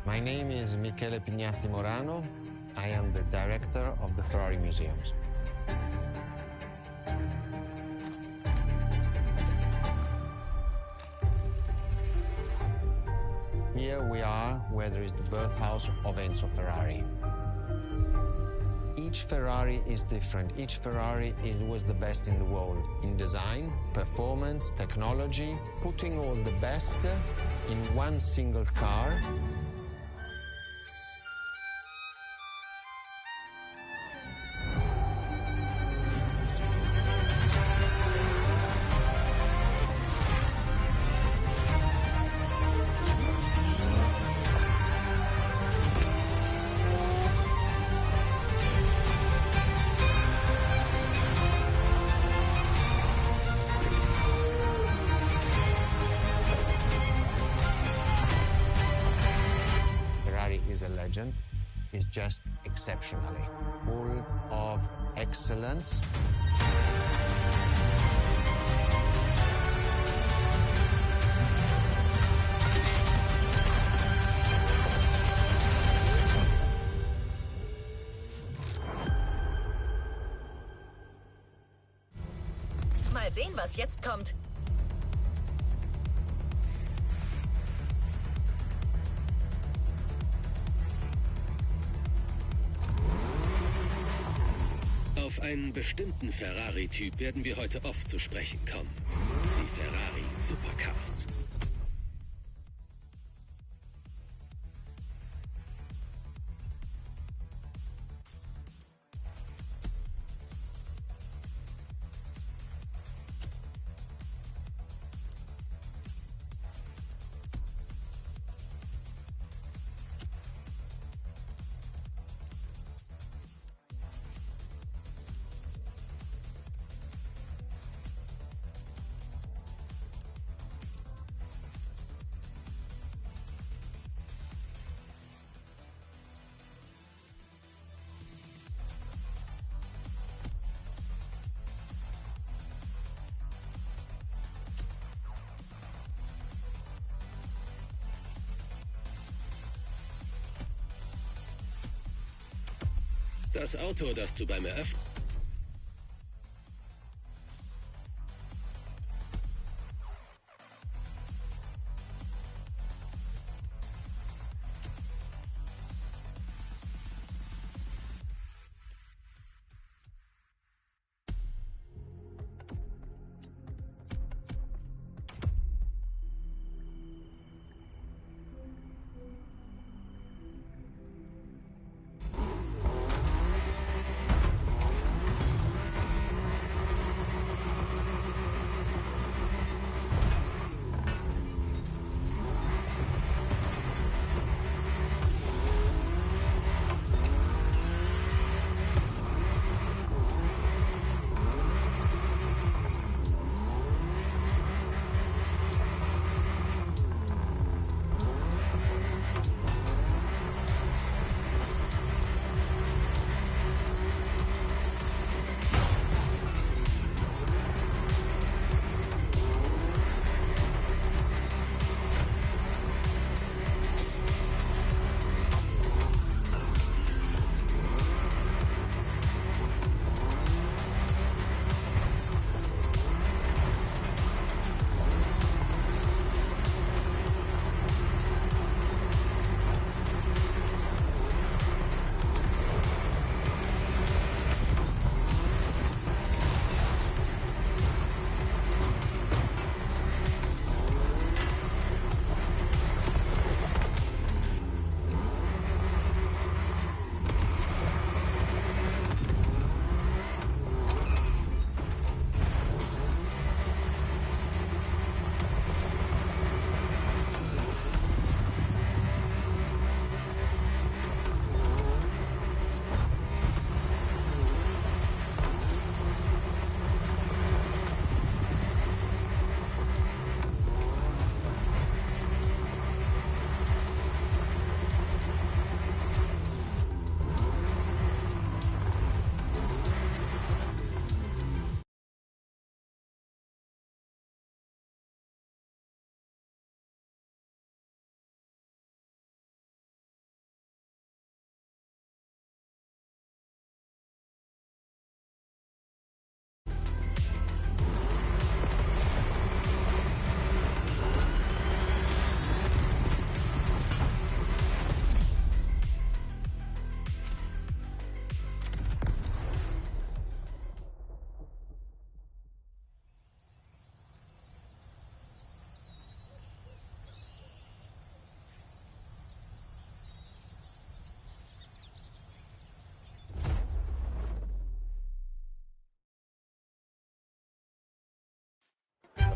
My name is Michele Pignatti Morano. I am the director of the Ferrari Museums. Here we are where there is the birthhouse of Enzo Ferrari. Each Ferrari is different. Each Ferrari was the best in the world in design, performance, technology, putting all the best in one single car. Is a legend, is just exceptionally full of excellence. Mal sehen, was jetzt kommt. Auf einen bestimmten Ferrari-Typ werden wir heute oft zu sprechen kommen. Die Ferrari Supercars. Das Auto, das du beim Eröffnen...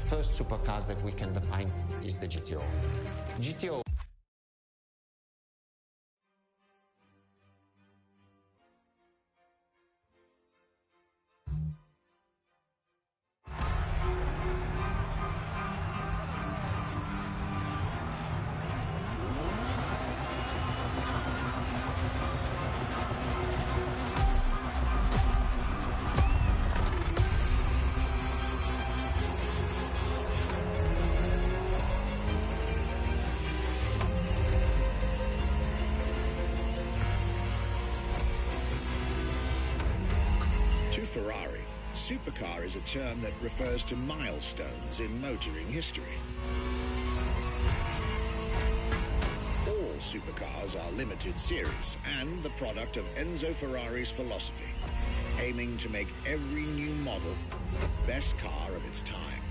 first supercars that we can define is the GTO. GTO. To Ferrari, supercar is a term that refers to milestones in motoring history. All supercars are limited series and the product of Enzo Ferrari's philosophy, aiming to make every new model the best car of its time.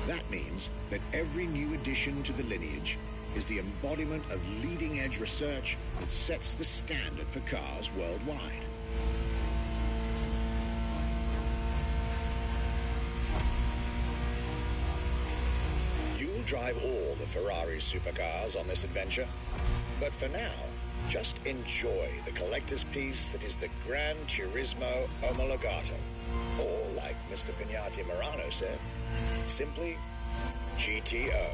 That means that every new addition to the lineage is the embodiment of leading-edge research that sets the standard for cars worldwide. Drive all the Ferrari supercars on this adventure. But for now, just enjoy the collector's piece that is the Gran Turismo Omologato. Or, like Mr. Pignati Morano said, simply GTO.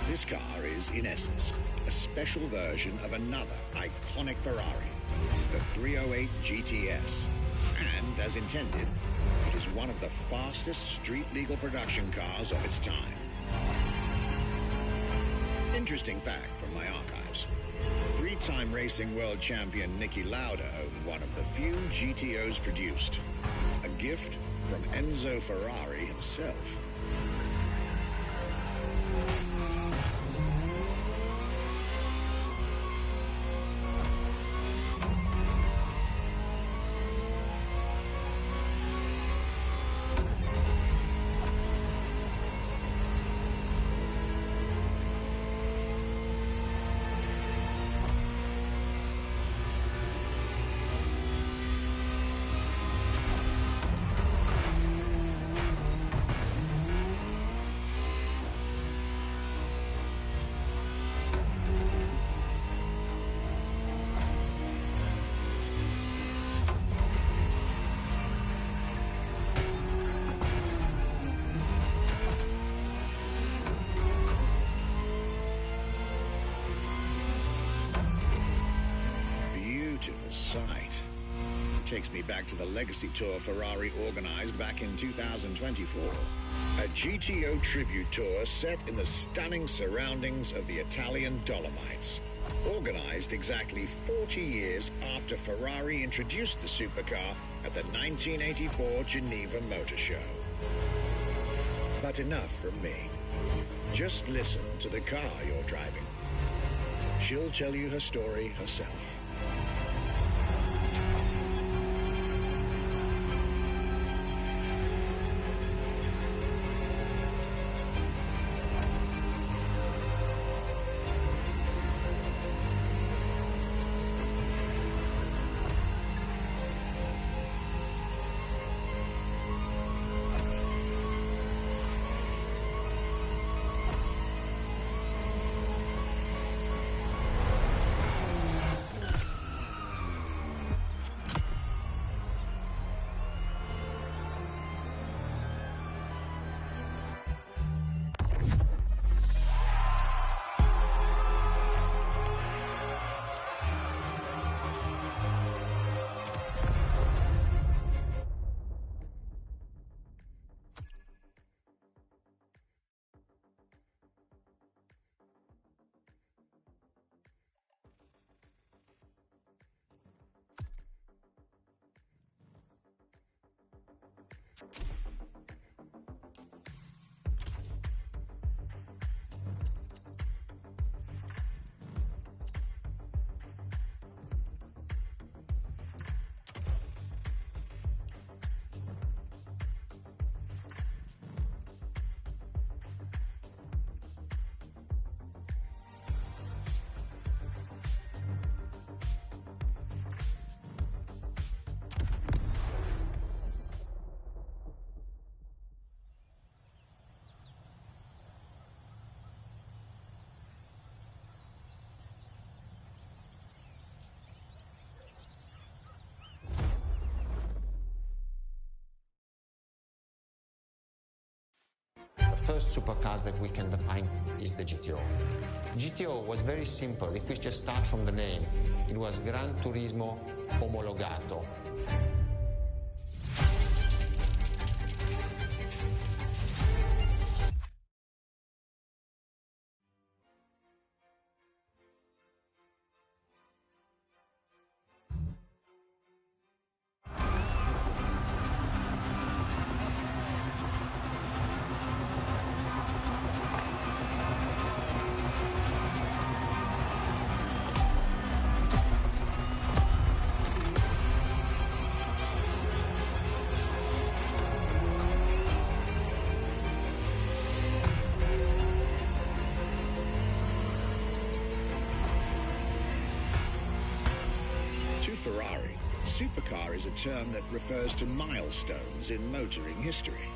This car is, in essence, a special version of another iconic Ferrari, the 308 GTS. And, as intended, it is one of the fastest street-legal production cars of its time. Interesting fact from my archives. Three-time racing world champion Niki Lauda owned one of the few GTOs produced. A gift from Enzo Ferrari himself. Takes me back to the Legacy Tour Ferrari organized back in 2024. A GTO tribute tour set in the stunning surroundings of the Italian Dolomites. Organized exactly 40 years after Ferrari introduced the supercar at the 1984 Geneva Motor Show. But enough from me. Just listen to the car you're driving. She'll tell you her story herself. first supercars that we can define is the GTO. GTO was very simple. If we just start from the name, it was Gran Turismo Omologato. Ferrari, supercar is a term that refers to milestones in motoring history.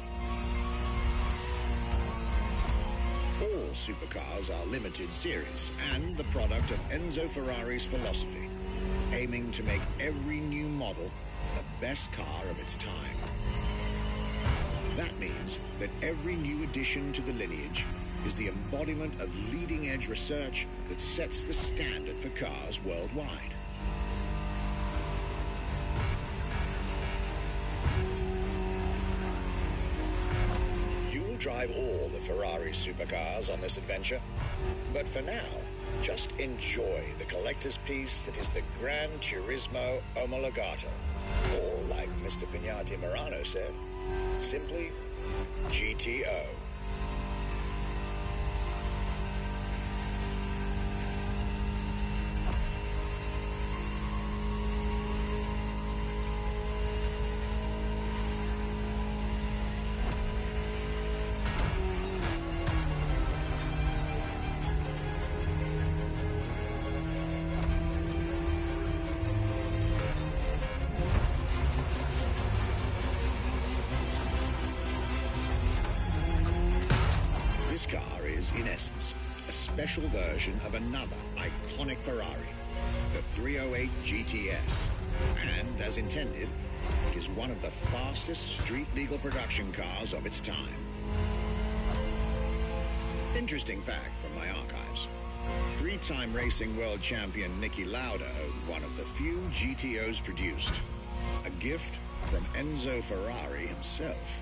All supercars are limited series and the product of Enzo Ferrari's philosophy, aiming to make every new model the best car of its time. That means that every new addition to the lineage is the embodiment of leading-edge research that sets the standard for cars worldwide. Drive all the Ferrari supercars on this adventure. But for now, just enjoy the collector's piece that is the Gran Turismo Omologato. Or, like Mr. Pignati Morano said, simply GTO. This car is, in essence, a special version of another iconic Ferrari, the 308 GTS. And, as intended, it is one of the fastest street-legal production cars of its time. Interesting fact from my archives. Three-time racing world champion Niki Lauda owned one of the few GTOs produced. A gift from Enzo Ferrari himself.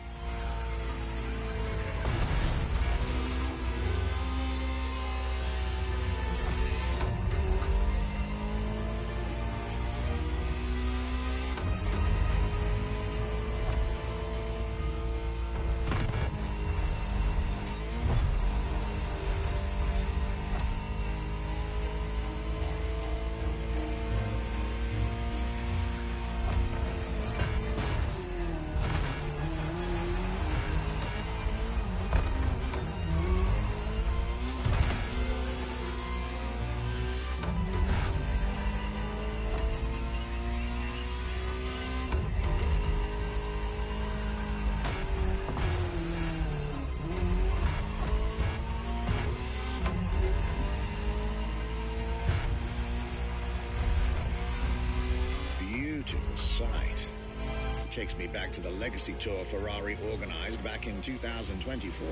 Sight. Takes me back to the Legacy Tour Ferrari organized back in 2024.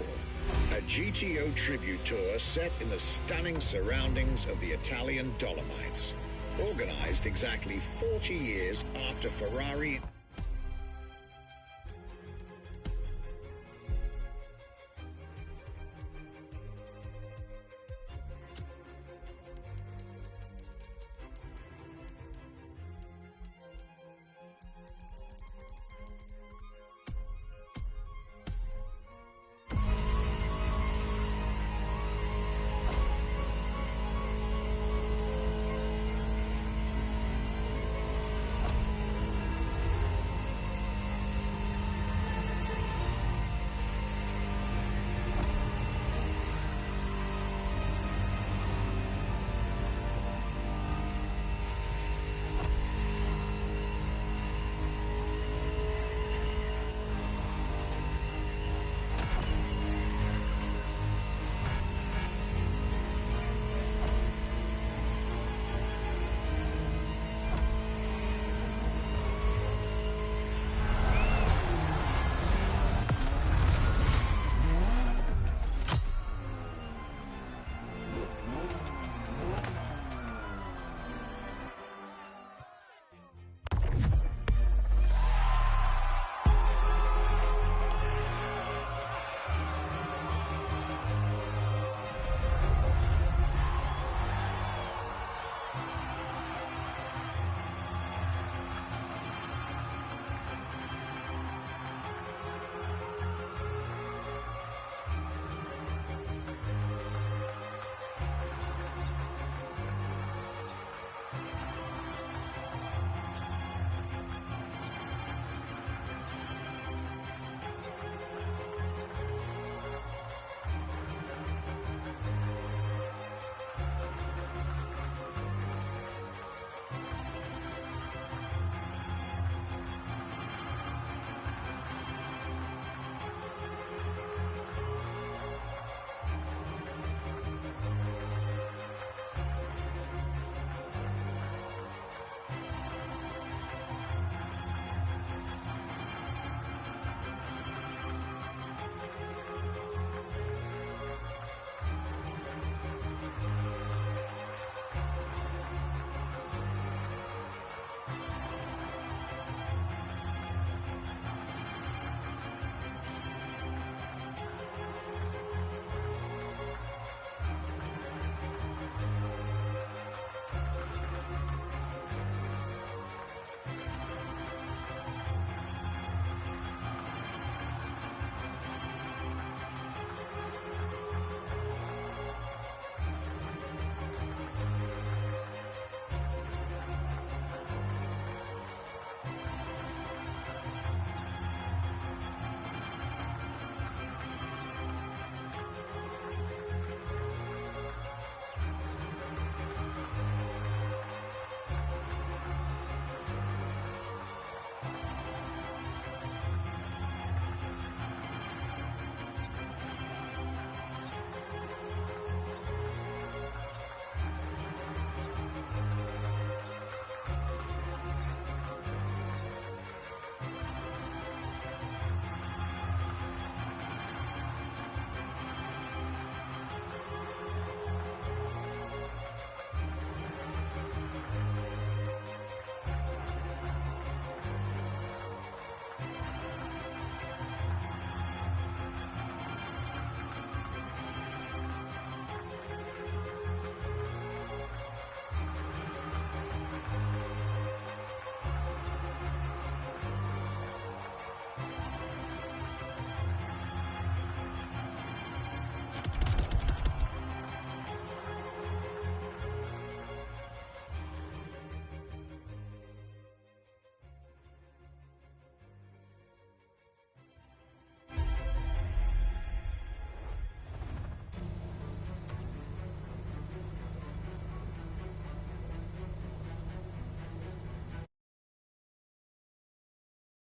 A GTO tribute tour set in the stunning surroundings of the Italian Dolomites. Organized exactly 40 years after Ferrari